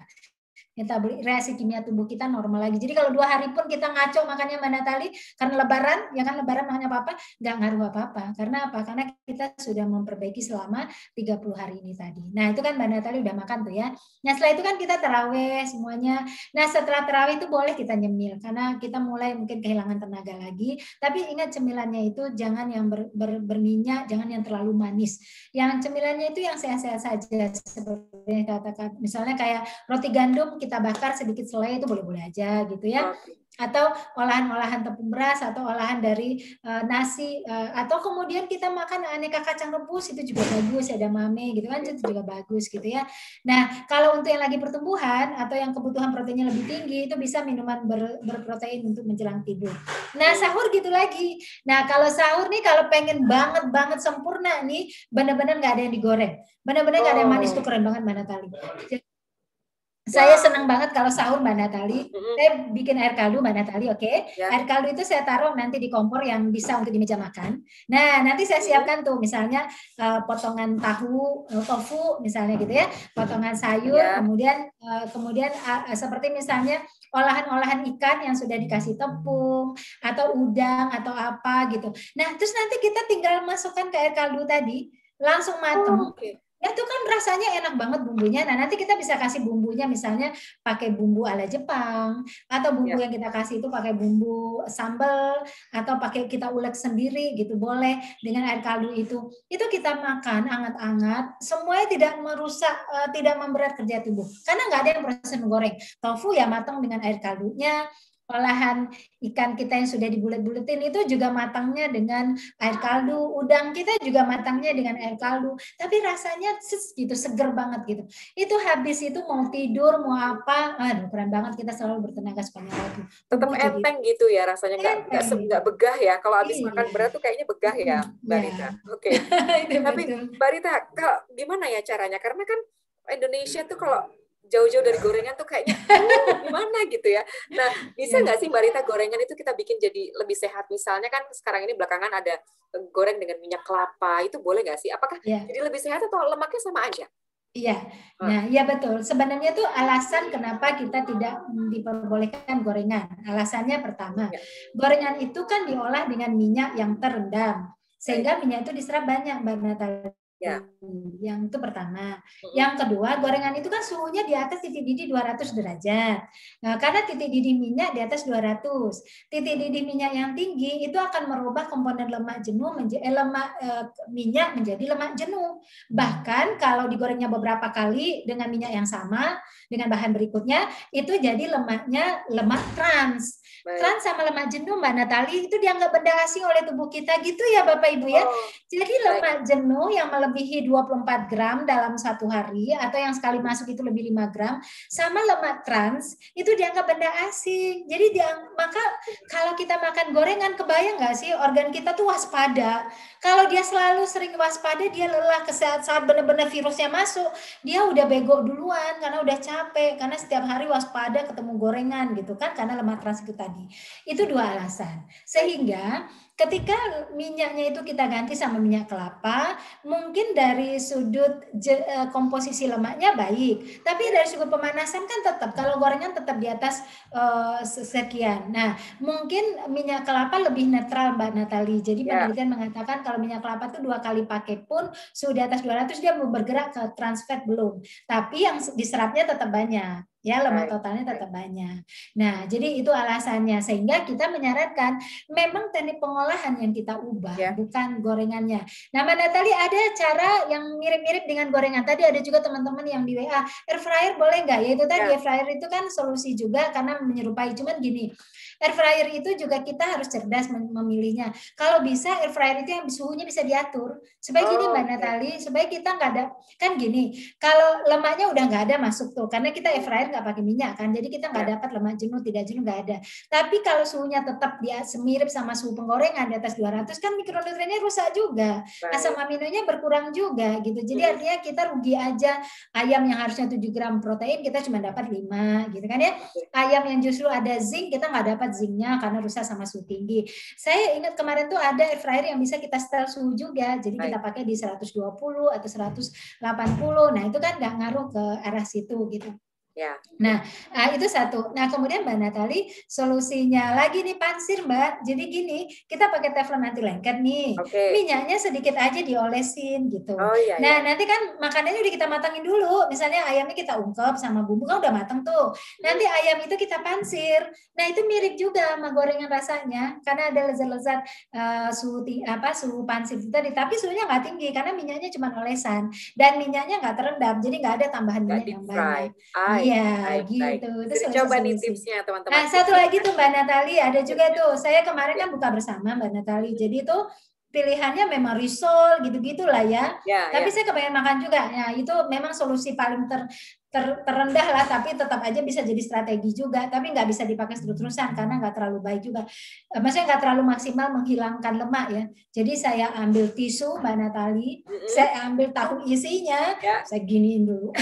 Reaksi kimia tubuh kita normal lagi. Jadi kalau 2 hari pun kita ngaco makannya Mbak Natali, karena lebaran, ya kan lebaran makannya apa-apa, nggak ngaruh apa-apa. Karena apa? Karena kita sudah memperbaiki selama 30 hari ini tadi. Nah itu kan Mbak Natali udah makan tuh ya. Nah setelah itu kan kita terawih semuanya. Nah setelah terawih itu boleh kita nyemil, karena kita mulai mungkin kehilangan tenaga lagi. Tapi ingat cemilannya itu jangan yang berminyak, jangan yang terlalu manis. Yang cemilannya itu yang sehat-sehat saja. Seperti katakan, misalnya kayak roti gandum, kita bakar sedikit selai itu boleh-boleh aja gitu ya. Atau olahan-olahan tepung beras atau olahan dari nasi atau kemudian kita makan aneka kacang rebus itu juga bagus, ada mame gitu kan, itu juga bagus gitu ya. Nah, kalau untuk yang lagi pertumbuhan atau yang kebutuhan proteinnya lebih tinggi itu bisa minuman berprotein untuk menjelang tidur. Nah, sahur gitu lagi. Nah, kalau sahur nih kalau pengen banget sempurna nih, benar-benar nggak ada yang digoreng. Benar-benar nggak ada yang manis, tuh keren banget Mbak Natali. Saya senang banget kalau sahur Mbak Natali. Saya bikin air kaldu Mbak Natali, oke? Air kaldu itu saya taruh nanti di kompor yang bisa untuk di meja makan. Nah, nanti saya siapkan tuh misalnya potongan tahu, tofu misalnya gitu ya, potongan sayur, kemudian seperti misalnya olahan-olahan ikan yang sudah dikasih tepung atau udang atau apa gitu. Nah, terus nanti kita tinggal masukkan ke air kaldu tadi, langsung mateng. Ya itu kan rasanya enak banget bumbunya. Nah nanti kita bisa kasih bumbunya misalnya pakai bumbu ala Jepang atau bumbu yang kita kasih itu pakai bumbu sambal atau pakai kita ulek sendiri gitu, boleh dengan air kaldu itu. Itu kita makan anget-anget, semuanya tidak merusak, tidak memberat kerja tubuh. Karena nggak ada yang proses menggoreng. Tofu ya matang dengan air kaldunya. Olahan ikan kita yang sudah dibulet-buletin itu juga matangnya dengan air kaldu, udang kita juga matangnya dengan air kaldu, tapi rasanya gitu seger banget gitu. Itu habis itu mau tidur mau apa, aduh keren banget, kita selalu bertenaga sepanjang waktu. Tetap enteng gitu ya rasanya, nggak begah ya. Kalau habis makan berat tuh kayaknya begah ya, Mbak Rita. Oke. Tapi Mbak Rita, gimana ya caranya? Karena kan Indonesia tuh kalau jauh-jauh dari gorengan tuh kayaknya gimana gitu ya. Nah, bisa nggak sih Mbak Rita gorengan itu kita bikin jadi lebih sehat? Misalnya kan sekarang ini belakangan ada goreng dengan minyak kelapa, itu boleh nggak sih? Apakah jadi lebih sehat atau lemaknya sama aja? Iya, nah iya betul. Sebenarnya itu alasan kenapa kita tidak diperbolehkan gorengan. Alasannya pertama, gorengan itu kan diolah dengan minyak yang terendam, sehingga minyak itu diserap banyak Mbak Natali. Yang itu pertama. Yang kedua, gorengan itu kan suhunya di atas titik didih 200 derajat. Nah, karena titik didih minyak di atas 200. Titik didih minyak yang tinggi itu akan merubah komponen lemak jenuh minyak menjadi lemak jenuh. Bahkan kalau digorengnya beberapa kali dengan minyak yang sama dengan bahan berikutnya, itu jadi lemaknya lemak trans. Trans sama lemak jenuh Mbak Natali itu dianggap benda asing oleh tubuh kita gitu ya Bapak Ibu ya. Jadi lemak jenuh yang melebihi 24 gram dalam 1 hari atau yang sekali masuk itu lebih 5 gram sama lemak trans itu dianggap benda asing. Jadi maka kalau kita makan gorengan, kebayang nggak sih organ kita tuh waspada. Kalau dia selalu sering waspada, dia lelah saat benar-benar virusnya masuk, dia udah bego duluan karena udah capek, karena setiap hari waspada ketemu gorengan gitu kan, karena lemak trans itu tadi. Itu 2 alasan. Sehingga ketika minyaknya itu kita ganti sama minyak kelapa, mungkin dari sudut komposisi lemaknya baik, tapi dari sudut pemanasan kan tetap, kalau gorengan tetap di atas sekian. Nah, mungkin minyak kelapa lebih netral Mbak Natali. Jadi penelitian mengatakan kalau minyak kelapa itu 2 kali pakai pun suhu di atas 200 dia belum bergerak ke trans fat belum. Tapi yang diserapnya tetap banyak. Ya, lemak totalnya tetap banyak. Nah, jadi itu alasannya. Sehingga kita menyarankan memang teknik pengolahan yang kita ubah, bukan gorengannya. Nah, Mbak Natali ada cara yang mirip-mirip dengan gorengan. Tadi ada juga teman-teman yang di WA, air fryer boleh nggak? Ya itu tadi air fryer itu kan solusi juga karena menyerupai. Cuman gini, Air fryer itu juga kita harus cerdas memilihnya. Kalau bisa air fryer itu yang suhunya bisa diatur. Supaya gini Mbak Natali, supaya kita nggak ada, kan gini, kalau lemaknya udah nggak ada masuk tuh, karena kita air fryer nggak pakai minyak kan, jadi kita nggak dapat lemak jenuh, tidak jenuh, nggak ada. Tapi kalau suhunya tetap dia semirip sama suhu penggorengan di atas 200, kan mikronutriennya rusak juga. Asam aminonya berkurang juga gitu. Jadi artinya kita rugi aja. Ayam yang harusnya 7 gram protein kita cuma dapat 5 gitu kan ya. Ayam yang justru ada zinc kita nggak dapat zincnya karena rusak sama suhu tinggi. Saya ingat kemarin tuh ada air fryer yang bisa kita setel suhu juga. Jadi kita pakai di 120 atau 180. Nah, itu kan nggak ngaruh ke arah situ gitu. Ya. Nah, itu satu. Nah, kemudian Mbak Natali, solusinya lagi nih pansir, Mbak. Jadi gini, kita pakai teflon anti lengket nih. Minyaknya sedikit aja diolesin gitu. Nah, nanti kan makanannya udah kita matangin dulu. Misalnya ayamnya kita ungkep sama bumbu kan udah matang tuh. Nanti ayam itu kita pansir. Nah, itu mirip juga sama gorengan rasanya karena ada lezat-lezat suhu pansir itu tadi. Tapi suhunya nggak tinggi karena minyaknya cuma olesan dan minyaknya nggak terendam. Jadi nggak ada tambahan minyak yang banyak. Iya, gitu. Itu coba nih tipsnya teman-teman. Nah, satu lagi tuh Mbak Natali, ada juga tuh. Saya kemarin kan buka bersama Mbak Natali. Jadi tuh pilihannya memang risol gitu-gitu lah ya. Tapi saya kepengen makan juga. Ya, itu memang solusi paling terendah lah, tapi tetap aja bisa jadi strategi juga, tapi nggak bisa dipakai terus-terusan karena nggak terlalu baik juga. Maksudnya nggak terlalu maksimal menghilangkan lemak ya. Jadi saya ambil tisu Mbak Natali, saya ambil tahu isinya, saya giniin dulu.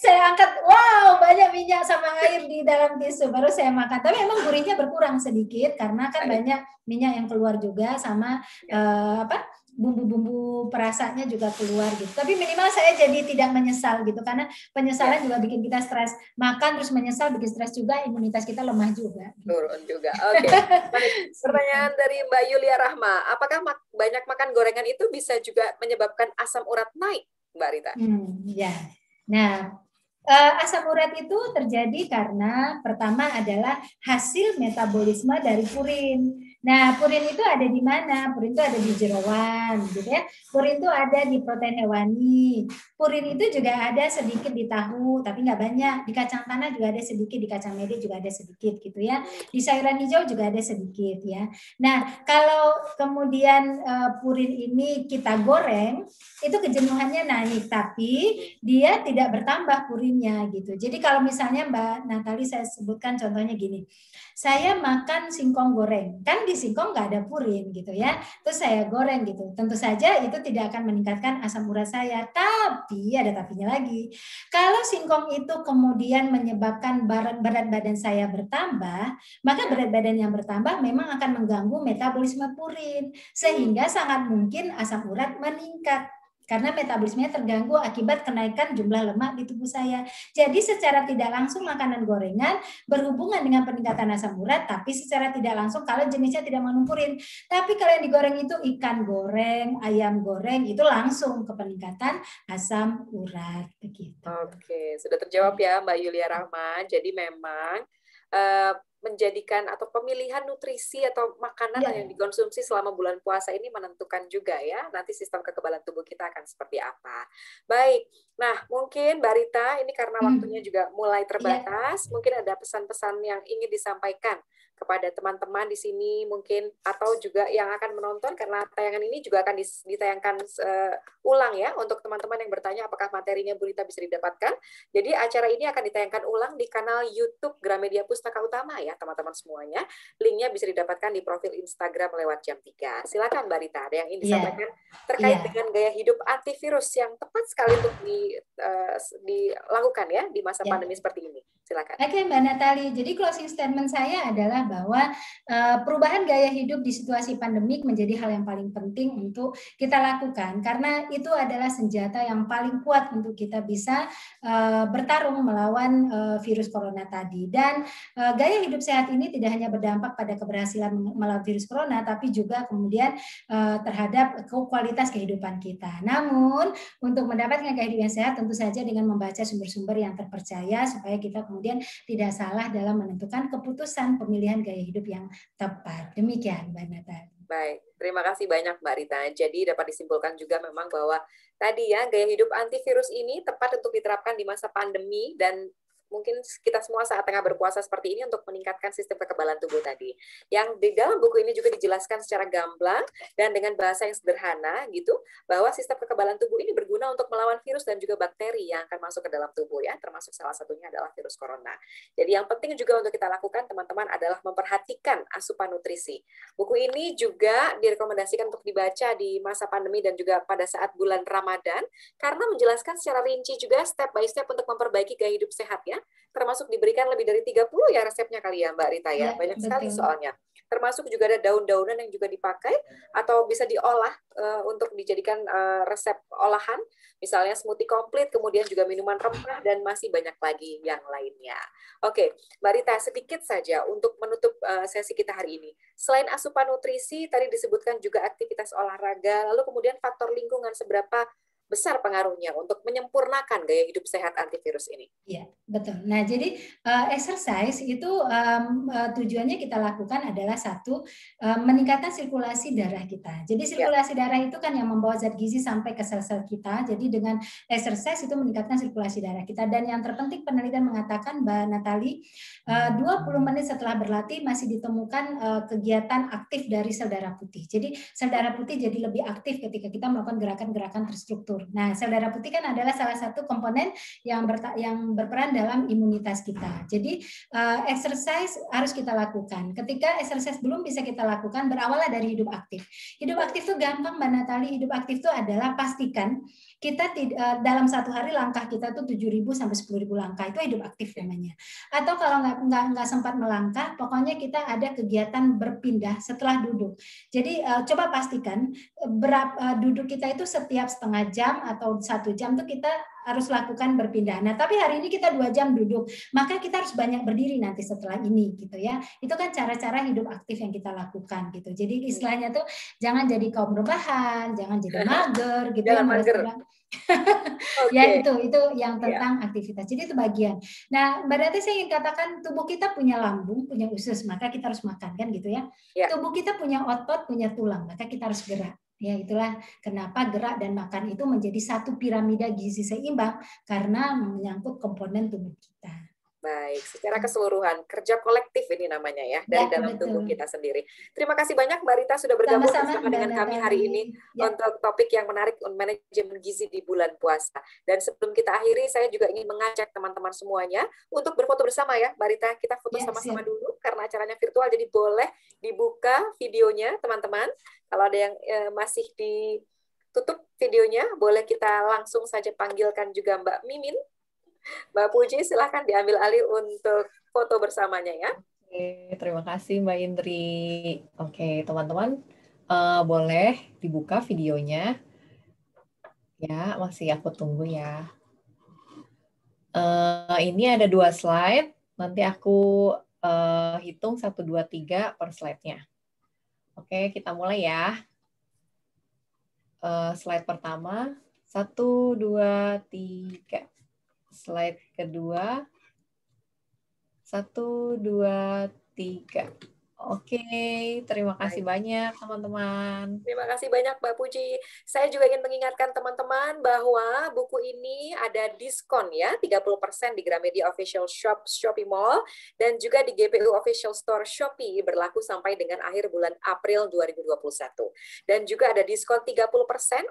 Saya angkat, wow banyak minyak sama air di dalam tisu, baru saya makan. Tapi emang gurihnya berkurang sedikit karena kan banyak minyak yang keluar juga sama bumbu-bumbu perasanya juga keluar gitu. Tapi minimal saya jadi tidak menyesal gitu, karena penyesalan juga bikin kita stres. Makan terus menyesal bikin stres juga, imunitas kita lemah juga. Turun juga. Oke. Pertanyaan dari Mbak Yulia Rahma, apakah banyak makan gorengan itu bisa juga menyebabkan asam urat naik, Mbak Rita? Ya. Nah, asam urat itu terjadi karena pertama adalah hasil metabolisme dari purin. Nah, purin itu ada di mana? Purin itu ada di jeroan, gitu ya. Purin itu ada di protein hewani. Purin itu juga ada sedikit di tahu, tapi nggak banyak. Di kacang tanah juga ada sedikit, di kacang mede juga ada sedikit, gitu ya. Di sayuran hijau juga ada sedikit, ya. Nah, kalau kemudian purin ini kita goreng, itu kejenuhannya naik, tapi dia tidak bertambah purinnya, gitu. Jadi kalau misalnya Mbak Natali saya sebutkan contohnya gini. Saya makan singkong goreng, kan di singkong nggak ada purin gitu ya, terus saya goreng gitu, tentu saja itu tidak akan meningkatkan asam urat saya, tapi ada tapinya lagi. Kalau singkong itu kemudian menyebabkan berat badan saya bertambah, maka berat badan yang bertambah memang akan mengganggu metabolisme purin, sehingga sangat mungkin asam urat meningkat. Karena metabolismenya terganggu akibat kenaikan jumlah lemak di tubuh saya. Jadi secara tidak langsung makanan gorengan berhubungan dengan peningkatan asam urat, tapi secara tidak langsung kalau jenisnya tidak mengandung purin. Tapi kalau yang digoreng itu ikan goreng, ayam goreng, itu langsung ke peningkatan asam urat. Begitu. Oke, sudah terjawab ya Mbak Yulia Rahma. Jadi memang menjadikan atau pemilihan nutrisi atau makanan yang dikonsumsi selama bulan puasa ini menentukan juga ya nanti sistem kekebalan tubuh kita akan seperti apa. Baik, nah mungkin Mbak Rita ini karena waktunya juga mulai terbatas, mungkin ada pesan-pesan yang ingin disampaikan kepada teman-teman di sini mungkin atau juga yang akan menonton, karena tayangan ini juga akan ditayangkan ulang ya untuk teman-teman yang bertanya apakah materinya Bu Rita bisa didapatkan. Jadi acara ini akan ditayangkan ulang di kanal YouTube Gramedia Pustaka Utama ya teman-teman semuanya. Linknya bisa didapatkan di profil Instagram lewat jam 3. Silakan Mbak Rita, ada yang ingin disampaikan terkait dengan gaya hidup antivirus yang tepat sekali untuk dilakukan ya di masa pandemi seperti ini. Silakan. Oke Mbak Natali, jadi closing statement saya adalah bahwa perubahan gaya hidup di situasi pandemik menjadi hal yang paling penting untuk kita lakukan, karena itu adalah senjata yang paling kuat untuk kita bisa bertarung melawan virus corona tadi. Dan gaya hidup sehat ini tidak hanya berdampak pada keberhasilan melawan virus corona, tapi juga kemudian terhadap kualitas kehidupan kita. Namun untuk mendapatkan gaya hidup yang sehat tentu saja dengan membaca sumber-sumber yang terpercaya supaya kita kemudian tidak salah dalam menentukan keputusan pemilihan gaya hidup yang tepat. Demikian Mbak Natali. Baik, terima kasih banyak Mbak Rita. Jadi dapat disimpulkan juga memang bahwa tadi ya gaya hidup antivirus ini tepat untuk diterapkan di masa pandemi dan mungkin kita semua saat tengah berpuasa seperti ini untuk meningkatkan sistem kekebalan tubuh tadi. Yang di dalam buku ini juga dijelaskan secara gamblang dan dengan bahasa yang sederhana gitu, bahwa sistem kekebalan tubuh ini berguna untuk melawan virus dan juga bakteri yang akan masuk ke dalam tubuh ya, termasuk salah satunya adalah virus corona. Jadi yang penting juga untuk kita lakukan teman-teman adalah memperhatikan asupan nutrisi. Buku ini juga direkomendasikan untuk dibaca di masa pandemi dan juga pada saat bulan Ramadan, karena menjelaskan secara rinci juga step by step untuk memperbaiki gaya hidup sehat ya, termasuk diberikan lebih dari 30 ya resepnya kali ya Mbak Rita ya, banyak sekali soalnya. Termasuk juga ada daun-daunan yang juga dipakai atau bisa diolah untuk dijadikan resep olahan, misalnya smoothie komplit, kemudian juga minuman rempah, dan masih banyak lagi yang lainnya. Oke, Mbak Rita, sedikit saja untuk menutup sesi kita hari ini. Selain asupan nutrisi, tadi disebutkan juga aktivitas olahraga, lalu kemudian faktor lingkungan, seberapa besar pengaruhnya untuk menyempurnakan gaya hidup sehat antivirus ini? Iya, betul. Nah, jadi exercise itu tujuannya kita lakukan adalah satu, meningkatkan sirkulasi darah kita. Jadi sirkulasi darah itu kan yang membawa zat gizi sampai ke sel-sel kita. Jadi dengan exercise itu meningkatkan sirkulasi darah kita. Dan yang terpenting penelitian mengatakan, Mbak Natali, 20 menit setelah berlatih masih ditemukan kegiatan aktif dari sel darah putih. Jadi sel darah putih jadi lebih aktif ketika kita melakukan gerakan-gerakan terstruktur. Nah, sel darah putih kan adalah salah satu komponen yang berperan dalam imunitas kita. Jadi exercise harus kita lakukan. Ketika exercise belum bisa kita lakukan, berawal dari hidup aktif. Hidup aktif itu gampang, Mbak Natali. Hidup aktif itu adalah pastikan kita dalam satu hari langkah kita tuh 7.000 sampai 10.000 langkah. Itu hidup aktif namanya. Atau kalau nggak sempat melangkah, pokoknya kita ada kegiatan berpindah setelah duduk. Jadi coba pastikan duduk kita itu setiap setengah jam atau 1 jam tuh kita harus lakukan berpindah. Nah, tapi hari ini kita 2 jam duduk, maka kita harus banyak berdiri nanti setelah ini, gitu ya. Itu kan cara-cara hidup aktif yang kita lakukan, gitu. Jadi istilahnya tuh jangan jadi kaum rebahan, jangan jadi mager, gitu ya. Mager. Ya itu yang tentang aktivitas. Jadi itu bagian. Nah, berarti saya ingin katakan tubuh kita punya lambung, punya usus, maka kita harus makan kan, gitu ya. Tubuh kita punya otot, punya tulang, maka kita harus gerak. Ya, itulah kenapa gerak dan makan itu menjadi satu piramida gizi seimbang karena menyangkut komponen tubuh kita. Baik, secara keseluruhan, kerja kolektif ini namanya ya, dari dalam tubuh kita sendiri. Terima kasih banyak Mbak Rita sudah bergabung bersama dengan kami hari ini untuk topik yang menarik, manajemen gizi di bulan puasa. Dan sebelum kita akhiri, saya juga ingin mengajak teman-teman semuanya untuk berfoto bersama ya, Mbak Rita. Kita foto sama-sama dulu, karena acaranya virtual, jadi boleh dibuka videonya, teman-teman. Kalau ada yang masih ditutup videonya, boleh kita langsung saja panggilkan juga Mbak Mimin. Mbak Puji, silahkan diambil alih untuk foto bersamanya ya. Oke, terima kasih Mbak Indri. Oke, teman-teman, boleh dibuka videonya. Ya, masih aku tunggu ya. Ini ada 2 slide. Nanti aku hitung 1, 2, 3 per slide-nya. Oke, kita mulai ya. Slide pertama, 1, 2, 3. Slide kedua, 1, 2, 3. Oke, terima kasih banyak teman-teman. Terima kasih banyak Mbak Puji. Saya juga ingin mengingatkan teman-teman bahwa buku ini ada diskon ya, 30% di Gramedia Official Shop Shopee Mall dan juga di GPU Official Store Shopee berlaku sampai dengan akhir bulan April 2021. Dan juga ada diskon 30%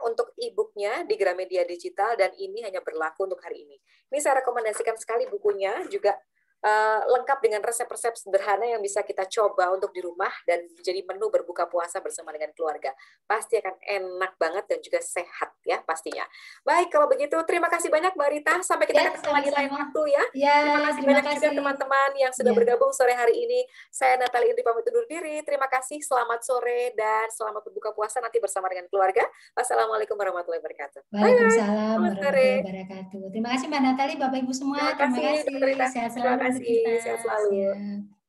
untuk e-booknya di Gramedia Digital dan ini hanya berlaku untuk hari ini. Ini saya rekomendasikan sekali bukunya, juga lengkap dengan resep-resep sederhana yang bisa kita coba untuk di rumah dan jadi menu berbuka puasa bersama dengan keluarga. Pasti akan enak banget dan juga sehat ya pastinya. Baik, kalau begitu terima kasih banyak Mbak Rita. Sampai kita ketemu lagi lain waktu ya. Terima kasih banyak juga teman-teman yang sudah bergabung sore hari ini. Saya Natali Indri pamit undur diri. Terima kasih, selamat sore dan selamat berbuka puasa nanti bersama dengan keluarga. Wassalamualaikum warahmatullahi wabarakatuh. Waalaikumsalam warahmatullahi wabarakatuh. Terima kasih Mbak Natali, Bapak Ibu semua. Terima kasih. Sehat selalu. Sehat selalu.